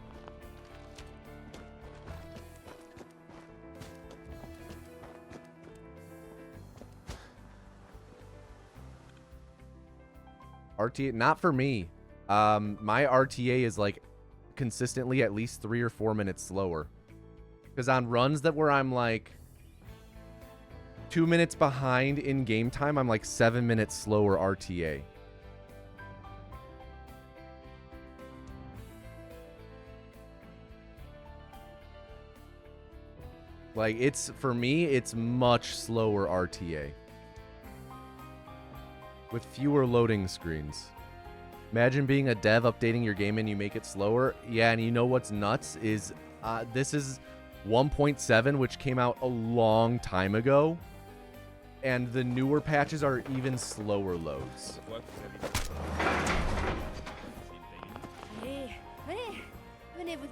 RTA, not for me. My RTA is like consistently at least 3 or 4 minutes slower. Because on runs where I'm like 2 minutes behind in game time, I'm like 7 minutes slower RTA. Like for me, it's much slower RTA. With fewer loading screens. Imagine being a dev updating your game and you make it slower. Yeah, and you know what's nuts is this is 1.7, which came out a long time ago. And the newer patches are even slower loads.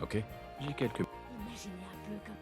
Ok, j'ai quelques... Imaginez un peu comme...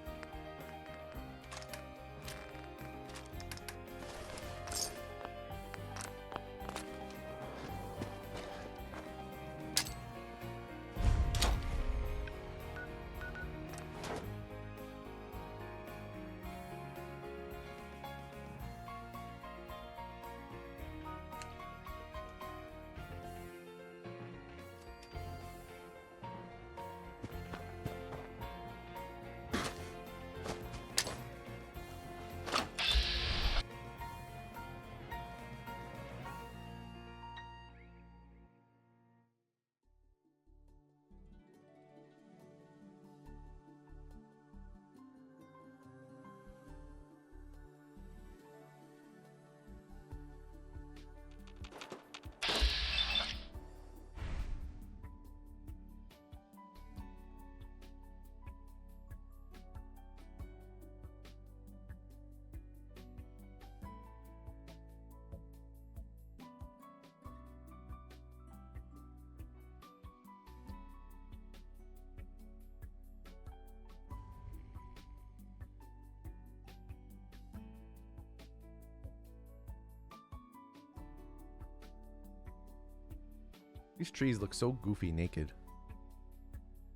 These trees look so goofy naked.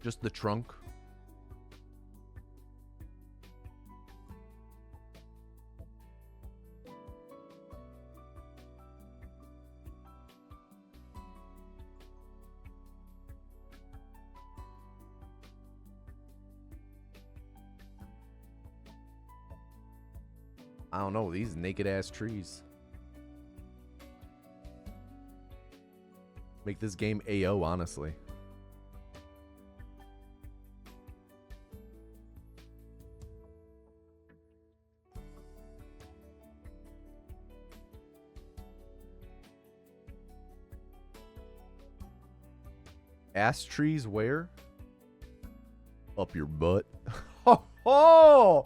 Just the trunk. I don't know, these naked ass trees. Make this game AO, honestly. Ass trees where? Up your butt. Oh, oh!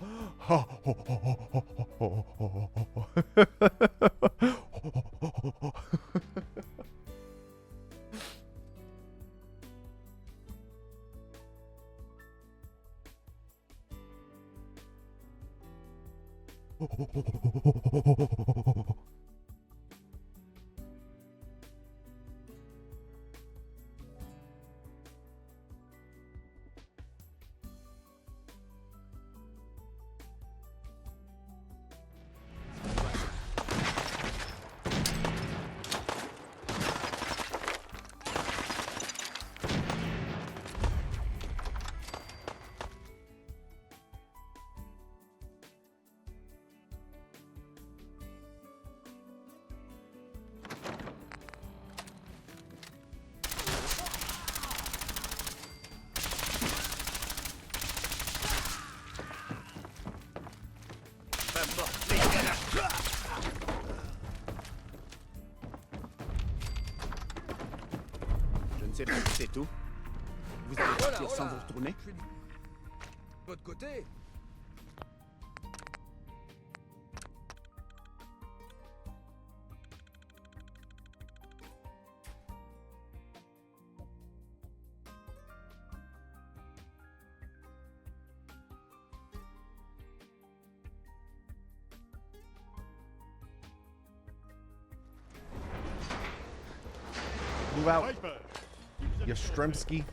Je ne sais pas si c'est tout. Vous allez partir sans vous retourner? De votre côté? Move out. Yastrzemski.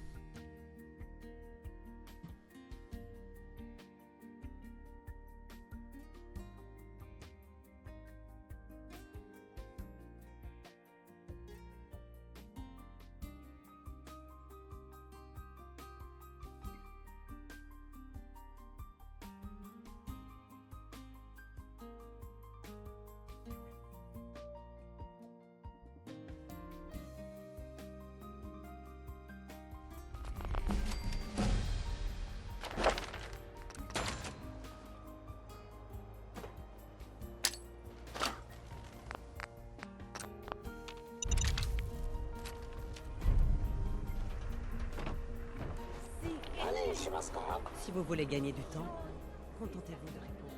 Si vous voulez gagner du temps, contentez-vous de répondre.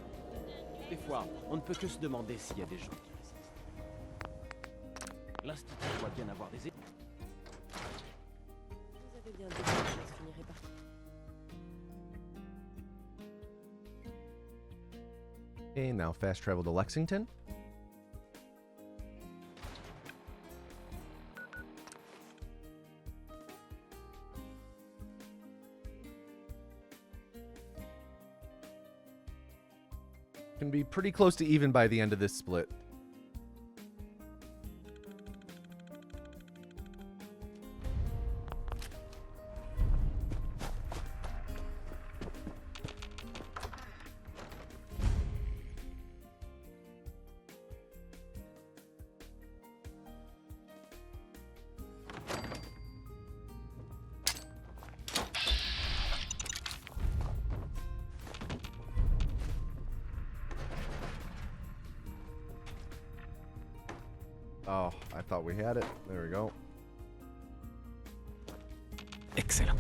Des fois, on ne peut que se demander s'il y a des gens qui résistent. L'Institut doit bien avoir des... Vous avez bien dit que les choses finiraient par... Okay, now fast travel to Lexington. Can be pretty close to even by the end of this split. Oh, I thought we had it. There we go. Excellent.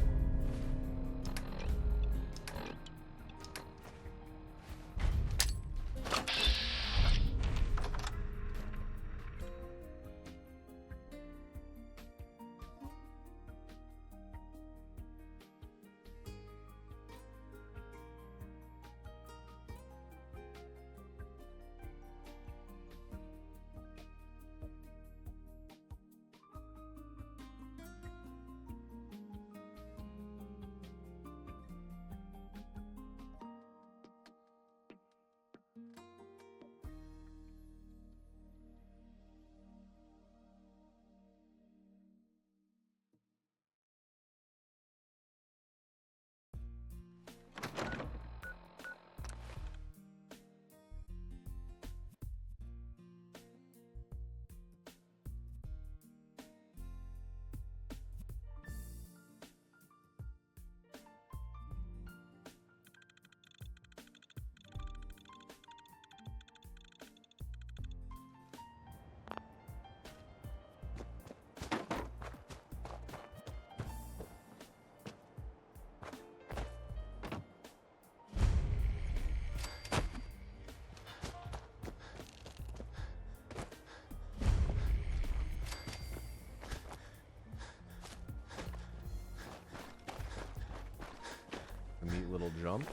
little jump.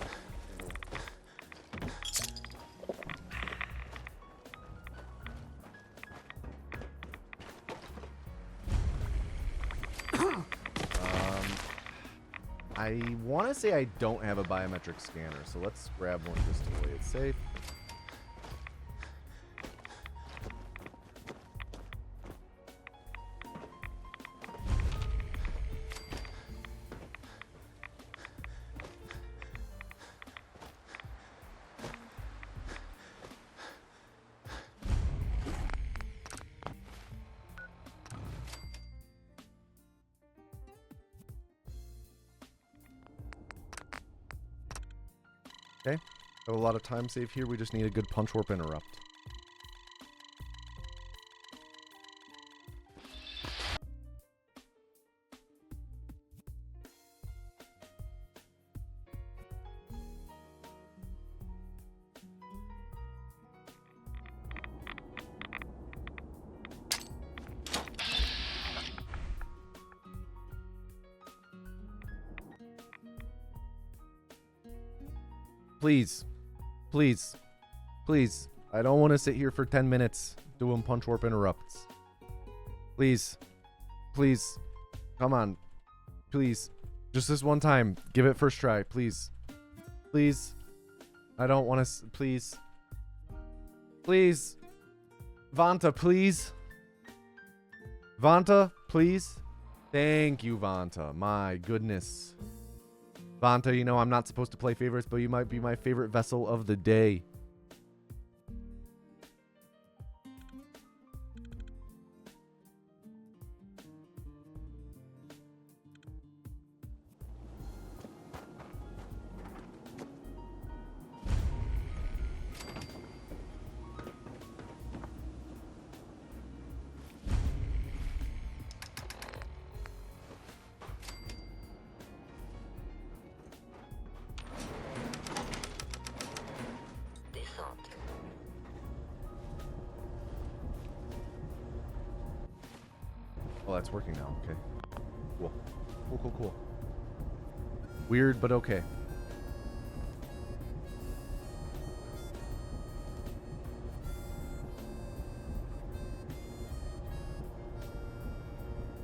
I want to say I don't have a biometric scanner, so let's grab one just to play it safe. Okay, have a lot of time saved here. We just need a good punch warp interrupt. Please. Please. Please. I don't want to sit here for 10 minutes doing punch warp interrupts. Please. Please. Come on. Please. Just this one time. Give it first try. Please. Please. I don't want to... Please. Please. Vanta, please. Vanta, please. Thank you, Vanta. My goodness. Vanta, you know I'm not supposed to play favorites, but you might be my favorite vessel of the day. Oh, that's working now. Okay. Cool. Cool, cool, cool. Weird, but okay.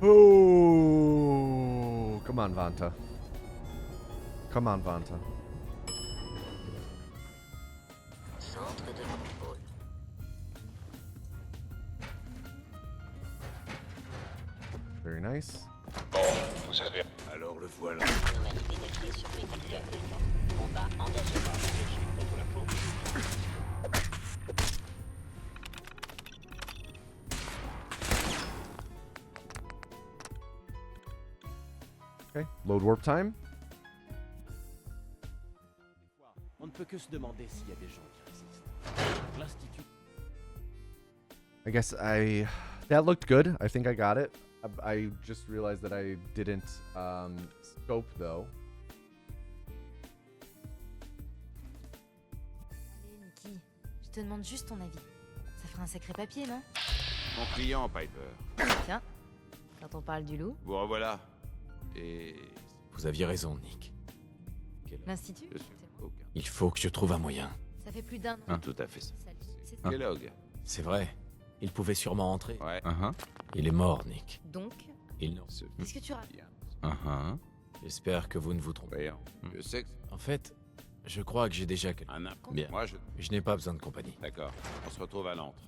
Oh, come on, Vanta. Come on, Vanta. Very nice. Bon, vous savez. Alors le voilà. Okay, load warp time. On ne peut que se demander s'il y a des gens qui résistent. L'Institut. I guess that looked good. I think I got it. I just realized that I didn't scope though. Allez, Nicky, je te demande juste ton avis. Ça ferait un sacré papier, non? Mon client, Piper. Tiens, quand on parle du loup. Vous revoilà. Et... Vous aviez raison, Nick. L'Institut? Je suis aucun. Il faut que je trouve un moyen. Ça fait plus d'un an. Ah, tout à fait ça. C'est Kellogg. C'est vrai. Il pouvait sûrement entrer. Ouais. Il est mort, Nick. Donc, Il ne... qu'est-ce que tu racontes? J'espère que vous ne vous trompez. Voyons. Je sais que En fait, je crois que j'ai déjà... un imp. Bien. Moi, Je n'ai pas besoin de compagnie. D'accord. On se retrouve à l'antre.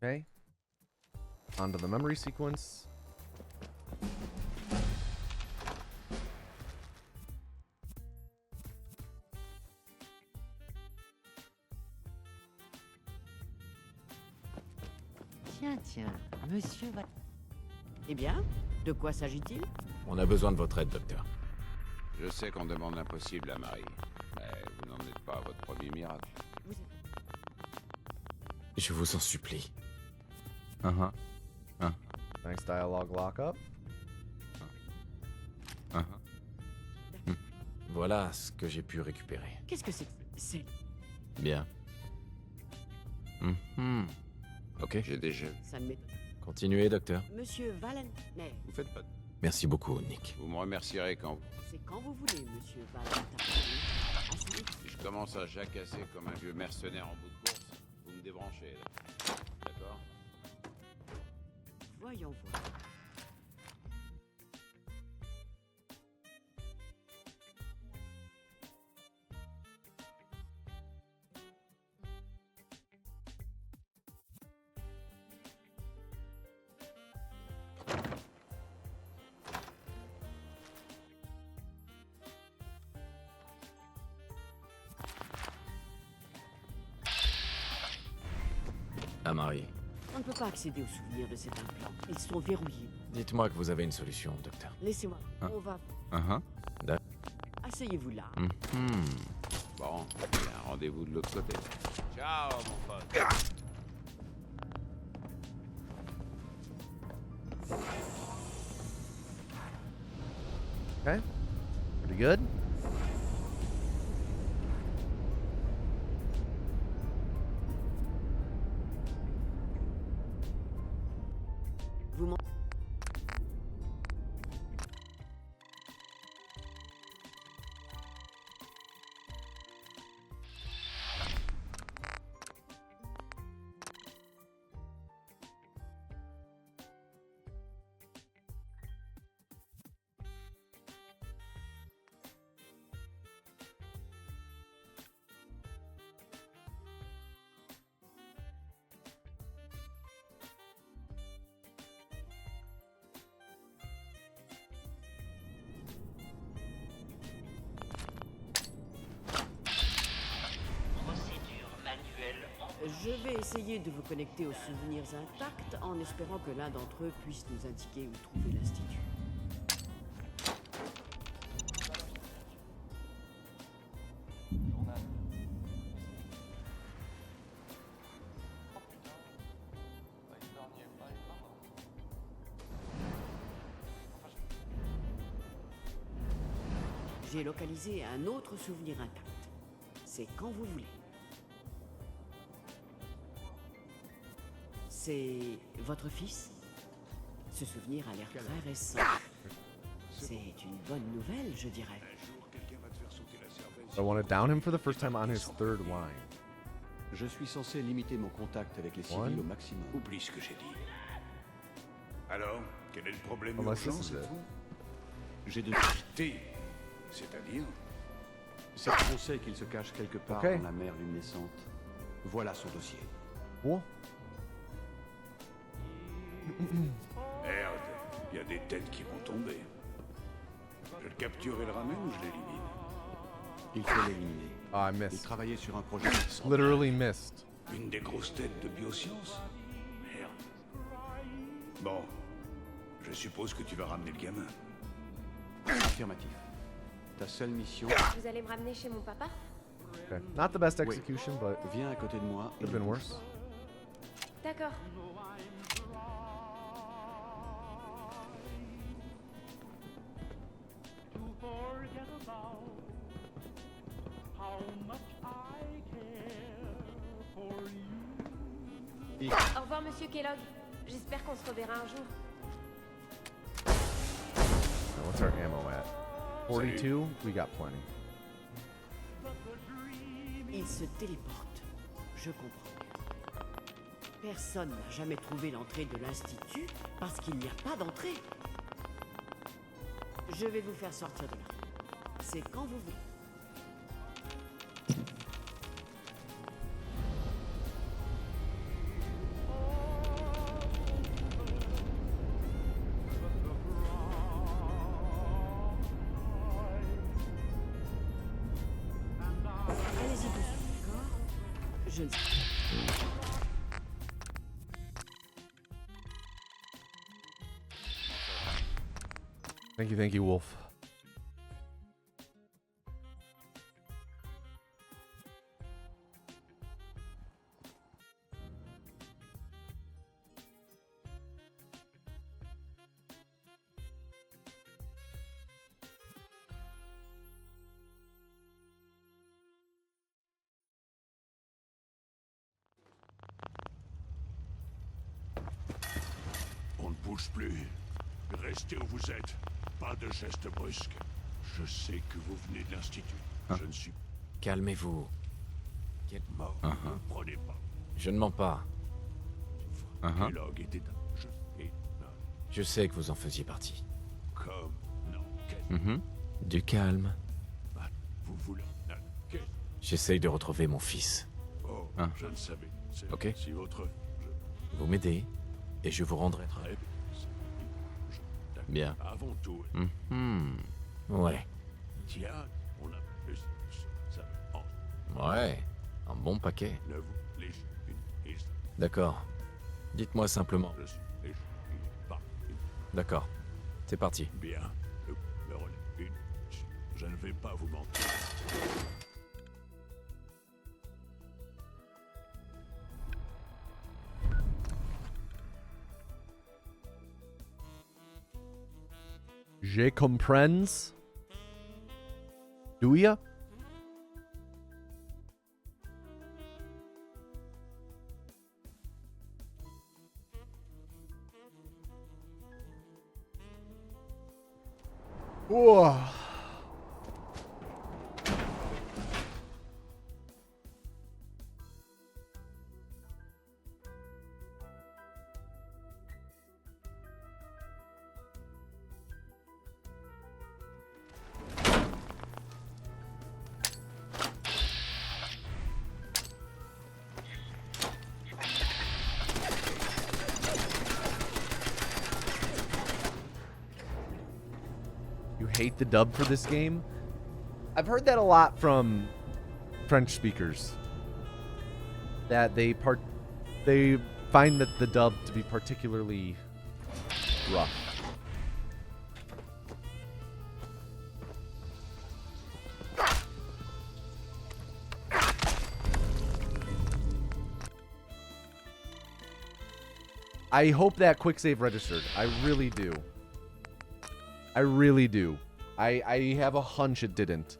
Okay. Onto the memory sequence. Tiens, monsieur va... Eh bien, de quoi s'agit-il? On a besoin de votre aide, docteur. Je sais qu'on demande l'impossible à Marie. Mais vous n'en êtes pas à votre premier miracle. Je vous en supplie. Nice dialogue lockup. Voilà ce que j'ai pu récupérer. Qu'est-ce que c'est... Bien. Ok. J'ai déjà vu. Ça ne m'étonne. Continuez, docteur. Monsieur Valen... Mais Vous faites pas de... Merci beaucoup, Nick. Vous me remercierez quand c'est quand vous voulez, monsieur Valen. Asseyez-vous. si je commence à jacasser comme un vieux mercenaire en bout de course. Vous me débranchez, là. D'accord? Voyons voir. À marier. On ne peut pas accéder aux souvenirs de cet implant. Ils sont verrouillés. Dites-moi que vous avez une solution, docteur. Laissez-moi. Hein? On va... Asseyez-vous là. Bon, il y a un rendez-vous de l'autre côté. Ciao, mon pote. Okay. Pretty good. Vous m'en... Je vais essayer de vous connecter aux souvenirs intacts en espérant que l'un d'entre eux puisse nous indiquer où trouver l'Institut. J'ai localisé un autre souvenir intact. C'est quand vous voulez. C'est votre fils? Ce souvenir a l'air très récent. C'est une bonne nouvelle, je dirais. I want to down him for the first time on his third line. Je suis censé limiter mon contact avec les civils au maximum. Oublie ce que j'ai dit. Alors, quel est le problème Unless urgent this is cette it. fois? J'ai de... C'est-à-dire? C'est qu'on sait qu'il se cache quelque part Ok. dans la mer luminescente. Voilà son dossier. Cool. Merde, il y a des têtes qui vont tomber. Je le capture et le ramène ou je l'élimine? Il faut l'éliminer. Oh, I Il missed. travaillait sur un projet. Literally missed. Une des grosses têtes de biosciences? Merde. Bon, je suppose que tu vas ramener le gamin. Affirmatif. Ta seule mission... Vous allez me ramener chez mon papa? Okay. Not the best execution, but Viens à côté de moi. could have been worse. D'accord. Au revoir, monsieur Kellogg. J'espère qu'on se reverra un jour. Now, what's our ammo at? 42? We got plenty. Il se téléporte. Je comprends mieux. Personne n'a jamais trouvé l'entrée de l'Institut parce qu'il n'y a pas d'entrée. Je vais vous faire sortir de là. C'est quand vous voulez. Allez-y doucement, d'accord? Je ne sais Thank you, Wolf. bouge plus. Restez où vous êtes. Pas de gestes brusques. Je sais que vous venez de l'Institut. Je ne suis Calmez-vous. mort. Ne prenez pas. Je ne mens pas. Kellogg était un jeu. Et Je sais que vous en faisiez partie. comme non. Du calme. Vous voulez. J'essaye de retrouver mon fils. Oh, je ne savais. Ok. Si votre. Vous m'aidez, et je vous rendrai. Très Bien. Avant tout. Ouais. Tiens, on a plus. Ça. Ouais. Un bon paquet. Ne vous les. D'accord. Dites-moi simplement. D'accord. C'est parti. Bien. Le relais. Je ne vais pas vous mentir. Je comprends. Do ya? Whoa. You hate the dub for this game? I've heard that a lot from French speakers. That they find that the dub to be particularly rough. I hope that quick save registered. I really do. I really do. I have a hunch it didn't.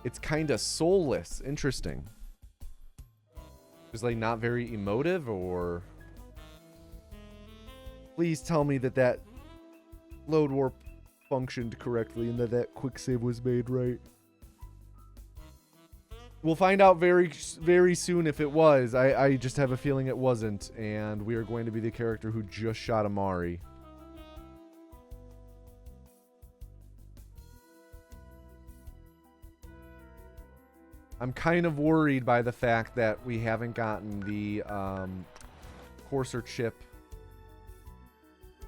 It's kind of soulless. Interesting. Just like not very emotive, or... Please tell me that that load warp functioned correctly and that that quick save was made right. We'll find out very, very soon if it was. I just have a feeling it wasn't, and we are going to be the character who just shot Amari. I'm kind of worried by the fact that we haven't gotten the Courser chip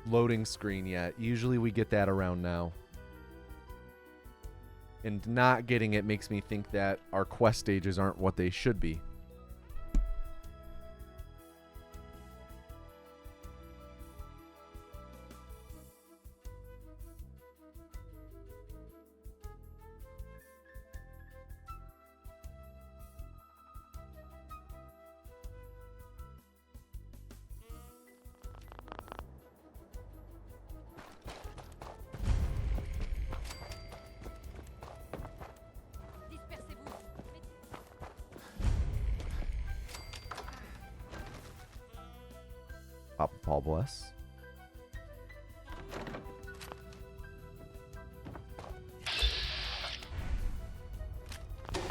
loading screen yet. Usually we get that around now. And not getting it makes me think that our quest stages aren't what they should be. Papa Paul bless.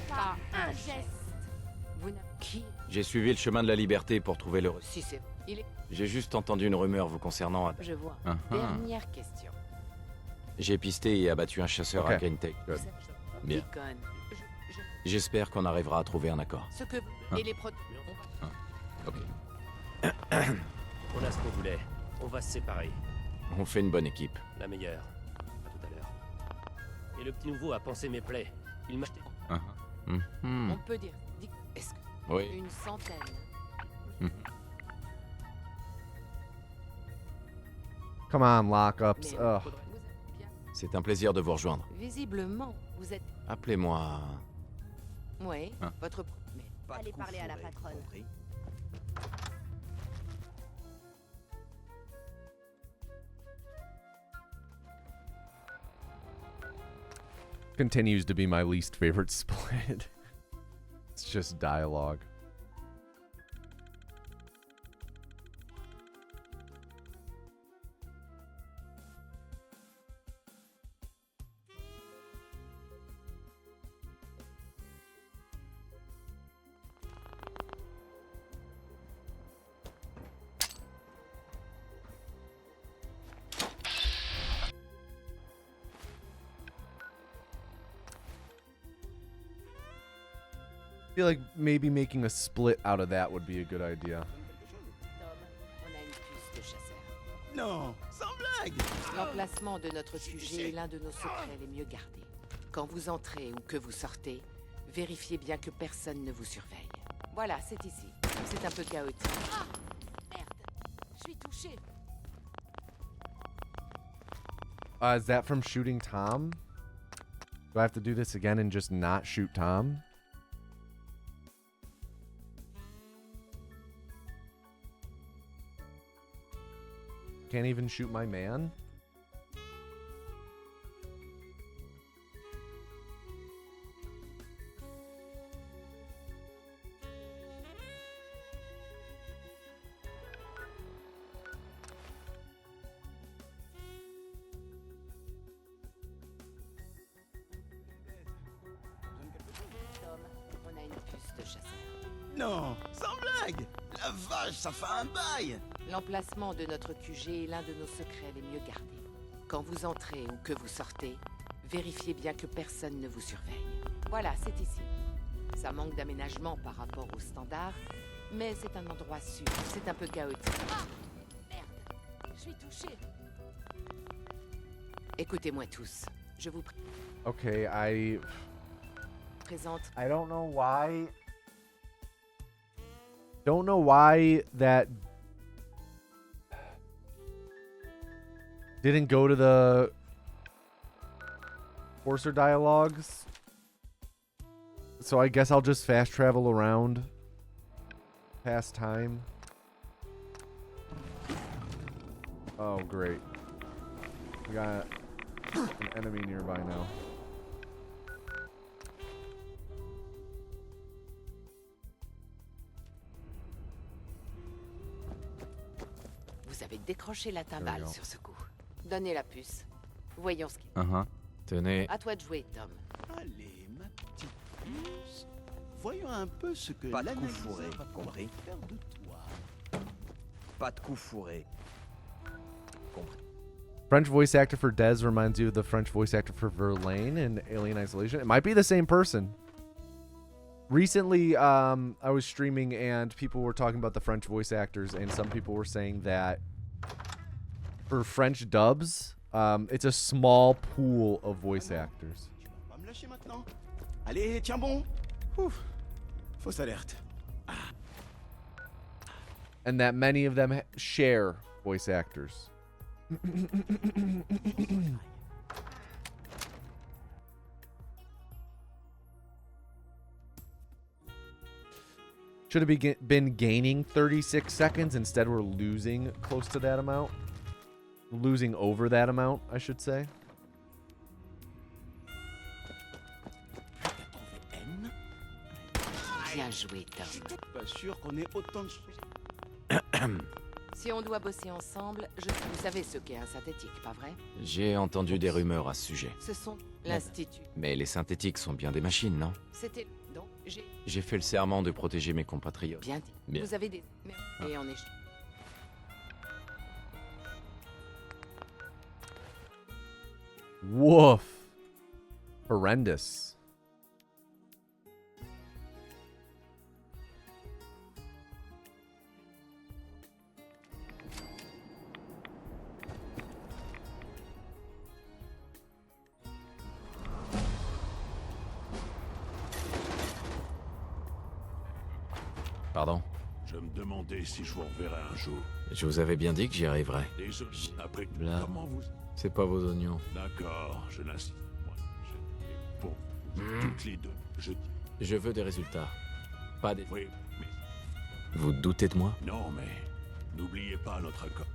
Pas un geste. Vous n'avez qui? J'ai suivi le chemin de la liberté pour trouver le... Si c'est... Il est... J'ai juste entendu une rumeur vous concernant. Je vois. Dernière question. J'ai pisté et abattu un chasseur à Green-Tech. Bien. Deacon. J'espère qu'on arrivera à trouver un accord. Ce que... Et les pro... Ok. On a ce qu'on voulait. On va se séparer. On fait une bonne équipe. La meilleure. À tout à l'heure. Et le petit nouveau a pensé mes plaies. Il m'a acheté. On peut dire... Est-ce que... Oui. Une centaine. Come on, lockups. Ugh. C'est un plaisir de vous rejoindre. Visiblement, vous êtes... Appelez-moi... Oui, votre... Mais pas allez parler à la patronne. Compris. Continues to be my least favorite split. It's just dialogue. feel like maybe making a split out of that would be a good idea. On a une puce de chasseur. Non, sans blague. L'emplacement de notre QG est l'un de nos secrets les mieux gardés. Quand vous entrez ou que vous sortez, vérifiez bien que personne ne vous surveille. Voilà, c'est ici. C'est un peu chaotique. Ah! Merde! Je suis touché. Is that from shooting Tom? Do I have to do this again and just not shoot Tom? Can't even shoot my man? Tom, on a une puce de chasseur. Non, sans blague. La vache, ça fait un bail. L'emplacement de notre QG est l'un de nos secrets les mieux gardés. Quand vous entrez ou que vous sortez, vérifiez bien que personne ne vous surveille. Voilà, c'est ici. Ça manque d'aménagement par rapport aux standards, mais c'est un endroit sûr. C'est un peu chaotique. Ah! Merde! Je suis touché. Écoutez-moi tous. Je vous Okay, présente. I don't know why. Don't know why that didn't go to the Forcer dialogues. So I guess I'll just fast travel around past time. Oh, great. We got an enemy nearby now. Vous avez décroché la There we timbale go. sur ce coup. Donnez la puce. Voyons ce qui... Tenez. À toi de jouer, Tom. Allez, ma petite puce. Voyons un peu ce que Pas de coup l'analyseur fourré, va pouvoir compris. faire de toi. Pas de coup fourré. Compris. French voice actor for Dez reminds you of the French voice actor for Verlaine in Alien Isolation. It might be the same person. Recently, I was streaming and people were talking about the French voice actors, and some people were saying that for French dubs, it's a small pool of voice actors. Tu vas pas me lâcher maintenant. Allez, tiens bon. Ouf. Fausse alerte. And that many of them share voice actors. Should have been gaining 36 seconds. Instead, we're losing close to that amount. Losing over that amount, I should say. T'as trouvé N? Bien joué, Tom. Pas sûr qu'on ait autant de... Si on doit bosser ensemble, vous savez ce qu'est un synthétique, pas vrai? J'ai entendu des rumeurs à ce sujet. Ce sont l'Institut. Mais les synthétiques sont bien des machines, non? C'était... Donc, j'ai J'ai fait le serment de protéger mes compatriotes. bien dit. Bien. Vous avez des... Et en échange... Woof. Horrendous. Pardon? Je me demandais si je vous reverrai un jour. Je vous avais bien dit que j'y arriverais. Désolé. Après, Blah. comment vous... C'est pas vos oignons. D'accord, je l'insiste. Moi, je... Bon, toutes les deux, je dis... Je veux des résultats. Pas des... Oui, mais... Vous doutez de moi? Non, mais... N'oubliez pas notre accord.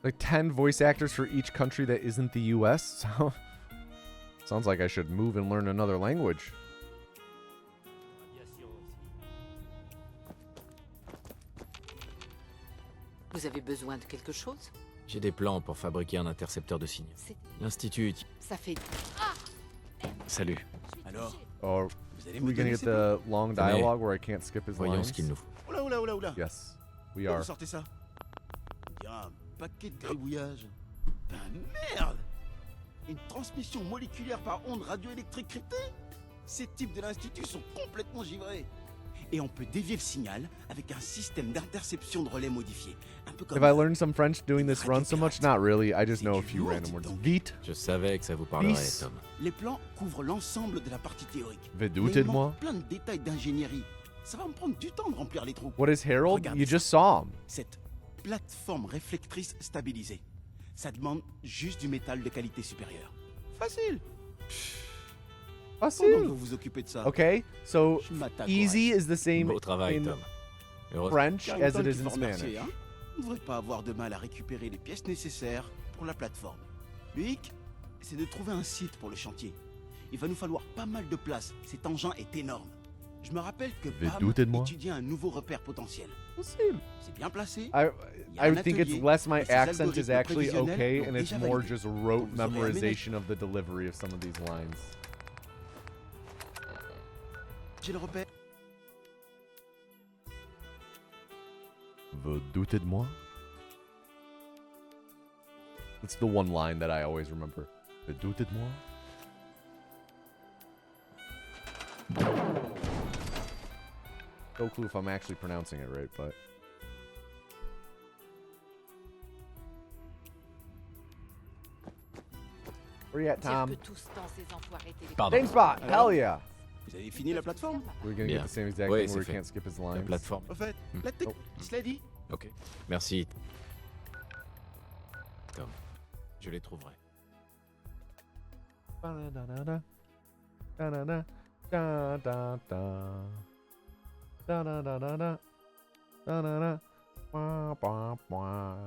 Like 10 voice actors for each country that isn't the US. So sounds like I should move and learn another language. Vous avez besoin de quelque chose? J'ai des plans pour fabriquer un intercepteur de signaux. C'est... L'Institut... Ça fait... Salut. Alors, Oh, We're gonna get the long dialogue where I can't skip his Voyons lines. ce qu'il nous faut. Oula, oula, oula, oula. Yes, we Où are. vous sortez ça? On dirait un paquet de gribouillage. Ben merde! Une transmission moléculaire par onde radioélectrique cryptée? Ces types de l'Institut sont complètement givrés. Et on peut dévier le signal avec un système d'interception de relais modifié. Un peu comme... Have I learned some French doing this run so much? Not really. I just know a few random words. Vite. Je savais que ça vous parlerait, Peace. Tom. Les plans couvrent l'ensemble de la partie théorique. Vedute Mais il de moi. manque plein de détails d'ingénierie. Ça va me prendre du temps de remplir les trous. What is Harold? Regarde You ça. just saw him. Cette plateforme réflectrice stabilisée. Ça demande juste du métal de qualité supérieure. Facile. Pendant que Facile. vous vous occupez de ça. Okay, so je m'attaque au easy reste. is the same Beau travail, in Tom. Heureusement. French as Carrington it is qui in faut remercier, Spanish. hein. On ne devrait pas avoir de mal à récupérer les pièces nécessaires pour la plateforme. Le hic, c'est de trouver un site pour le chantier. Il va nous falloir pas mal de place. Cet engin est énorme. Je me rappelle que Pam douter de moi. étudiait un nouveau repère potentiel. Possible. C'est bien placé. I Il y a un think it's atelier, less my et ces accent is algorithmes actually prévisionnels okay, l'ont and it's déjà more validé. just rote Vous aurez memorization of the delivery of some of these lines. J'ai le repère. Vous doutez de moi? It's the one line that I always remember. Vous doutez de moi? No clue if I'm actually pronouncing it right, but... Where you at, Tom? Same spot. Hell yeah. Vous avez fini la plateforme? We're gonna Bien. get the same exact Ouais, thing c'est where we fait. can't skip his La lines. plateforme. Au fait, la tech, cela dit. Ok. Merci. Tom. Je les trouverai. Ba-da-da-da-da. Da-da-da. Da-da-da. Da-da-da-da-da. Da-da-da. Wah, wah, wah.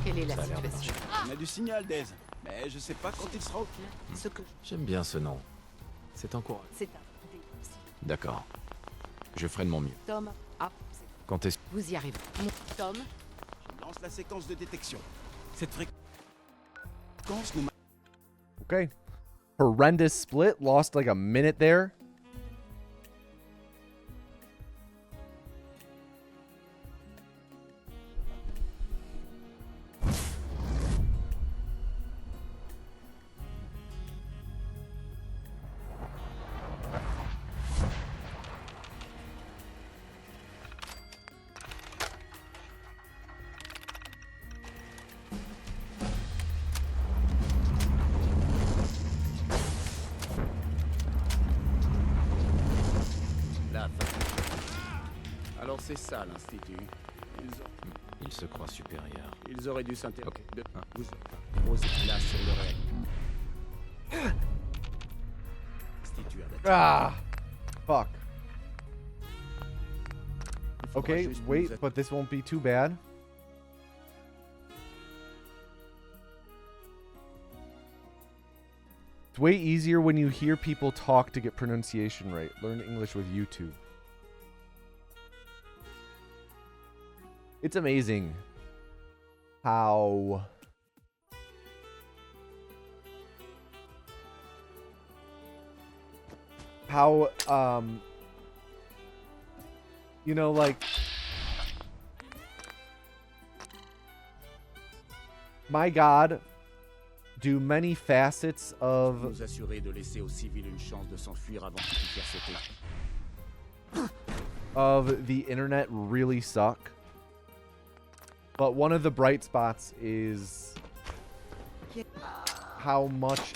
Quelle est la Ça a l'air situation? On a du signal, Dez. Mais je sais pas quand il sera au clair. Ce que J'aime bien ce nom. C'est encourageant. C'est un... D'accord. Je ferai de mon mieux. Tom, ah, Quand est-ce vous y arrivez. Tom, Je lance la séquence de détection. Cette fréquence nous... Okay. Horrendous split. Lost like a minute there. La fin. Alors c'est ça l'Institut. Il se croit supérieur. Ils auraient dû s'intéresser. Ok. De... Vous osez là sur le réel. Institut à la Ah. Fuck. Okay, wait, but this won't be too bad. It's way easier when you hear people talk to get pronunciation right. Learn English with YouTube. It's amazing how you know, like, my God, do many facets of Nous assurer de laisser aux civils une chance de s'enfuir avant qu'ils puissent faire sauter. the internet really suck. But one of the bright spots is how much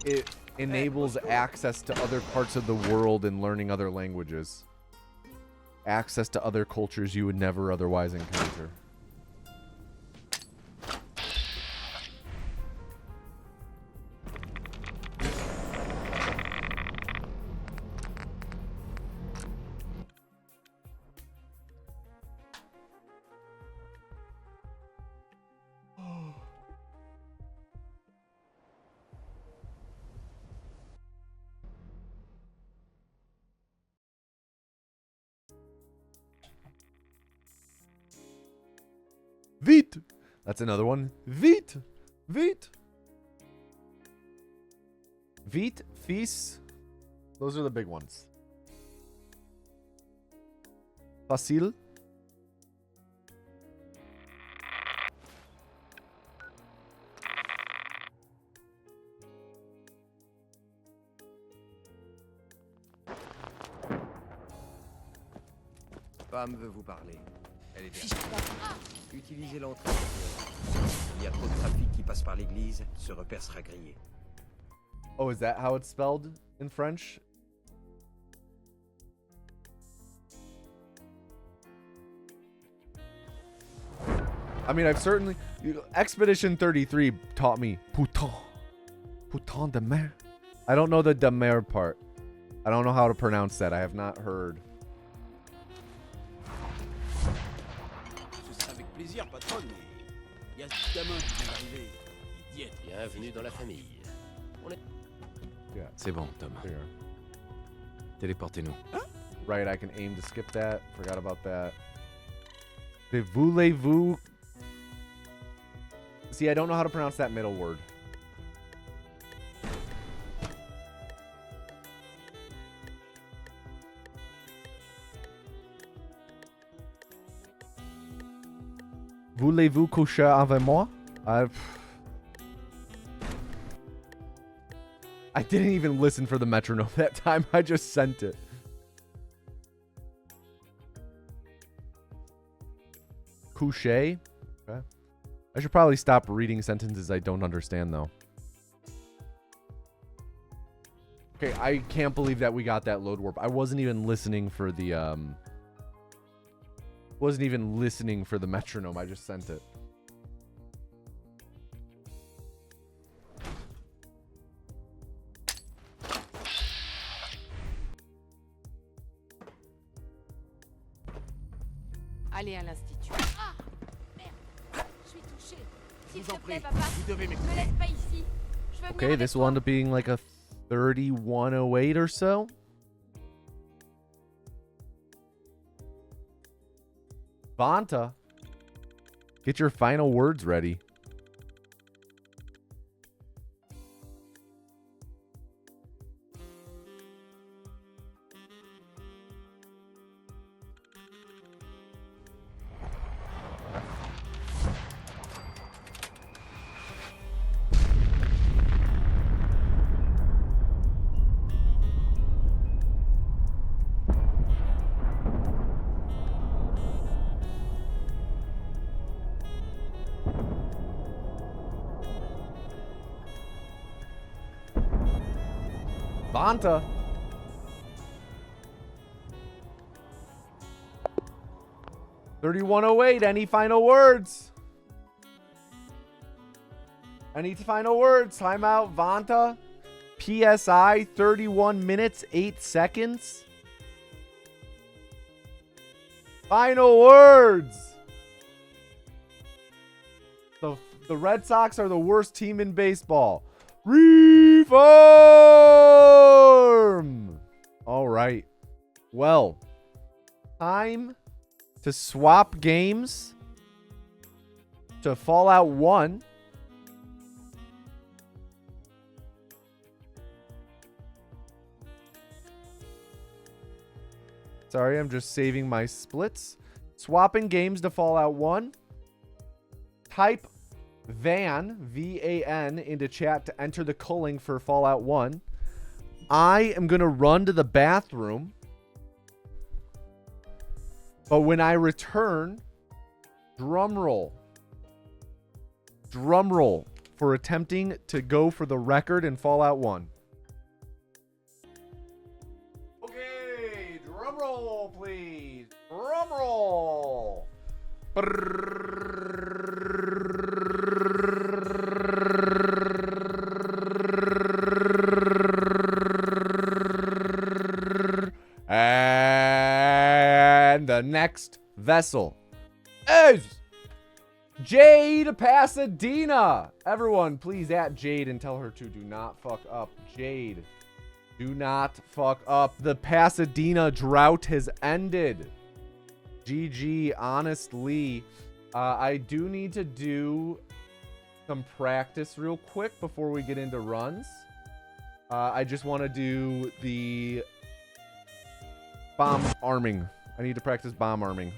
it enables access to other parts of the world and learning other languages. Access to other cultures you would never otherwise encounter. Vite. That's another one. Vite. Vite. Vite, fils. Those are the big ones. Facile. Pam veut vous parler. Elle est derrière. Utilisez l'entrée. Il y a trop de trafic qui passe par l'église, ce repère sera grillé. Oh, is that how it's spelled in French? I mean, I've certainly... Expedition 33 taught me putain. Putain de mer. I don't know the de mer part. I don't know how to pronounce that. I have not heard. Ce sera avec plaisir, patronne, mais il y a ce gamin qui vient d'arriver. Idiot. Bienvenue dans la famille. On est... Yeah. C'est bon, Tom. Here. Téléportez-nous. Right, I can aim to skip that. Forgot about that. The voulez-vous... See, I don't know how to pronounce that middle word. Voulez-vous coucher avec moi? I didn't even listen for the metronome that time. I just sent it. Coucher? Okay. I should probably stop reading sentences I don't understand, though. Okay, I can't believe that we got that load warp. I wasn't even listening for the, wasn't even listening for the metronome. I just sent it. Allez à l'institut. Ah merde. Je suis touchée. S'il Je te vous en plaît, prie, papa. vous devez Me m'écouter. laisse pas ici. Je veux venir Okay, avec this will toi. end up being like a 3108 or so. Vanta, get your final words ready. Vanta. $31.08. Any final words? Any final words? Timeout, Vanta. PSI, 31 minutes, 8 seconds. Final words. The Red Sox are the worst team in baseball. Reform! All right. Well, time to swap games to Fallout 1. Sorry, I'm just saving my splits. Swapping games to Fallout 1. Type Van, V-A-N, into chat to enter the culling for Fallout 1. I am going to run to the bathroom. But when I return, drum roll. Drum roll for attempting to go for the record in Fallout 1. Okay, drum roll, please. Drum roll. And the next vessel is Jade Pasadena. Everyone, please at Jade and tell her to do not fuck up. Jade, do not fuck up. The Pasadena drought has ended. GG, honestly. I do need to do some practice real quick before we get into runs. I just want to do the bomb arming. I need to practice bomb arming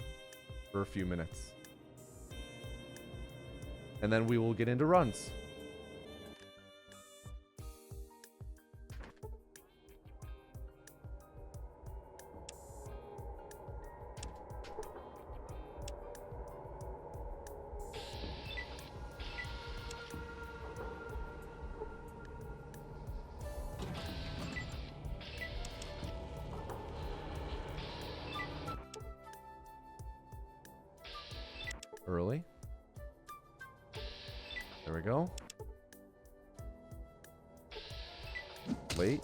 for a few minutes. And then we will get into runs. Early. There we go. Late.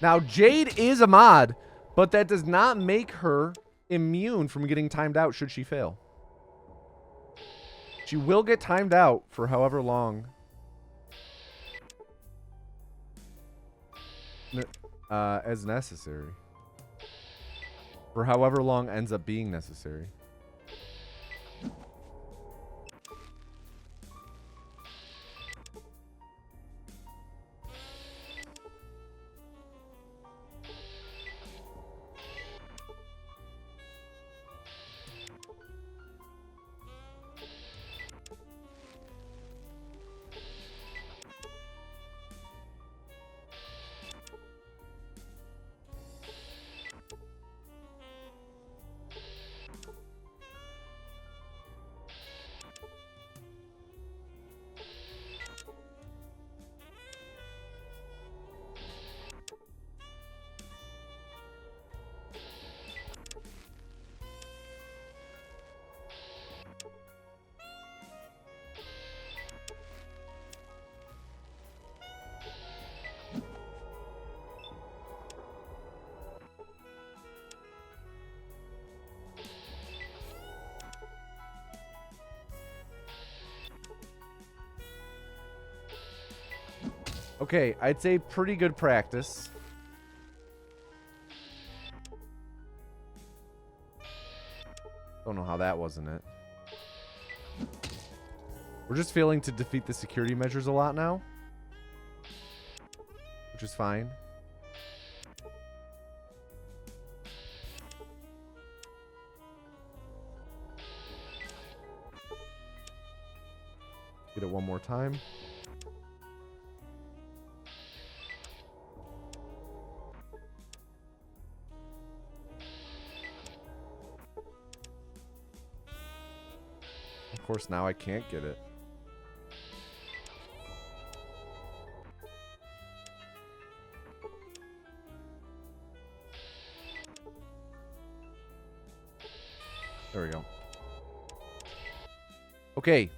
Now, Jade is a mod, but that does not make her immune from getting timed out should she fail. She will get timed out for however long. As necessary. For however long ends up being necessary. Okay, I'd say pretty good practice. Don't know how that wasn't it. We're just failing to defeat the security measures a lot now, which is fine. Get it one more time. Of course, now I can't get it. There we go. Okay.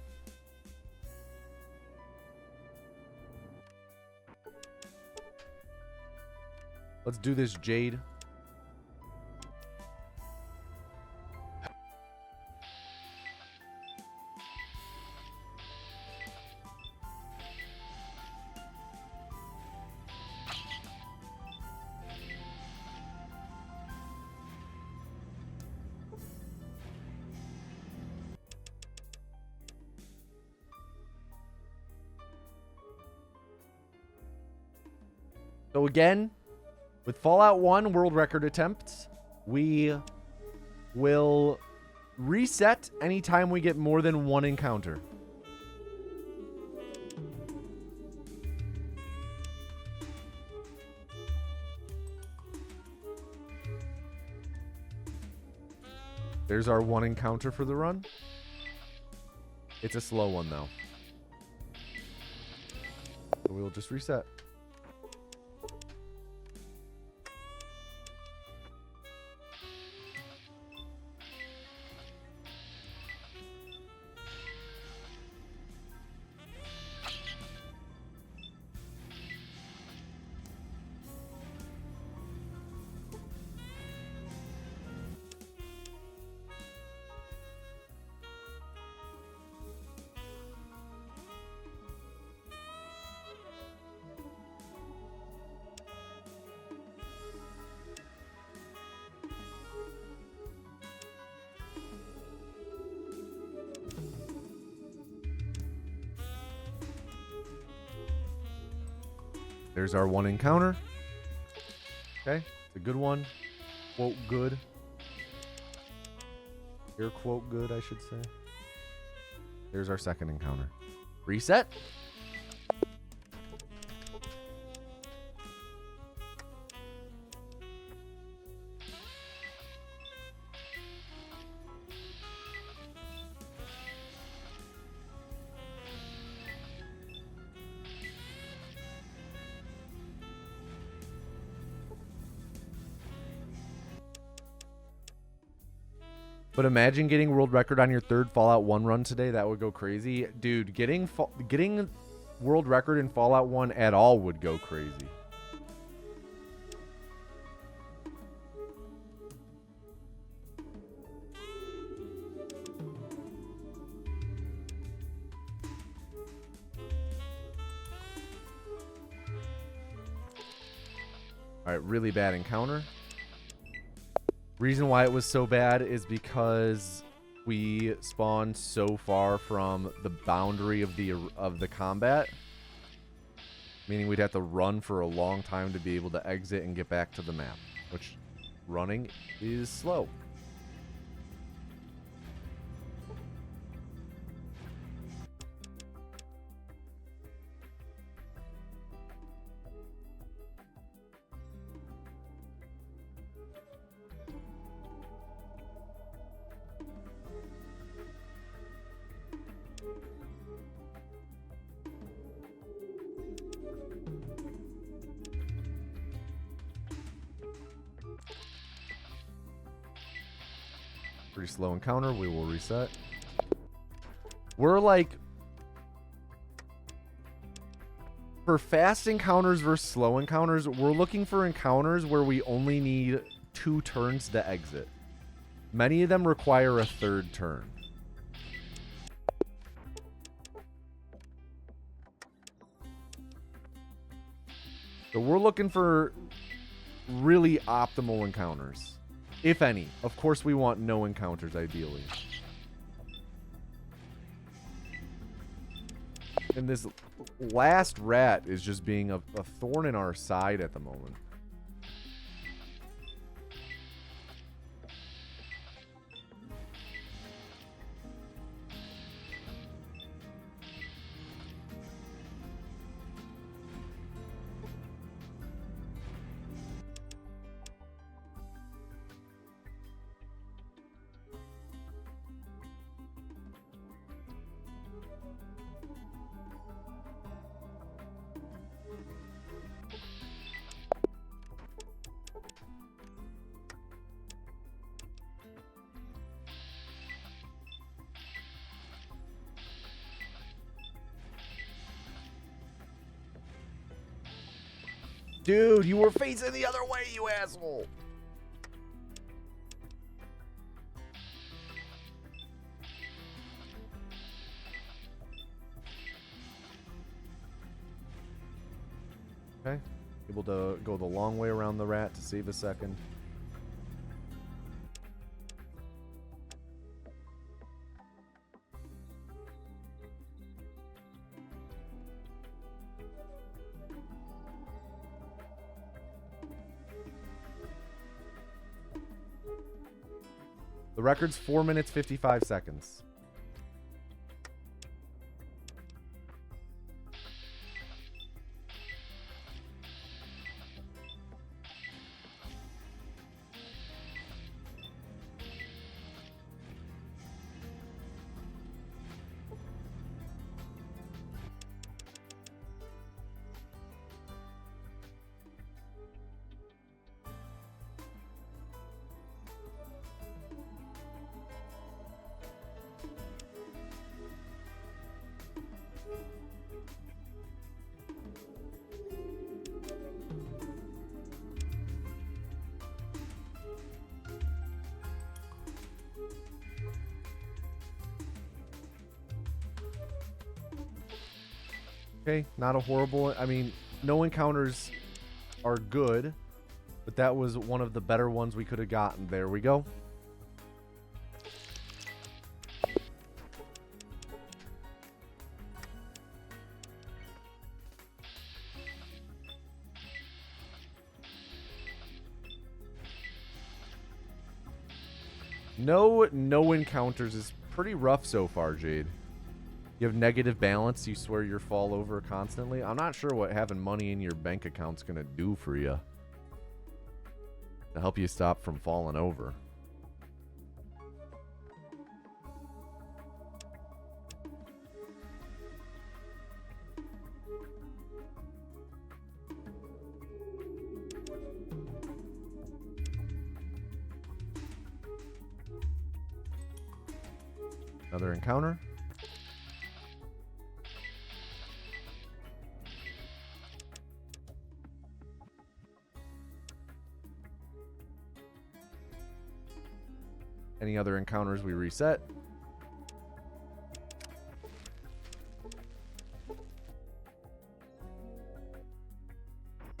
Let's do this, Jade. So again, with Fallout 1 world record attempts, we will reset anytime we get more than one encounter. There's our one encounter for the run. It's a slow one, though. So we'll just reset. There's our one encounter. Okay, it's a good one. Quote good. Air quote good, I should say. There's our second encounter. Reset. But imagine getting world record on your third Fallout 1 run today. That would go crazy. Dude, getting world record in Fallout 1 at all would go crazy. All right, really bad encounter. Reason why it was so bad is because we spawned so far from the boundary of the combat, meaning we'd have to run for a long time to be able to exit and get back to the map, which running is slow. Pretty slow encounter. We will reset. We're like, for fast encounters versus slow encounters, we're looking for encounters where we only need 2 turns to exit. Many of them require a 3rd turn. So we're looking for really optimal encounters. If any. Of course, we want no encounters, ideally. And this last rat is just being a thorn in our side at the moment. Dude, you were facing the other way, you asshole. Okay. Able to go the long way around the rat to save a second. The record's 4 minutes, 55 seconds. Okay, not a horrible... I mean, no encounters are good, but that was one of the better ones we could have gotten. There we go. No encounters is pretty rough so far, Jade. You have negative balance. You swear you fall over constantly. I'm not sure what having money in your bank account's going to do for you. To help you stop from falling over. Another encounter. Any other encounters we reset.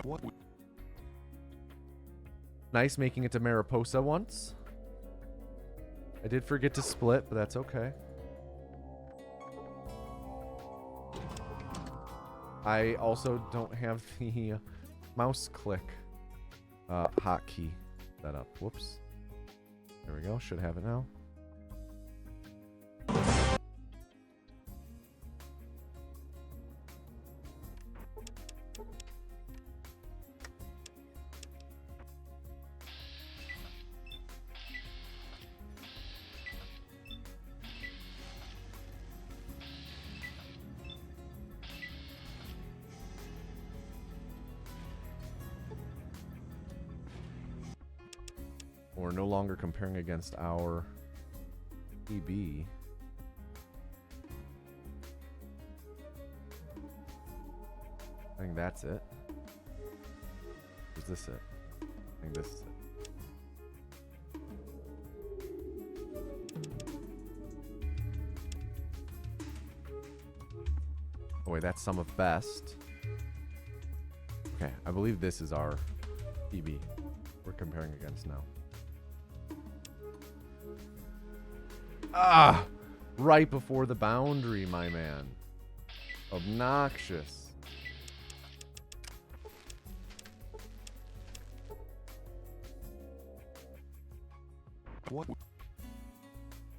What? Nice making it to Mariposa once. I did forget to split, but that's okay. I also don't have the mouse click hotkey set up. Whoops. There we go. Should have it now. We're no longer comparing against our EB. I think that's it. Is this it? I think this is it. Oh wait, that's sum of best. Okay, I believe this is our EB we're comparing against now. Ah! Right before the boundary, my man. Obnoxious. What?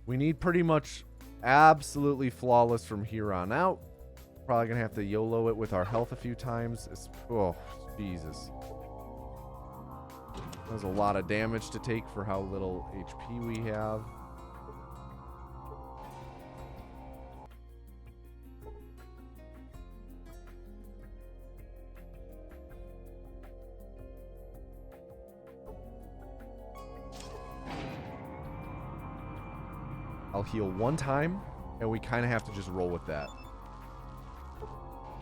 We need pretty much absolutely flawless from here on out. Probably gonna have to YOLO it with our health a few times. Oh, Jesus. There's a lot of damage to take for how little HP we have. I'll heal one time, and we kind of have to just roll with that.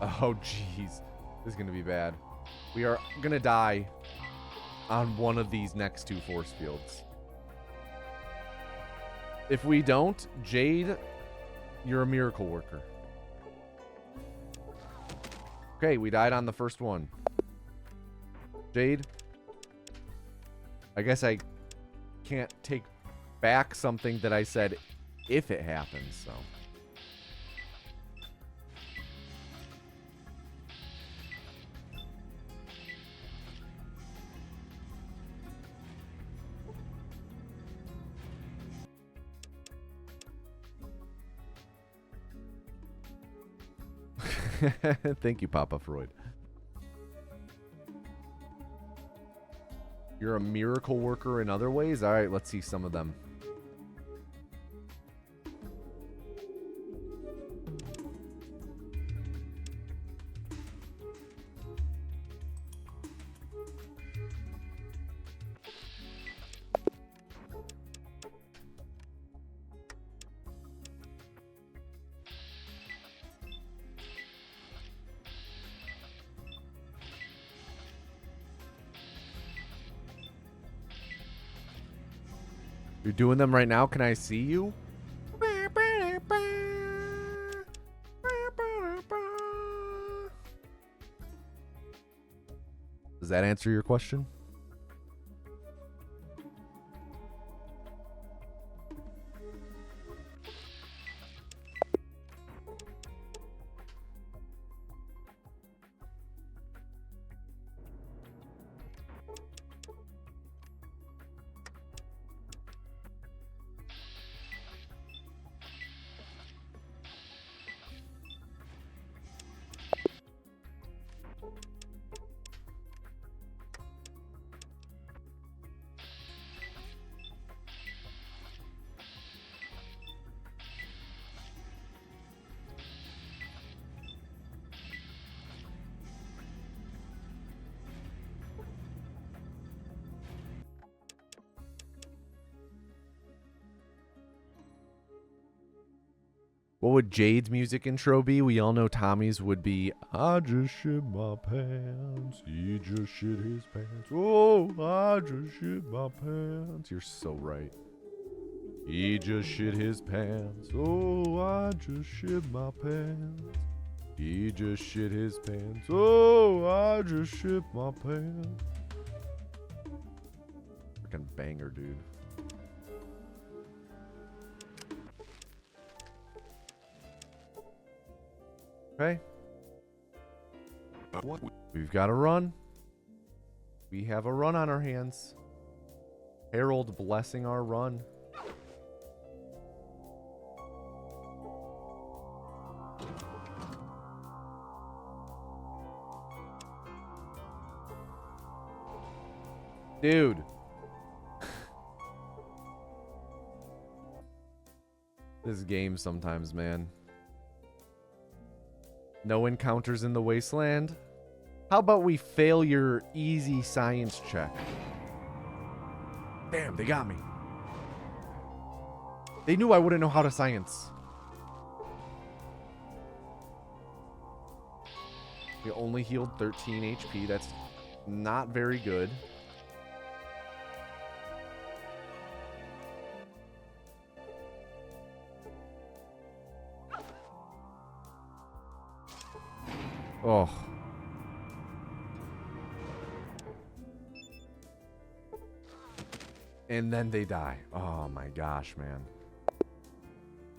Oh, jeez. This is going to be bad. We are going to die on one of these next two force fields. If we don't, Jade, you're a miracle worker. Okay, we died on the first one. Jade, I guess I can't take back something that I said if it happens, so. Thank you, Papa Freud. You're a miracle worker in other ways? All right, let's see some of them. You're doing them right now? Can I see you? Does that answer your question? What would Jade's music intro be? We all know Tommy's would be, I just shit my pants. He just shit his pants. Oh, I just shit my pants. You're so right. He just shit his pants. Oh, I just shit my pants. He just shit his pants. Oh, I just shit my pants. Freaking banger, dude. Okay. We've got a run. We have a run on our hands. Harold blessing our run. Dude. This game sometimes, man. No encounters in the wasteland. How about we fail your easy science check? Damn, they got me. They knew I wouldn't know how to science. We only healed 13 HP. That's not very good. Oh. And then they die. Oh my gosh, man.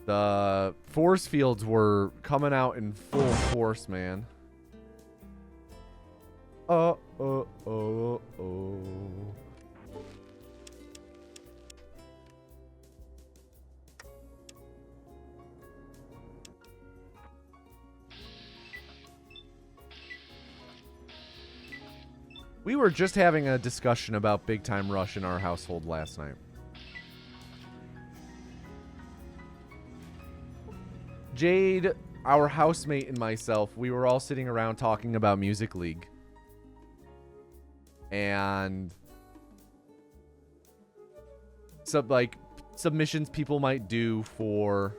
The force fields were coming out in full force, man. Oh. We were just having a discussion about Big Time Rush in our household last night. Jade, our housemate, and myself, we were all sitting around talking about Music League. And submissions people might do for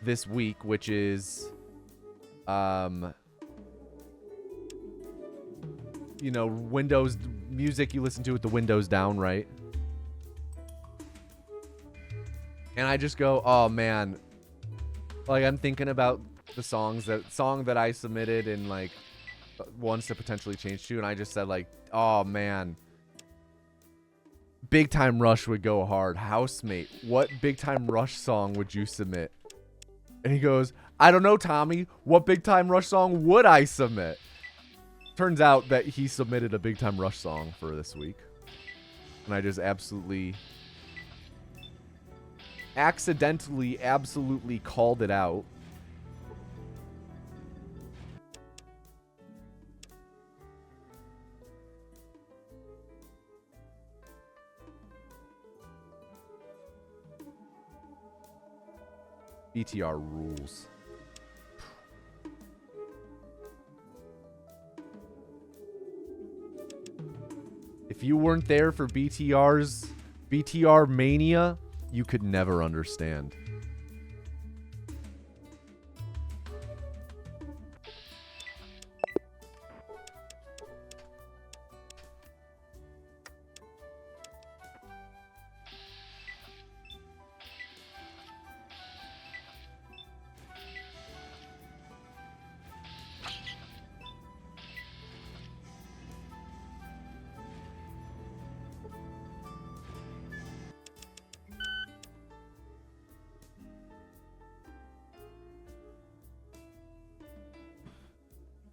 this week, which is you know, Windows music you listen to with the windows down, right? And I just go, oh man, like I'm thinking about the song that I submitted and like ones to potentially change to, and I just said like, oh man, Big Time Rush would go hard. Housemate, what Big Time Rush song would you submit? And he goes, I don't know, Tommy, what Big Time Rush song would I submit? Turns out that he submitted a Big Time Rush song for this week. And I just absolutely called it out. BTR rules. If you weren't there for BTR mania, you could never understand.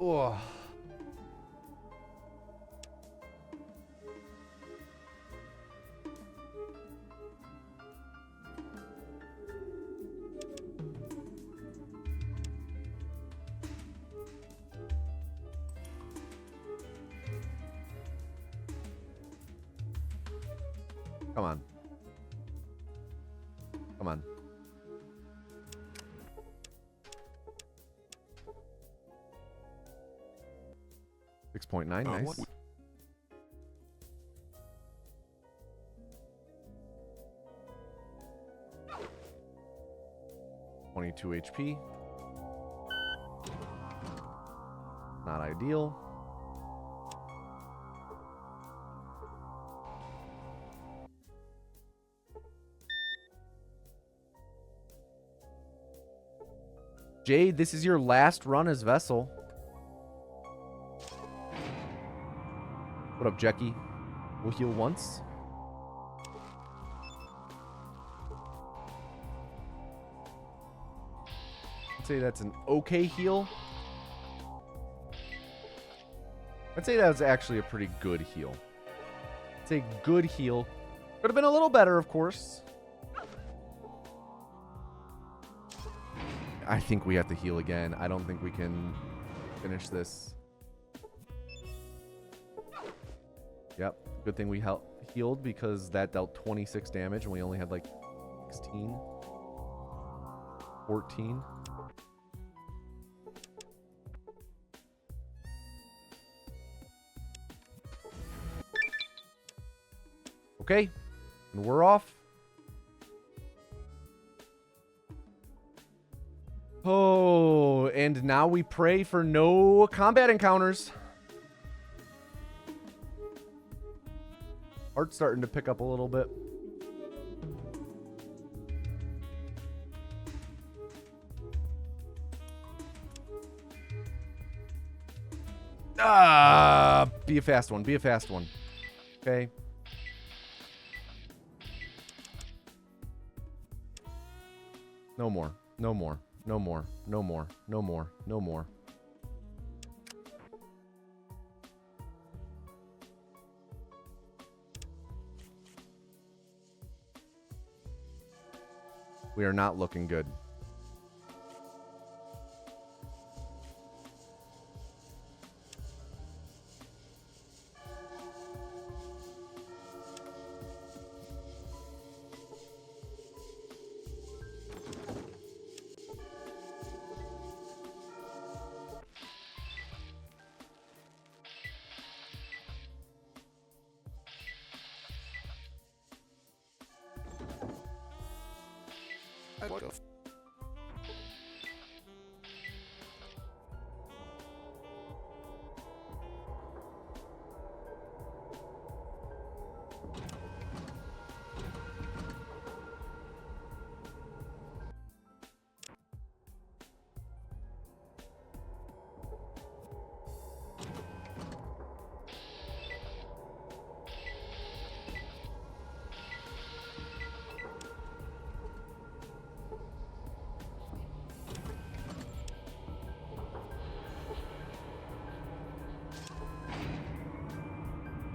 Oh. Come on. Come on. .9, nice. 22 HP. Not ideal. Jade, this is your last run as Vessel. What up, Jackie? We'll heal once. I'd say that's an okay heal. I'd say that was actually a pretty good heal. It's a good heal. Could have been a little better, of course. I think we have to heal again. I don't think we can finish this. Yep. Good thing we healed because that dealt 26 damage and we only had like 16. 14. Okay. And we're off. Oh, and now we pray for no combat encounters. Heart's starting to pick up a little bit. Be a fast one. Be a fast one. Okay. No more. No more. No more. No more. No more. No more. We are not looking good.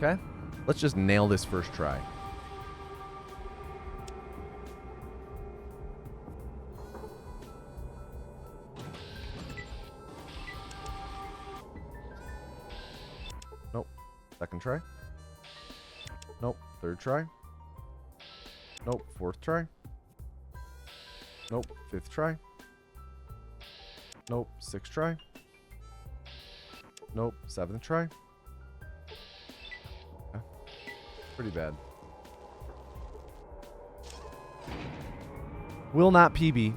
Okay, let's just nail this first try. Nope. Second try. Nope. Third try. Nope. Fourth try. Nope. Fifth try. Nope. Sixth try. Nope. Seventh try. Pretty bad. Will not PB.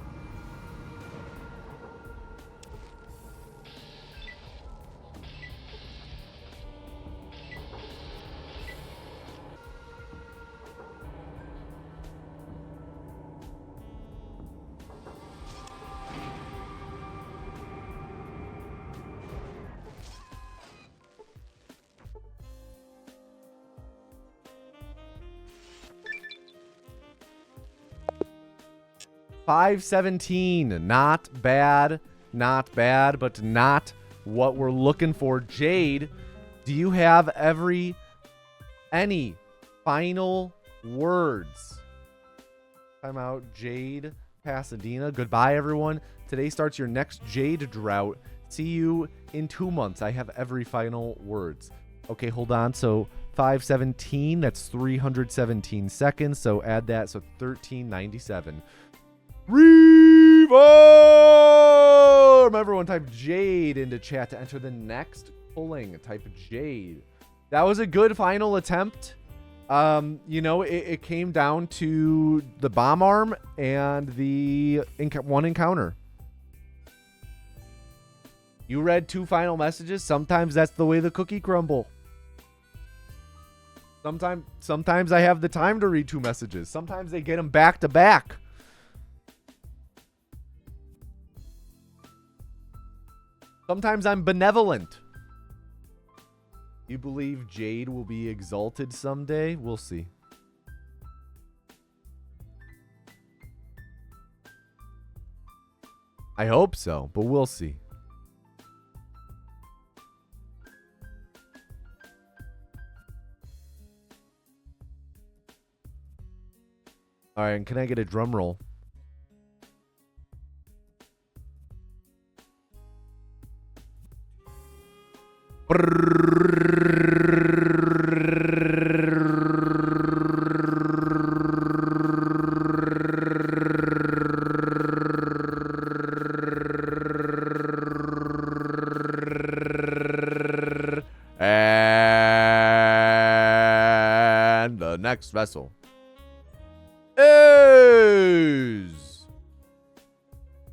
$517. Not bad. Not bad, but not what we're looking for. Jade, do you have any final words? Time out, Jade Pasadena. Goodbye, everyone. Today starts your next Jade drought. See you in 2 months. I have every final words. Okay, hold on. So 517, that's 317 seconds. So add that. So 1397. Reform! Everyone type Jade into chat to enter the next pulling. Type Jade. That was a good final attempt. You know, it came down to the bomb arm and the one encounter. You read 2 final messages. Sometimes that's the way the cookie crumble. Sometimes I have the time to read 2 messages. Sometimes they get them back to back. Sometimes I'm benevolent. You believe Jade will be exalted someday? We'll see. I hope so, but we'll see. All right, and can I get a drum roll? And the next vessel is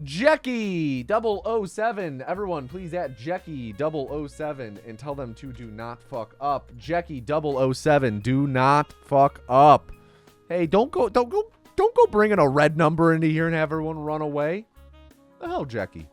Jackie007. Everyone, please at Jackie007 and tell them to do not fuck up. Jackie007, do not fuck up. Hey, don't go bringing a red number into here and have everyone run away. The hell, Jackie?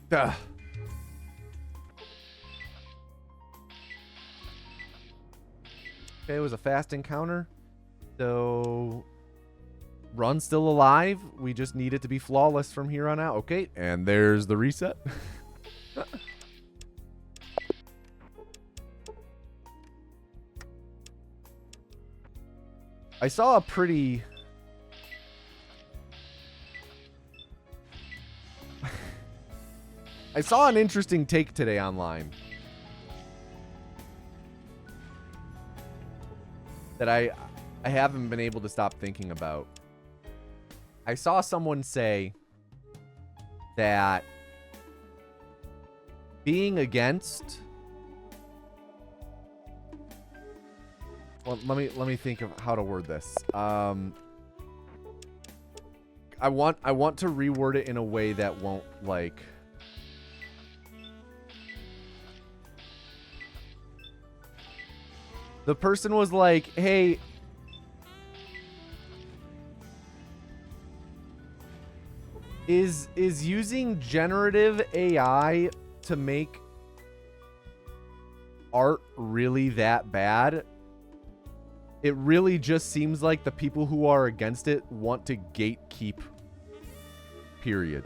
Ugh. Okay, it was a fast encounter. So, Run's still alive. We just need it to be flawless from here on out. Okay, and there's the reset. I saw a pretty... I saw an interesting take today online that I haven't been able to stop thinking about. I saw someone say that being against... Well, let me think of how to word this. I want to reword it in a way that won't like. The person was like, "Hey, is using generative AI to make art really that bad?" It really just seems like the people who are against it want to gatekeep. Period.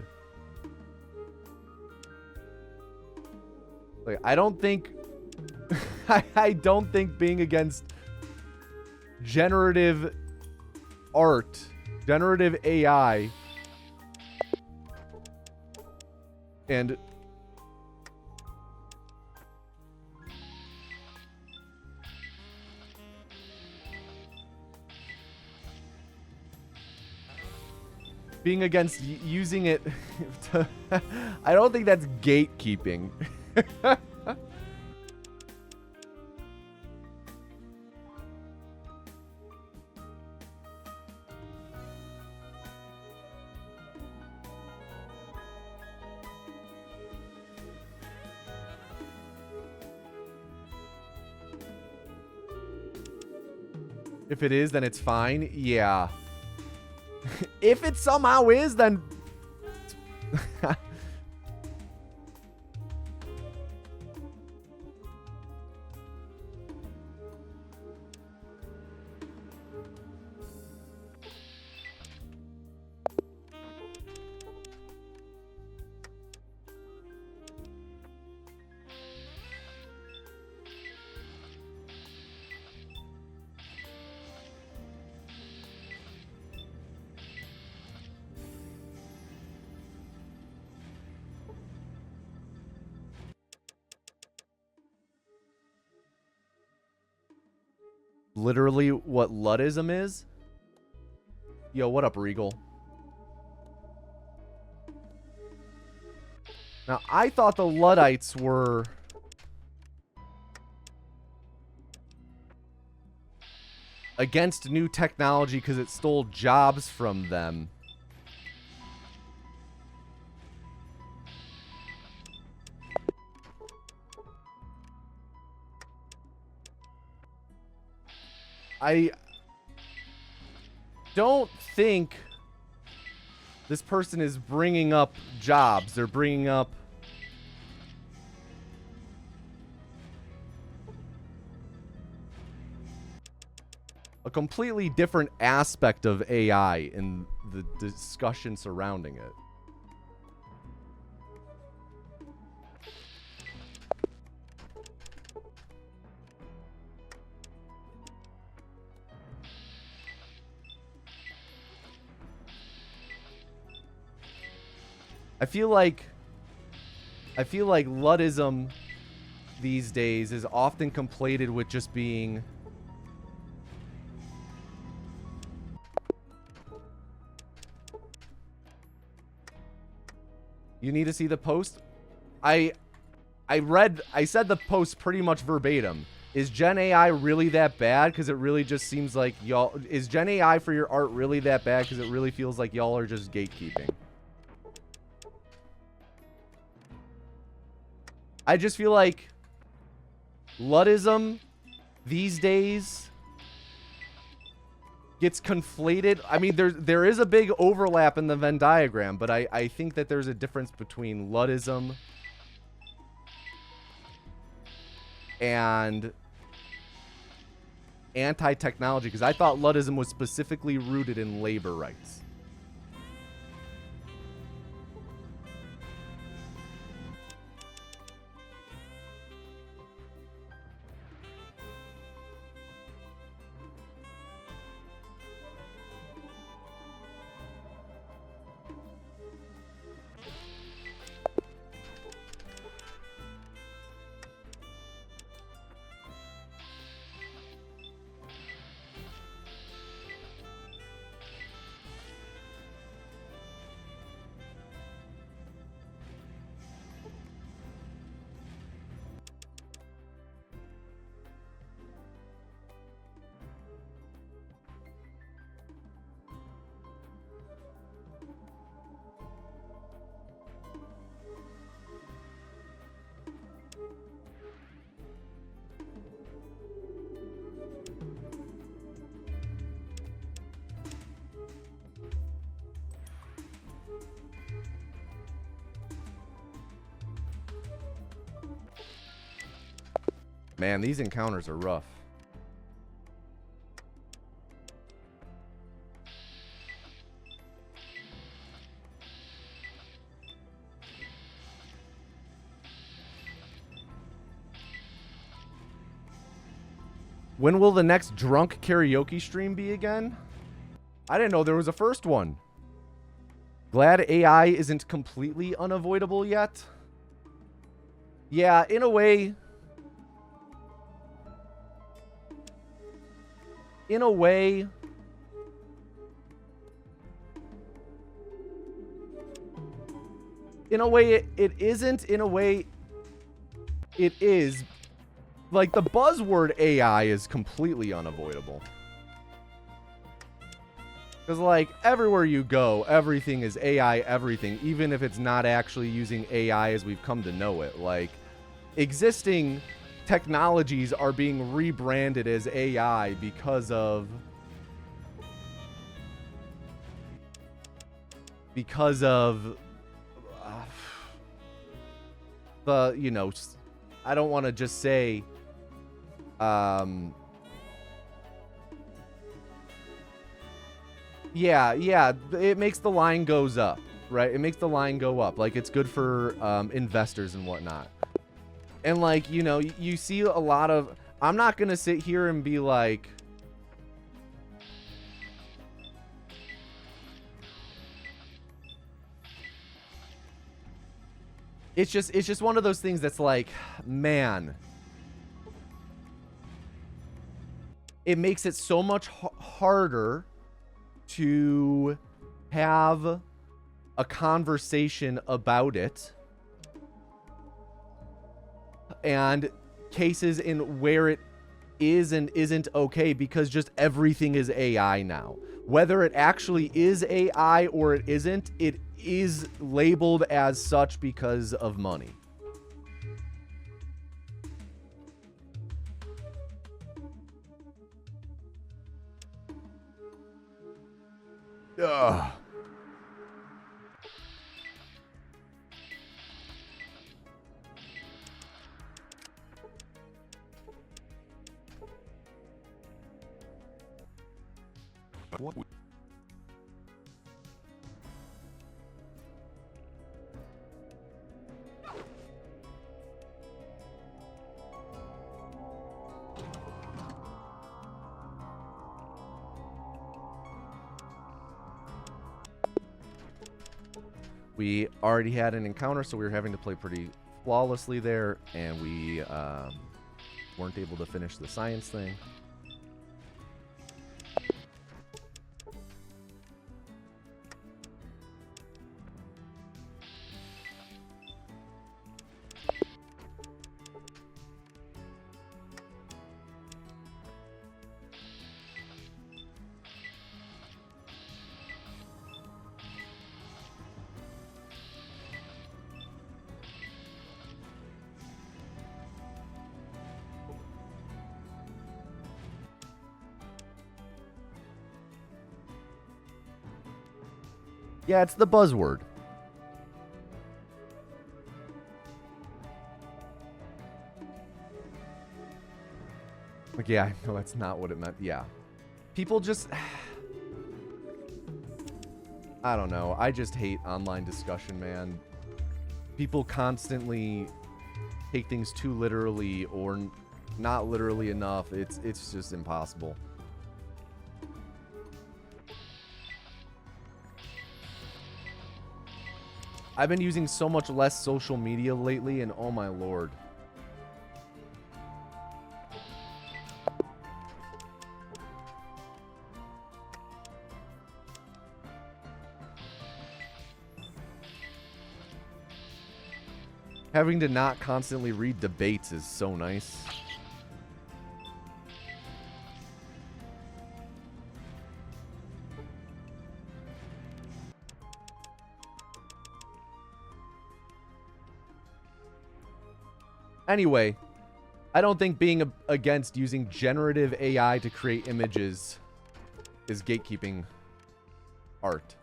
Like, I don't think I don't think being against generative art, generative AI, and being against using it to, I don't think that's gatekeeping. If it is, then it's fine. Yeah. If it somehow is, then... Literally what Luddism is? Yo, what up, Regal? Now, I thought the Luddites were... against new technology because it stole jobs from them. I don't think this person is bringing up jobs. They're bringing up a completely different aspect of AI in the discussion surrounding it. I feel like Luddism these days is often conflated with just being You need to see the post? I said the post pretty much verbatim. Is Gen AI really that bad? Because it really just seems like y'all... Is Gen AI for your art really that bad? Because it really feels like y'all are just gatekeeping. I just feel like Luddism these days gets conflated. I mean, there is a big overlap in the Venn diagram, but I think that there's a difference between Luddism and anti-technology, because I thought Luddism was specifically rooted in labor rights. Man, these encounters are rough. When will the next drunk karaoke stream be again? I didn't know there was a first one. Glad AI isn't completely unavoidable yet. Yeah, in a way. In a way. In a way, it isn't. In a way, it is. Like, the buzzword AI is completely unavoidable. Because, like, everywhere you go, everything is AI everything, even if it's not actually using AI as we've come to know it. Like, existing technologies are being rebranded as AI because of the, you know, I don't want to just say yeah, it makes the line goes up, right? It makes the line go up. Like, it's good for investors and whatnot. And, like, you know, you see a lot of... I'm not going to sit here and be like... It's just one of those things that's like, man... It makes it so much harder to have a conversation about it, and cases in where it is and isn't okay, because just everything is AI now. Whether it actually is AI or it isn't, it is labeled as such because of money. Ugh. What? We already had an encounter, so we were having to play pretty flawlessly there, and we weren't able to finish the science thing. Yeah, it's the buzzword. Like, yeah, no, that's not what it meant. Yeah. People just... I don't know. I just hate online discussion, man. People constantly take things too literally or not literally enough. It's just impossible. I've been using so much less social media lately, and oh my lord. Having to not constantly read debates is so nice. Anyway, I don't think being against using generative AI to create images is gatekeeping art.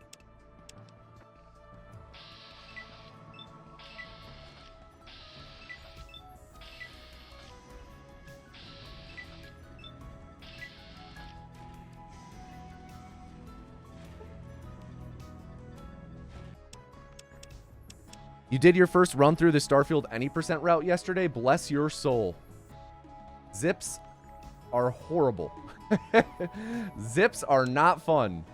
You did your first run through the Starfield any percent route yesterday? Bless your soul. Zips are horrible. Zips are not fun.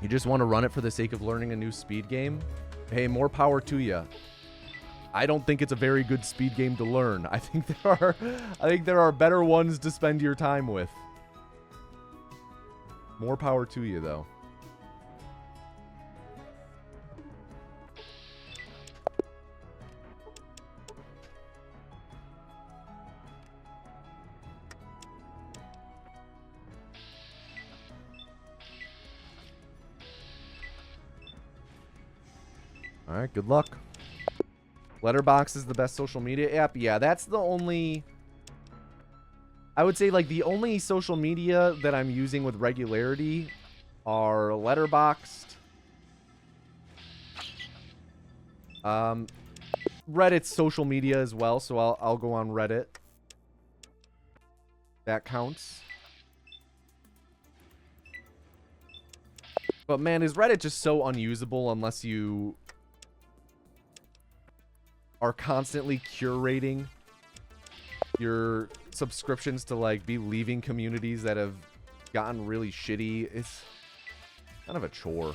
You just want to run it for the sake of learning a new speed game? Hey, more power to you. I don't think it's a very good speed game to learn. I think there are better ones to spend your time with. More power to you, though. All right, good luck. Letterboxd is the best social media app. Yeah, that's the only... I would say, like, the only social media that I'm using with regularity are Letterboxd. Reddit's social media as well, so I'll go on Reddit. That counts. But, man, is Reddit just so unusable unless you are constantly curating your subscriptions to, like, be leaving communities that have gotten really shitty. It's kind of a chore.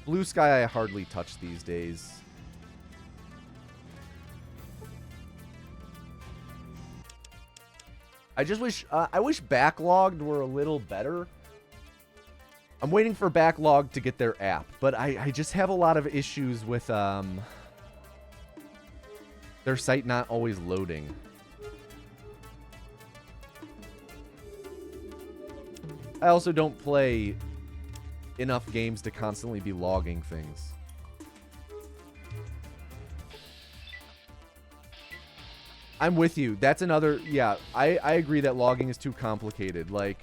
Blue Sky I hardly touch these days. I just wish I wish Backlogged were a little better. I'm waiting for Backlog to get their app, but I just have a lot of issues with their site not always loading. I also don't play enough games to constantly be logging things. I'm with you. That's another... Yeah, I agree that logging is too complicated. Like...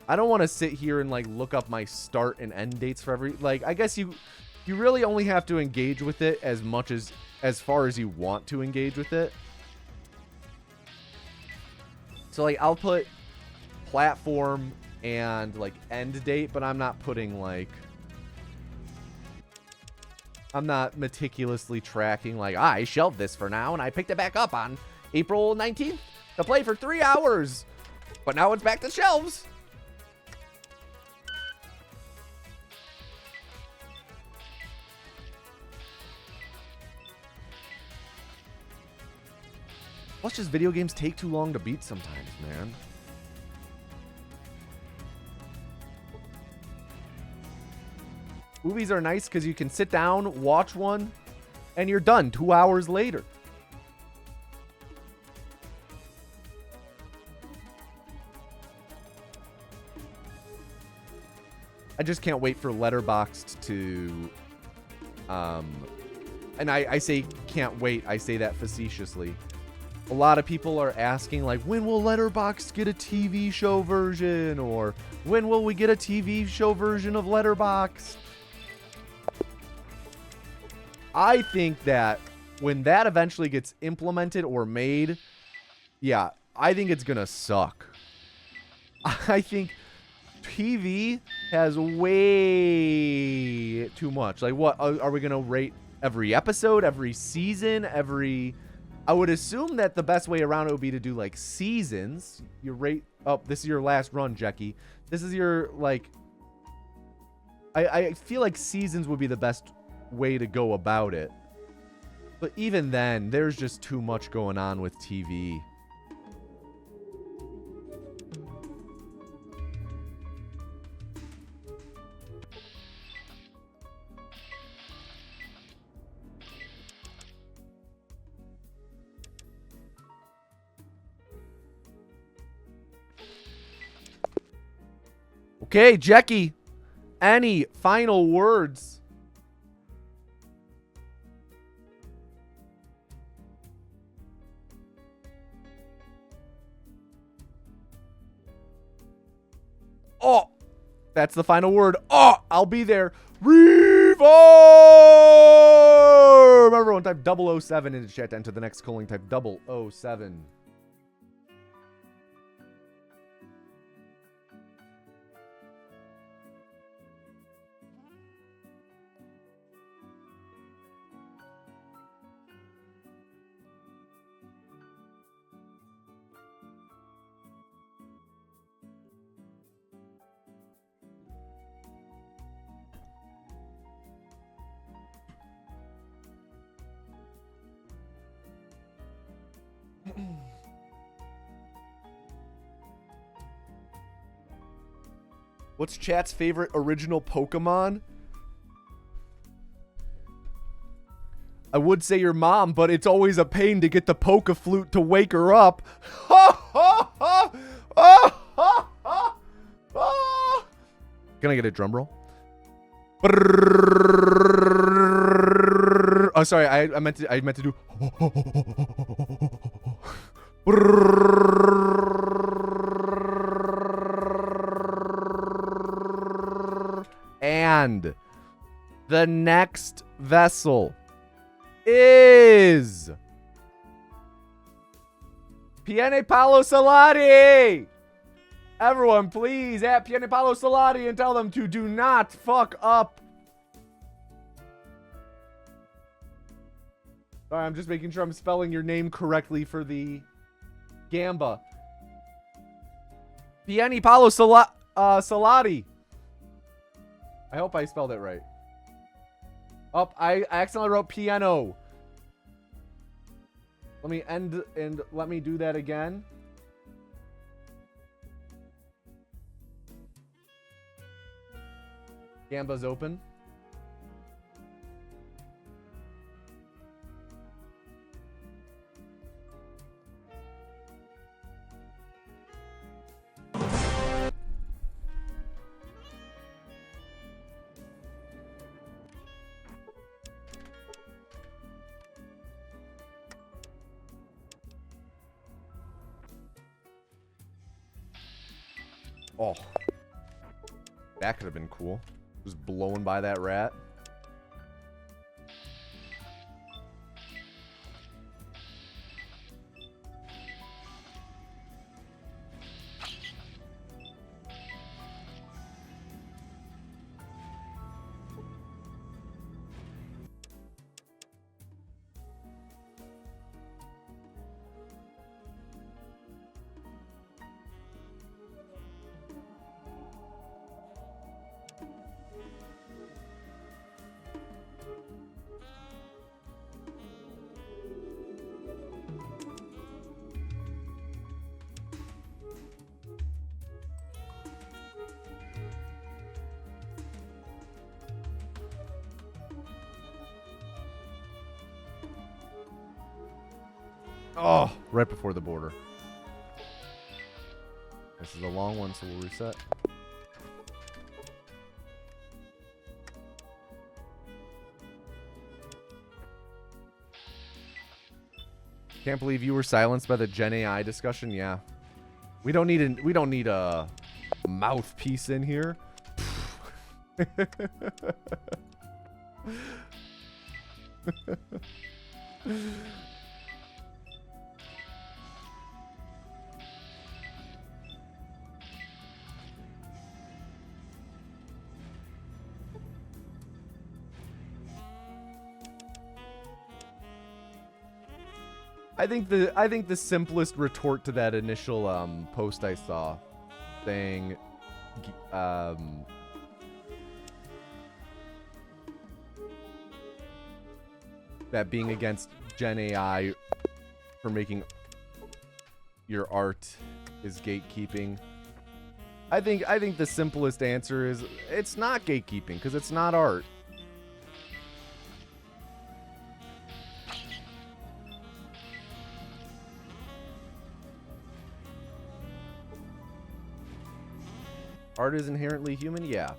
I don't want to sit here and, like, look up my start and end dates for every... Like, I guess you really only have to engage with it as far as you want to engage with it. So, like, I'll put platform and, like, end date, but I'm not putting, like... I'm not meticulously tracking, like, I shelved this for now, and I picked it back up on April 19th to play for 3 hours. But now it's back to shelves. Plus, just video games take too long to beat sometimes, man. Movies are nice because you can sit down, watch one, and you're done 2 hours later. I just can't wait for Letterboxd to... And I say can't wait, I say that facetiously. A lot of people are asking, like, when will Letterboxd get a TV show version? Or when will we get a TV show version of Letterboxd? I think that when that eventually gets implemented or made, yeah, I think it's gonna suck. I think TV has way too much. Like, what? Are we gonna rate every episode, every season, every... I would assume that the best way around it would be to do, like, seasons. You rate... Oh, this is your last run, Jackie. This is your, like... I feel like seasons would be the best way to go about it. But even then, there's just too much going on with TV. Okay, Jackie, any final words? Oh, that's the final word. Oh, I'll be there. reform! Everyone type 007 into chat to enter the next calling. Type 007. What's chat's favorite original Pokemon? I would say your mom, but it's always a pain to get the Poke-Flute to wake her up. Can I get a drum roll? Oh, sorry. I meant to do. And the next vessel is Piene Palo Salati. Everyone, please at Piene Palo Salati and tell them to do not fuck up. Sorry, I'm just making sure I'm spelling your name correctly for the Gamba. Piene Palo Salati. I hope I spelled it right. Oh, I accidentally wrote piano. Let me end and let me do that again. Gamba's open. Oh, that could have been cool. Just blowing by that rat. Oh, right before the border. This is a long one, so we'll reset. Can't believe you were silenced by the Gen AI discussion. Yeah, we don't need a mouthpiece in here. I think the simplest retort to that initial post I saw saying that being against Gen AI for making your art is gatekeeping. I think the simplest answer is it's not gatekeeping because it's not art. Art is inherently human? Yeah.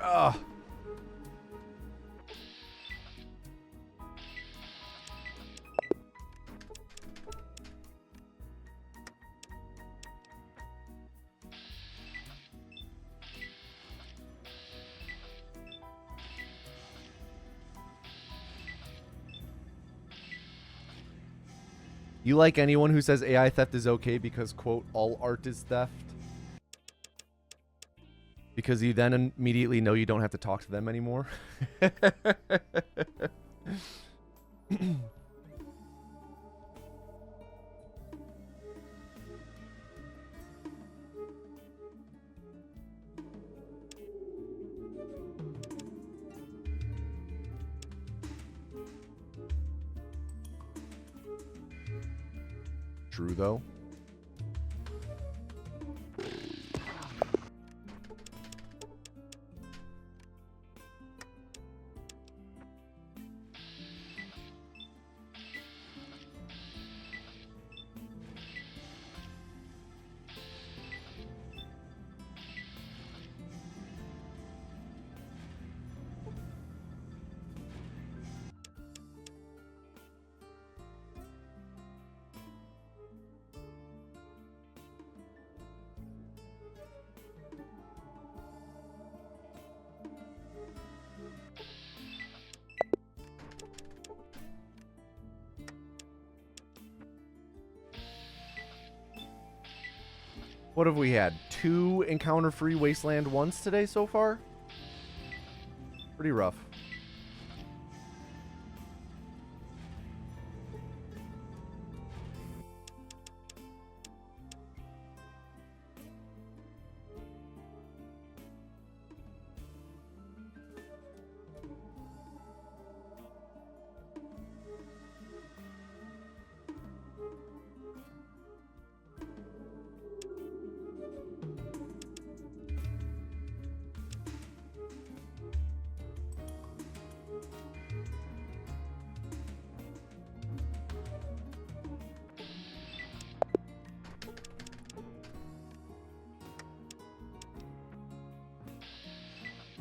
Ugh. You like anyone who says AI theft is okay because, quote, all art is theft? Because you then immediately know you don't have to talk to them anymore? True, though. What have we had? 2 encounter-free Wasteland 1s today so far? Pretty rough.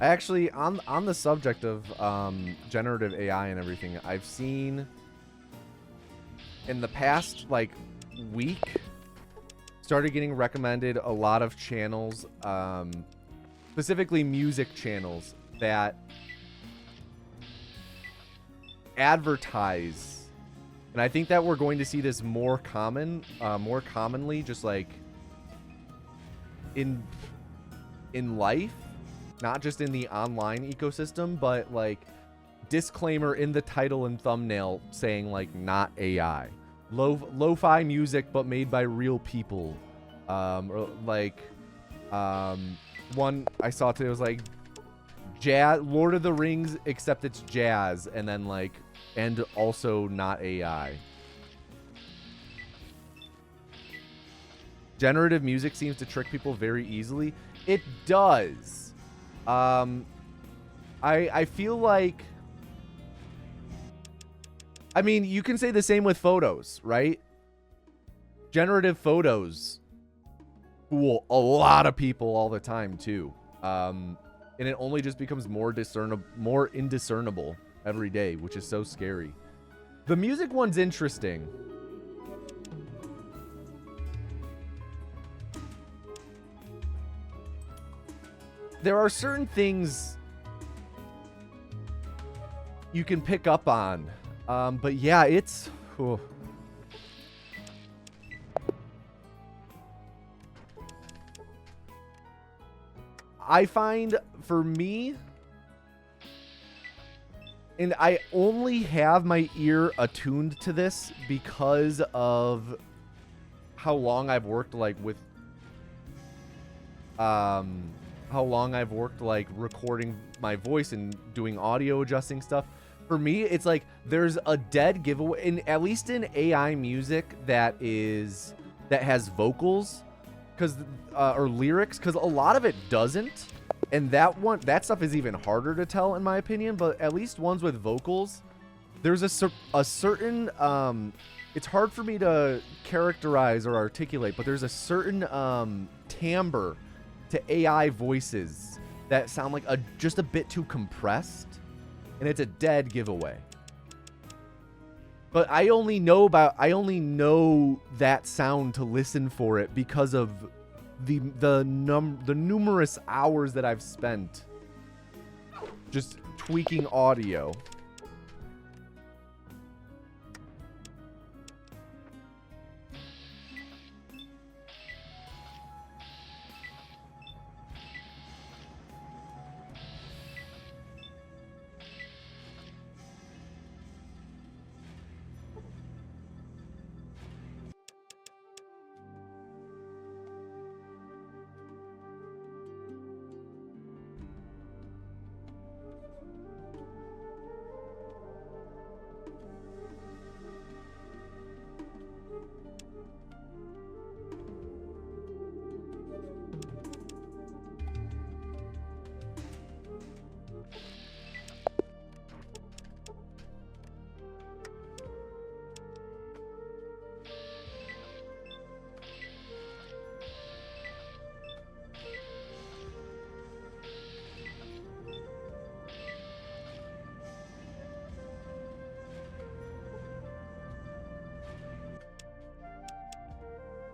Actually, on the subject of generative AI and everything, I've seen in the past like week started getting recommended a lot of channels, specifically music channels that advertise, and I think that we're going to see this more commonly, just like in life. Not just in the online ecosystem, but like disclaimer in the title and thumbnail saying like not AI. Lo-fi music but made by real people. Or like one I saw today was like jazz, Lord of the Rings except it's jazz, and then like and also not AI. Generative music seems to trick people very easily. It does. I feel like, I mean, you can say the same with photos, right? Generative photos fool a lot of people all the time too. And it only just becomes more indiscernible every day, which is so scary. The music one's interesting. There are certain things you can pick up on. But yeah, it's... Oh. I find, for me, and I only have my ear attuned to this because of how long I've worked, like, with... how long I've worked like recording my voice and doing audio adjusting stuff. For me, it's like there's a dead giveaway, in at least in AI music that has vocals, or lyrics, because a lot of it doesn't, and that stuff is even harder to tell in my opinion. But at least ones with vocals, there's a certain it's hard for me to characterize or articulate, but there's a certain timbre to AI voices that sound like just a bit too compressed, and it's a dead giveaway. But I only know that sound to listen for it because of the numerous hours that I've spent just tweaking audio.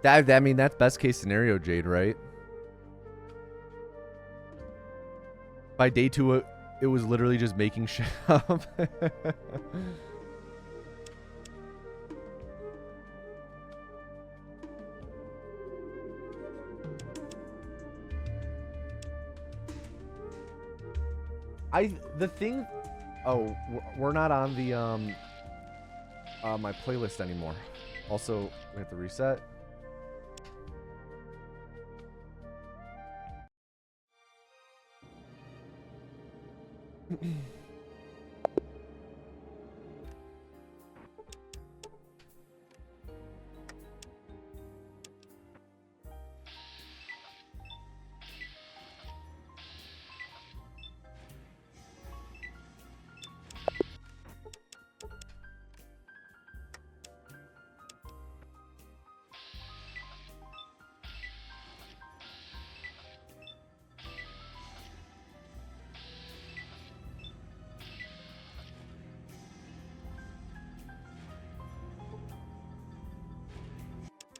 I mean, that's best case scenario, Jade, right? By day 2, it was literally just making shit up. Oh, we're not on the my playlist anymore. Also, we have to reset.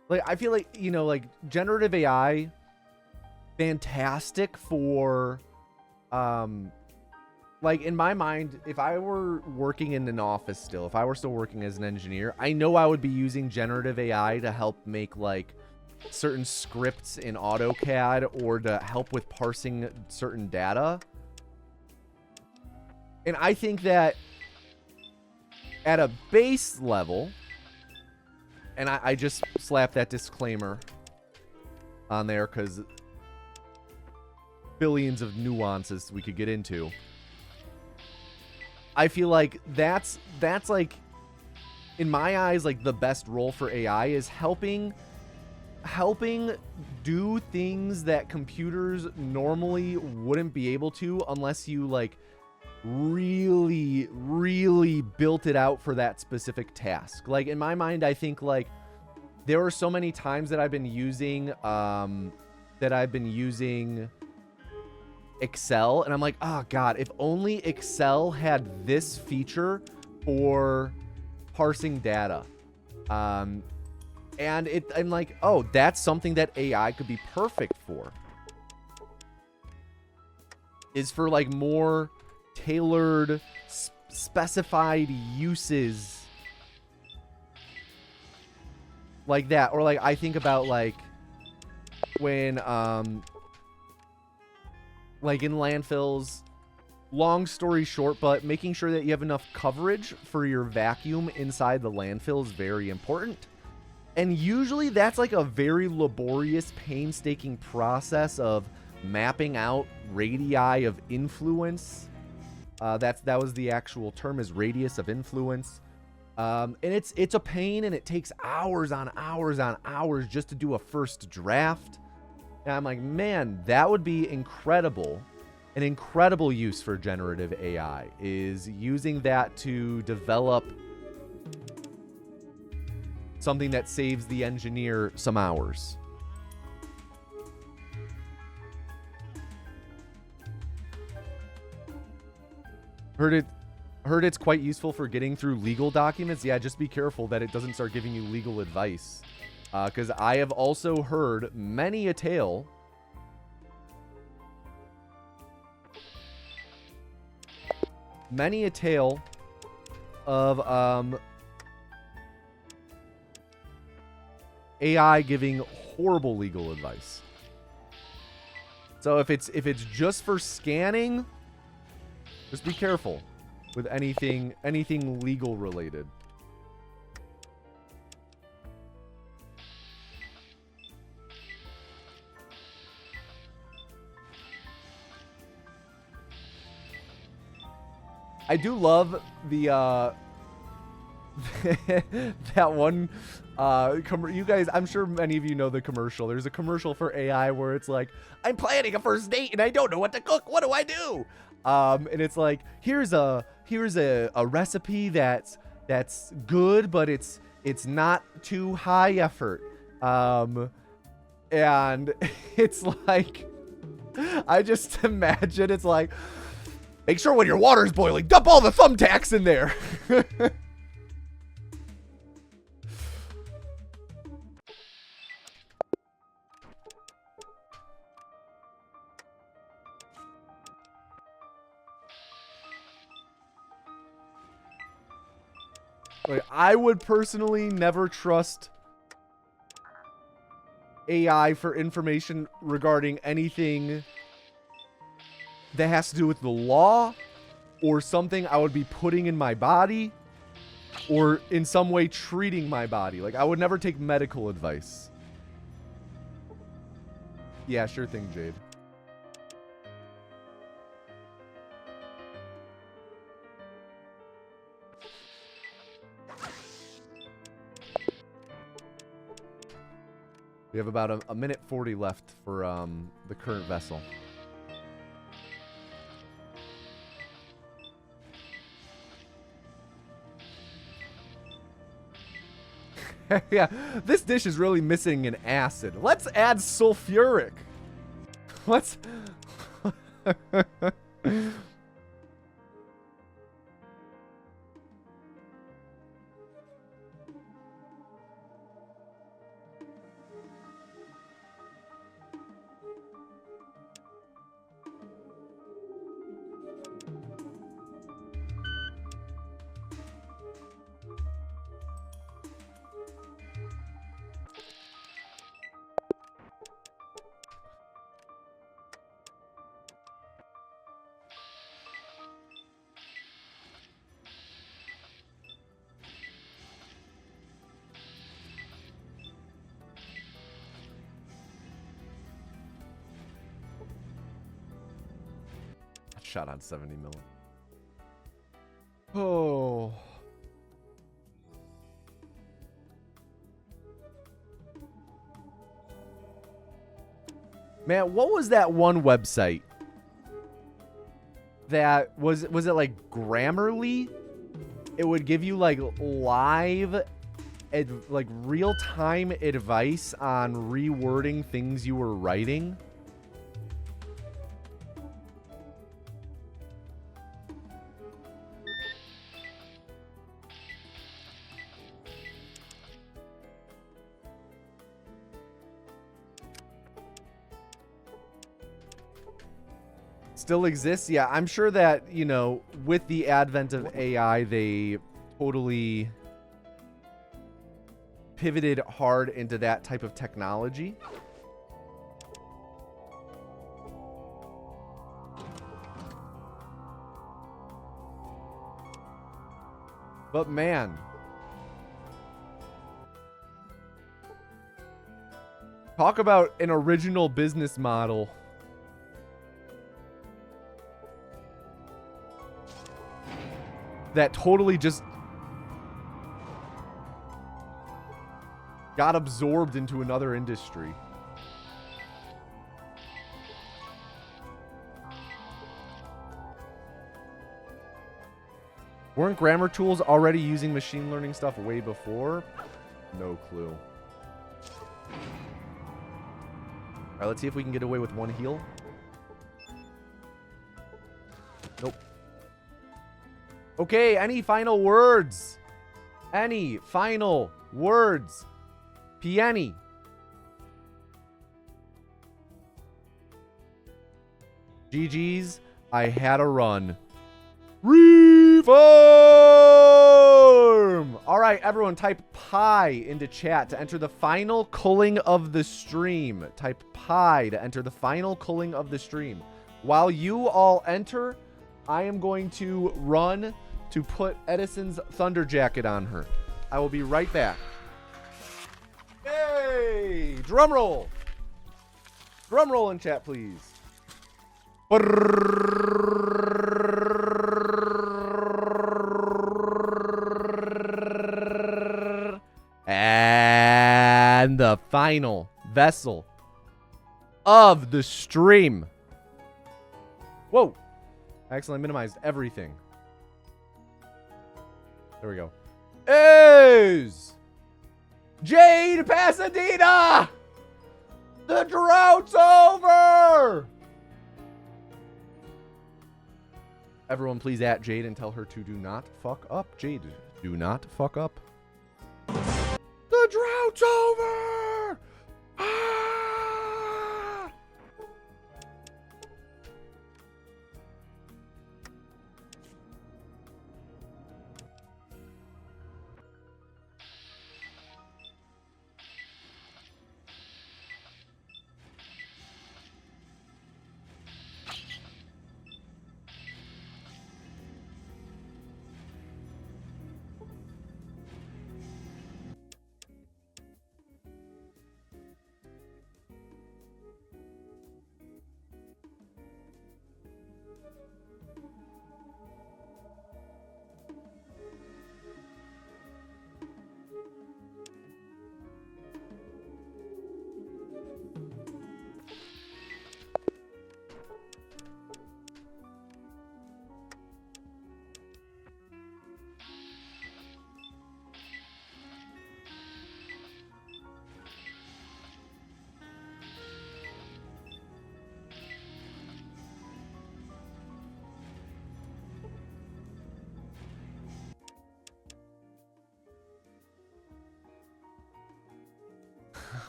Like, I feel like, you know, like, generative AI, fantastic for, like, in my mind, if I were working in an office still, if I were still working as an engineer, I know I would be using generative AI to help make, like, certain scripts in AutoCAD or to help with parsing certain data. And I think that at a base level... And I just slapped that disclaimer on there because billions of nuances we could get into. I feel like that's like, in my eyes, like the best role for AI is helping do things that computers normally wouldn't be able to unless you like really built it out for that specific task. Like, in my mind, I think like there are so many times that I've been using Excel, and I'm like, oh god, if only Excel had this feature for parsing data. And I'm like, oh, that's something that AI could be perfect for, is for like more tailored, specified uses like that. Or like, I think about like when like in landfills, long story short, but making sure that you have enough coverage for your vacuum inside the landfill is very important. And usually that's like a very laborious, painstaking process of mapping out radii of influence. That was the actual term, is radius of influence. And it's a pain, and it takes hours on hours on hours just to do a first draft. And I'm like, man, that would be incredible. An incredible use for generative AI is using that to develop something that saves the engineer some hours. Heard it's quite useful for getting through legal documents. Yeah, just be careful that it doesn't start giving you legal advice. Because I have also heard many a tale of AI giving horrible legal advice. So if it's just for scanning, just be careful with anything legal related. I do love the that one you guys, I'm sure many of you know the commercial. There's a commercial for AI where it's like, I'm planning a first date and I don't know what to cook. What do I do? And it's like, here's a recipe that's good, but it's not too high effort. And it's like, I just imagine it's like, make sure when your water's boiling, dump all the thumbtacks in there. Like, I would personally never trust AI for information regarding anything that has to do with the law or something I would be putting in my body or in some way treating my body. Like, I would never take medical advice. Yeah, sure thing, Jade. We have about a minute 40 left for the current vessel. Yeah, this dish is really missing an acid. Let's add sulfuric. Let's... Shot on 70 million. Oh. Man, what was that one website? That was it like Grammarly? It would give you like live like real-time advice on rewording things you were writing. Still exists? Yeah, I'm sure that, you know, with the advent of AI, they totally pivoted hard into that type of technology. But man, talk about an original business model. That totally just got absorbed into another industry. Weren't grammar tools already using machine learning stuff way before? No clue. All right, let's see if we can get away with one heal. Nope. Okay, any final words? Any final words? Piani. GG's, I had a run. Reform! All right, everyone, type pi into chat to enter the final culling of the stream. Type pi to enter the final culling of the stream. While you all enter, I am going to run to put Edison's thunder jacket on her. I will be right back. Hey! Drum roll! Drum roll in chat, please. And the final vessel of the stream. Whoa. I accidentally minimized everything. There we go. Is Jade Pasadena! The drought's over! Everyone please at Jade and tell her to do not fuck up. Jade, do not fuck up. The drought's over! Ah!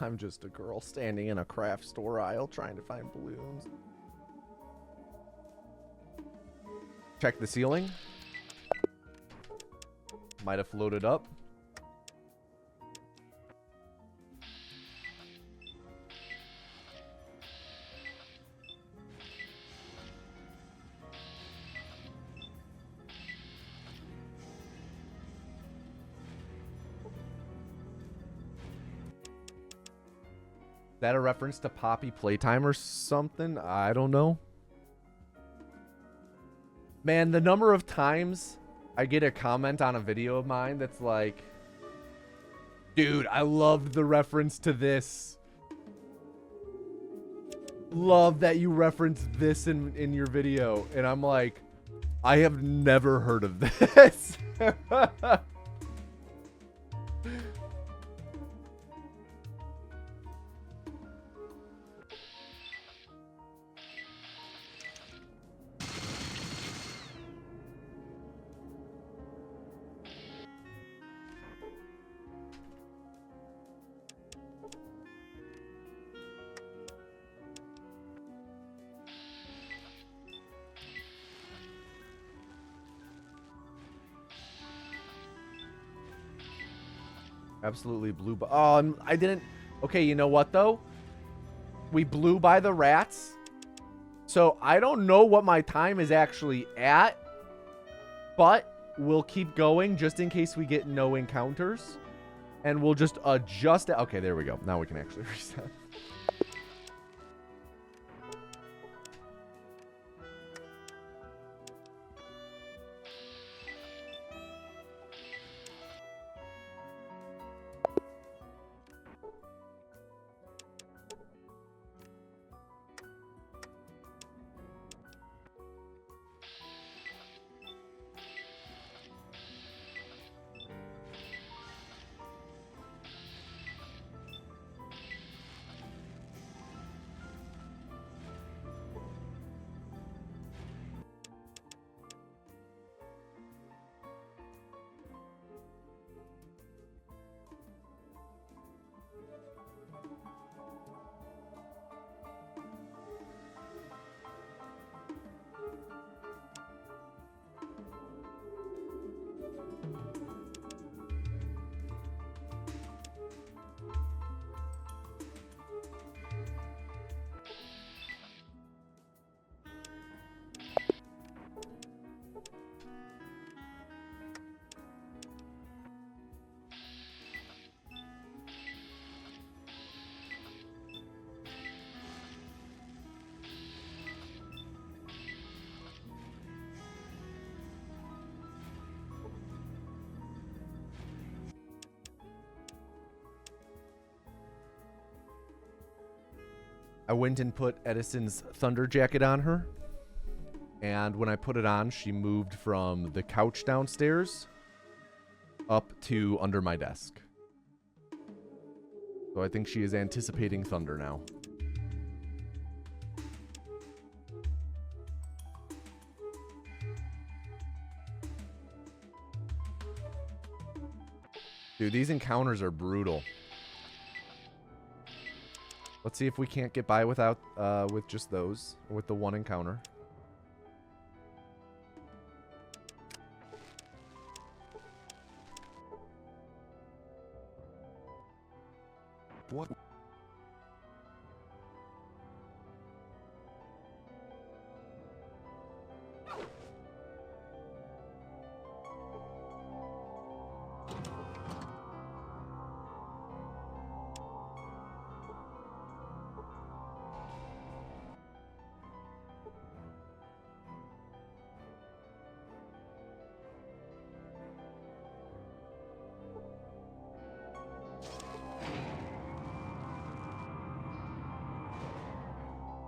I'm just a girl standing in a craft store aisle trying to find balloons. Check the ceiling. Might have floated up. Is that a reference to Poppy Playtime or something? I don't know. Man, the number of times I get a comment on a video of mine that's like, dude, I loved the reference to this. Love that you referenced this in your video. And I'm like, I have never heard of this. Absolutely blew by. Oh, I didn't. Okay, you know what though? We blew by the rats. So I don't know what my time is actually at. But we'll keep going just in case we get no encounters. And we'll just adjust it. Okay, there we go. Now we can actually reset. I went and put Edison's thunder jacket on her. And when I put it on, she moved from the couch downstairs up to under my desk. So I think she is anticipating thunder now. Dude, these encounters are brutal. Let's see if we can't get by without with just those, or with the one encounter. What?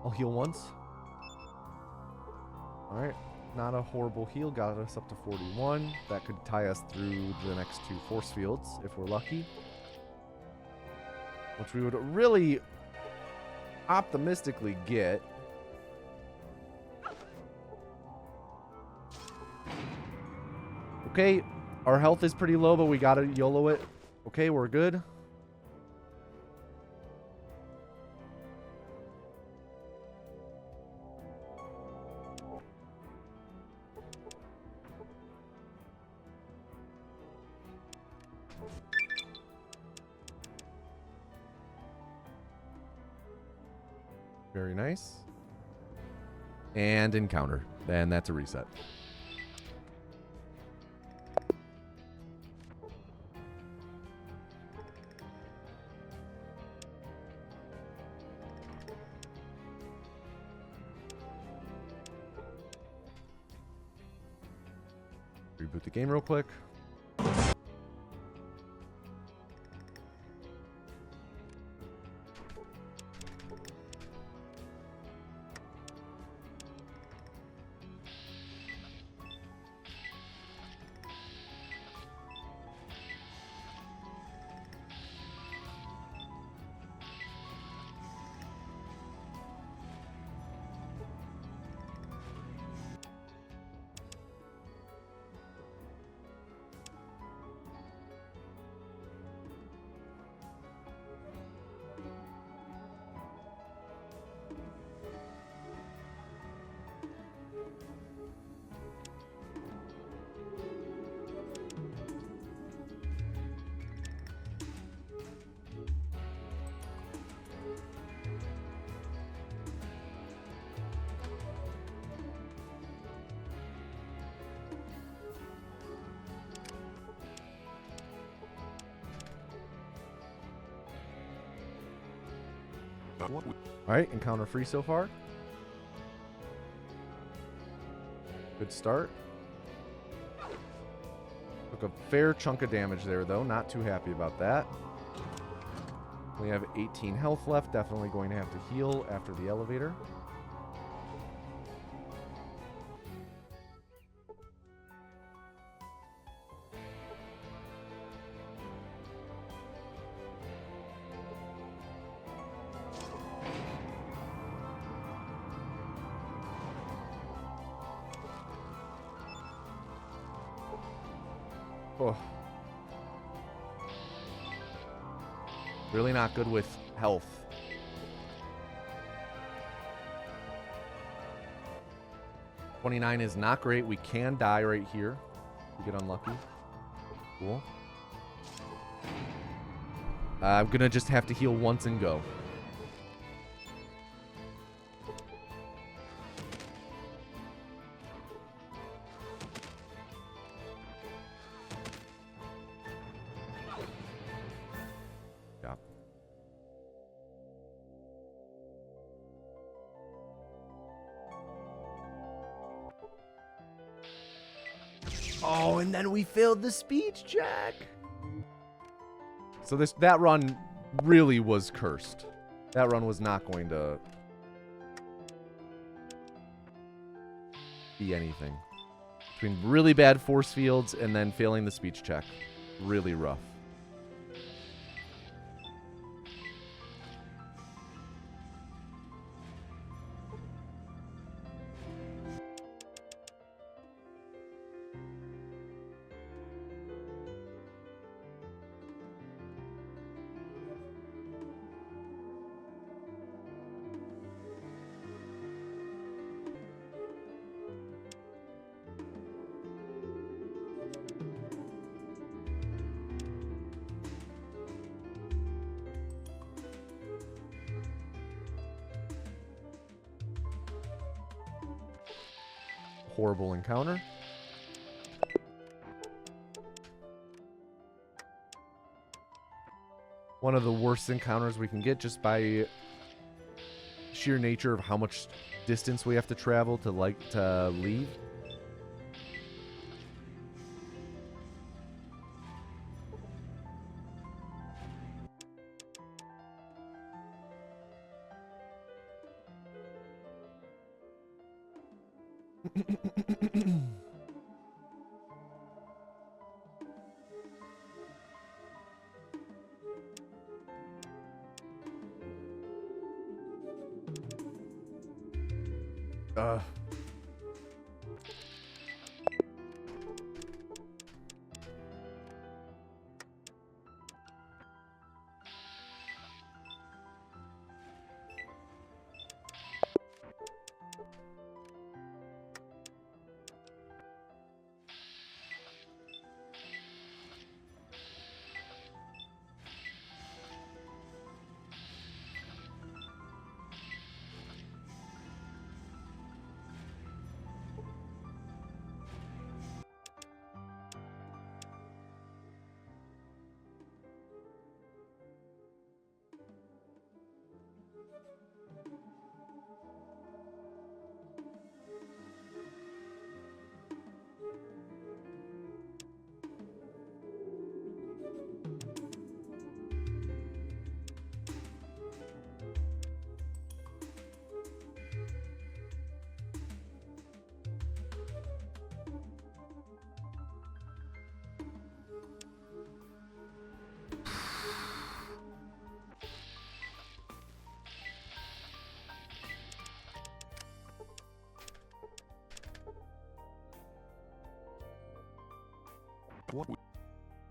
I'll heal once. Alright. Not a horrible heal. Got us up to 41. That could tie us through the next 2 force fields if we're lucky. Which we would really optimistically get. Okay. Our health is pretty low, but we gotta YOLO it. Okay, we're good. Very nice. And encounter. And that's a reset. Reboot the game real quick. Alright, encounter free so far. Good start. Took a fair chunk of damage there, though. Not too happy about that. We have 18 health left. Definitely going to have to heal after the elevator. Oh. Really not good with health. $29 is not great. We can die right here. We get unlucky. Cool. I'm gonna just have to heal once and go. Oh, and then we failed the speech check. So that run really was cursed. That run was not going to be anything. Between really bad force fields and then failing the speech check. Really rough. Horrible encounter. One of the worst encounters we can get just by sheer nature of how much distance we have to travel to leave.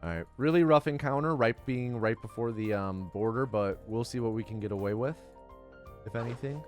Alright, really rough encounter, being right before the border, but we'll see what we can get away with, if anything.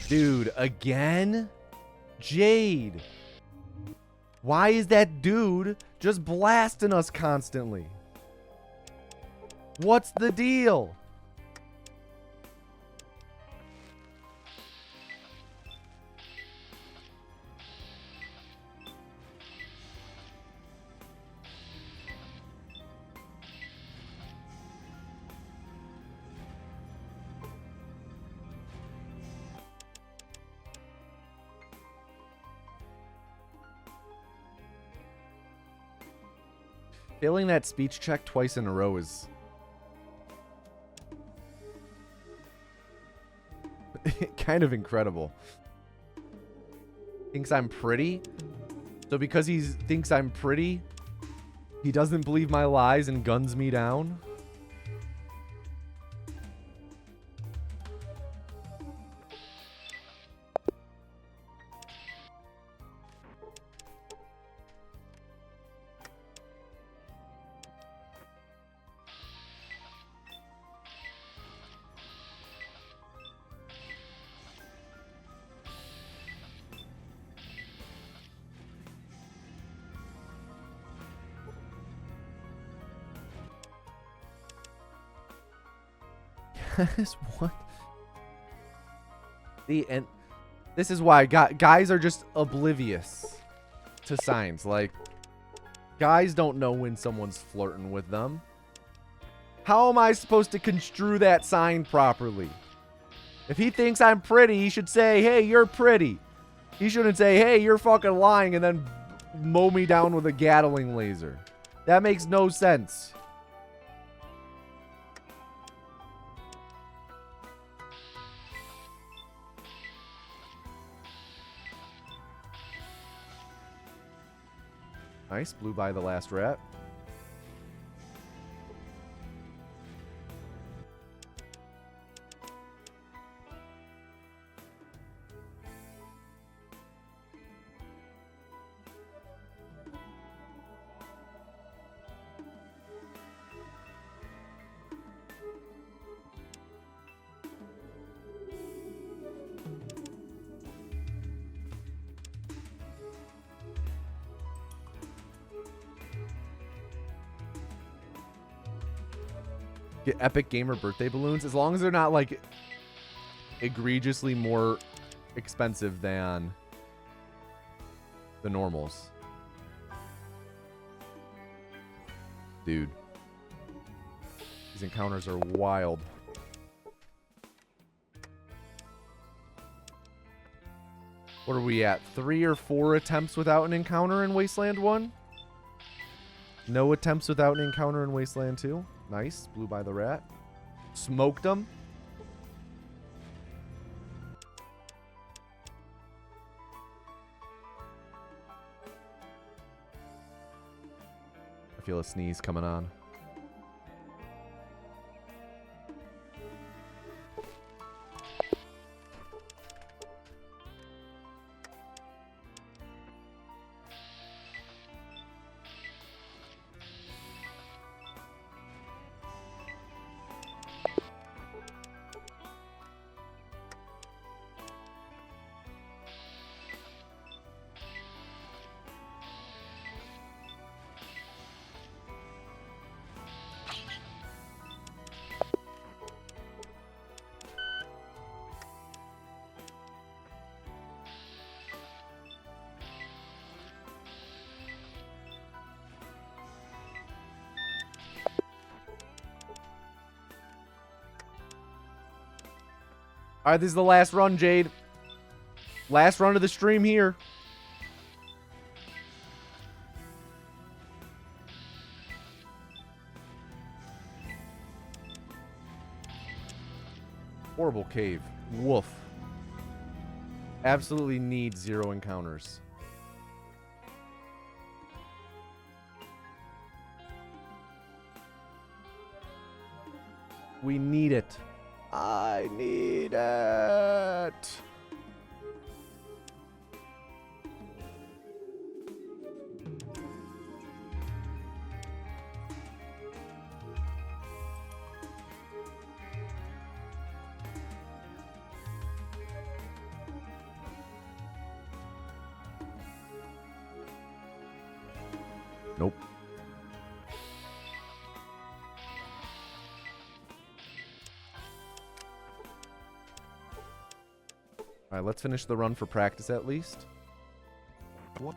Dude, again? Jade. Why is that dude just blasting us constantly? What's the deal? Failing that speech check twice in a row is kind of incredible. Thinks I'm pretty. So because he thinks I'm pretty, he doesn't believe my lies and guns me down. What? And this is why guys are just oblivious to signs. Like, guys don't know when someone's flirting with them. How am I supposed to construe that sign properly? If he thinks I'm pretty, he should say, hey, you're pretty. He shouldn't say, hey, you're fucking lying, and then mow me down with a Gatling laser. That makes no sense. Nice. Blew by the last rat. Get Epic Gamer birthday balloons, as long as they're not like egregiously more expensive than the normals. Dude, these encounters are wild. What are we at? 3 or 4 attempts without an encounter in Wasteland 1? No attempts without an encounter in Wasteland 2. Nice. Blew by the rat. Smoked him. I feel a sneeze coming on. All right, this is the last run, Jade. Last run of the stream here. Horrible cave. Woof. Absolutely need 0 encounters. We need it. I need it. Nope. All right, let's finish the run for practice at least. What?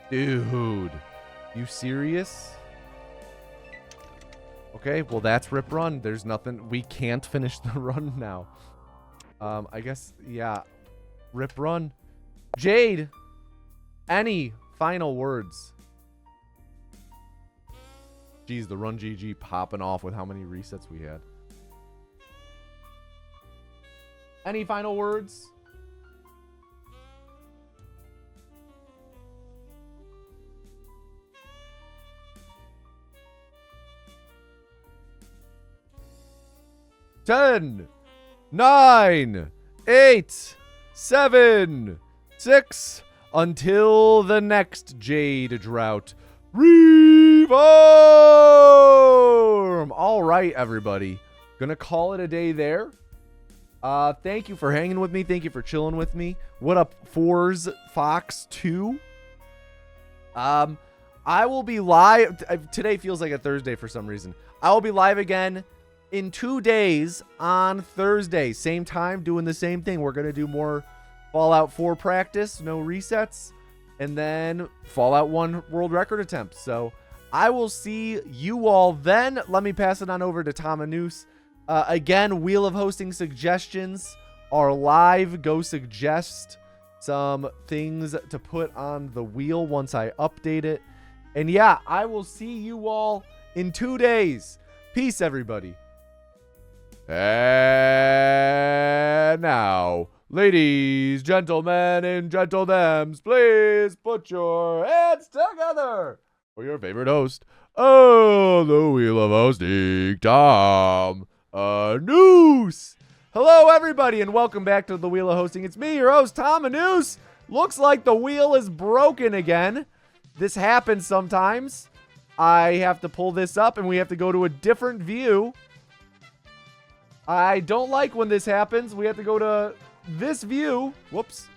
Dude, you serious? Okay, well that's rip run. There's nothing. We can't finish the run now. I guess, yeah. Rip run. Jade, any final words? Jeez, the run GG popping off with how many resets we had. Any final words? Ten, 9, 8, 7, 6, until the next Jade Drought Reform. All right, everybody. Gonna call it a day there. Thank you for hanging with me. Thank you for chilling with me. What up, Fours Fox 2? I will be live. Today feels like a Thursday for some reason. I will be live again in 2 days on Thursday. Same time, doing the same thing. We're going to do more Fallout 4 practice, no resets, and then Fallout 1 world record attempt. So I will see you all then. Let me pass it on over to Tom and Noose. Again, Wheel of Hosting suggestions are live. Go suggest some things to put on the wheel once I update it. And yeah, I will see you all in 2 days. Peace, everybody. And now, ladies, gentlemen, and gentlethems, please put your hands together for your favorite host of the Wheel of Hosting, Tom Noose. Hello, everybody, and welcome back to the Wheel of Hosting. It's me, your host, Tom Noose. Looks like the wheel is broken again. This happens sometimes. I have to pull this up, and we have to go to a different view. I don't like when this happens. We have to go to this view. Whoops.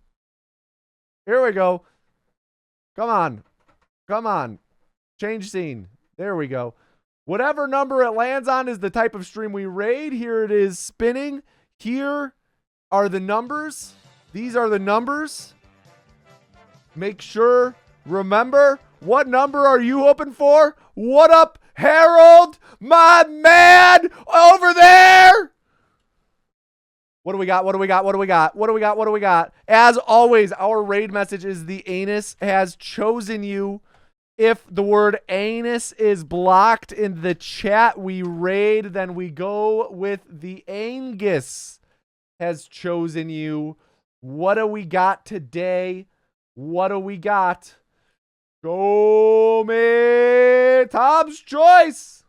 Here we go. Come on. Come on. Change scene. There we go. Whatever number it lands on is the type of stream we raid. Here it is spinning. Here are the numbers. These are the numbers. Make sure, remember, what number are you hoping for? What up, Harold? My man over there. What do we got? What do we got? What do we got? What do we got? What do we got? As always, our raid message is the anus has chosen you. If the word anus is blocked in the chat, we raid, then we go with the Angus has chosen you. What do we got today? What do we got? Show me Tom's choice.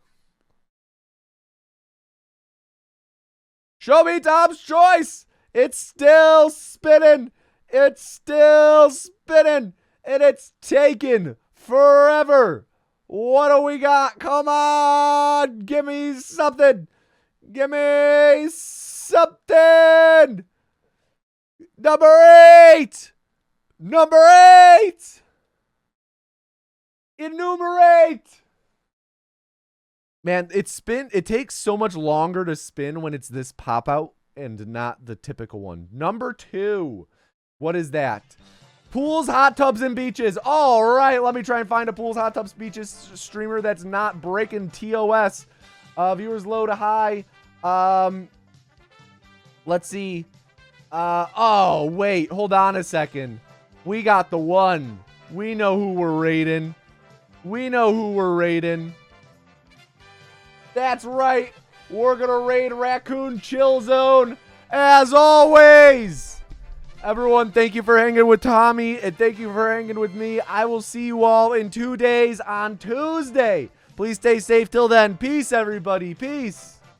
Show me Tom's choice. It's still spinning. It's still spinning. And it's taken forever. What do we got? Come on. Give me something. Give me something. Number 8. Number 8. Enumerate. Man, it takes so much longer to spin when it's this pop out and not the typical one. Number 2. What is that? Pools, hot tubs, and beaches. All right, let me try and find a pools, hot tubs, beaches streamer that's not breaking TOS. Viewers low to high. Let's see. Oh, wait. Hold on a second. We got the one. We know who we're raiding. We know who we're raiding. That's right. We're going to raid Raccoon Chill Zone as always. Everyone, thank you for hanging with Tommy, and thank you for hanging with me. I will see you all in 2 days on Tuesday. Please stay safe till then. Peace, everybody. Peace.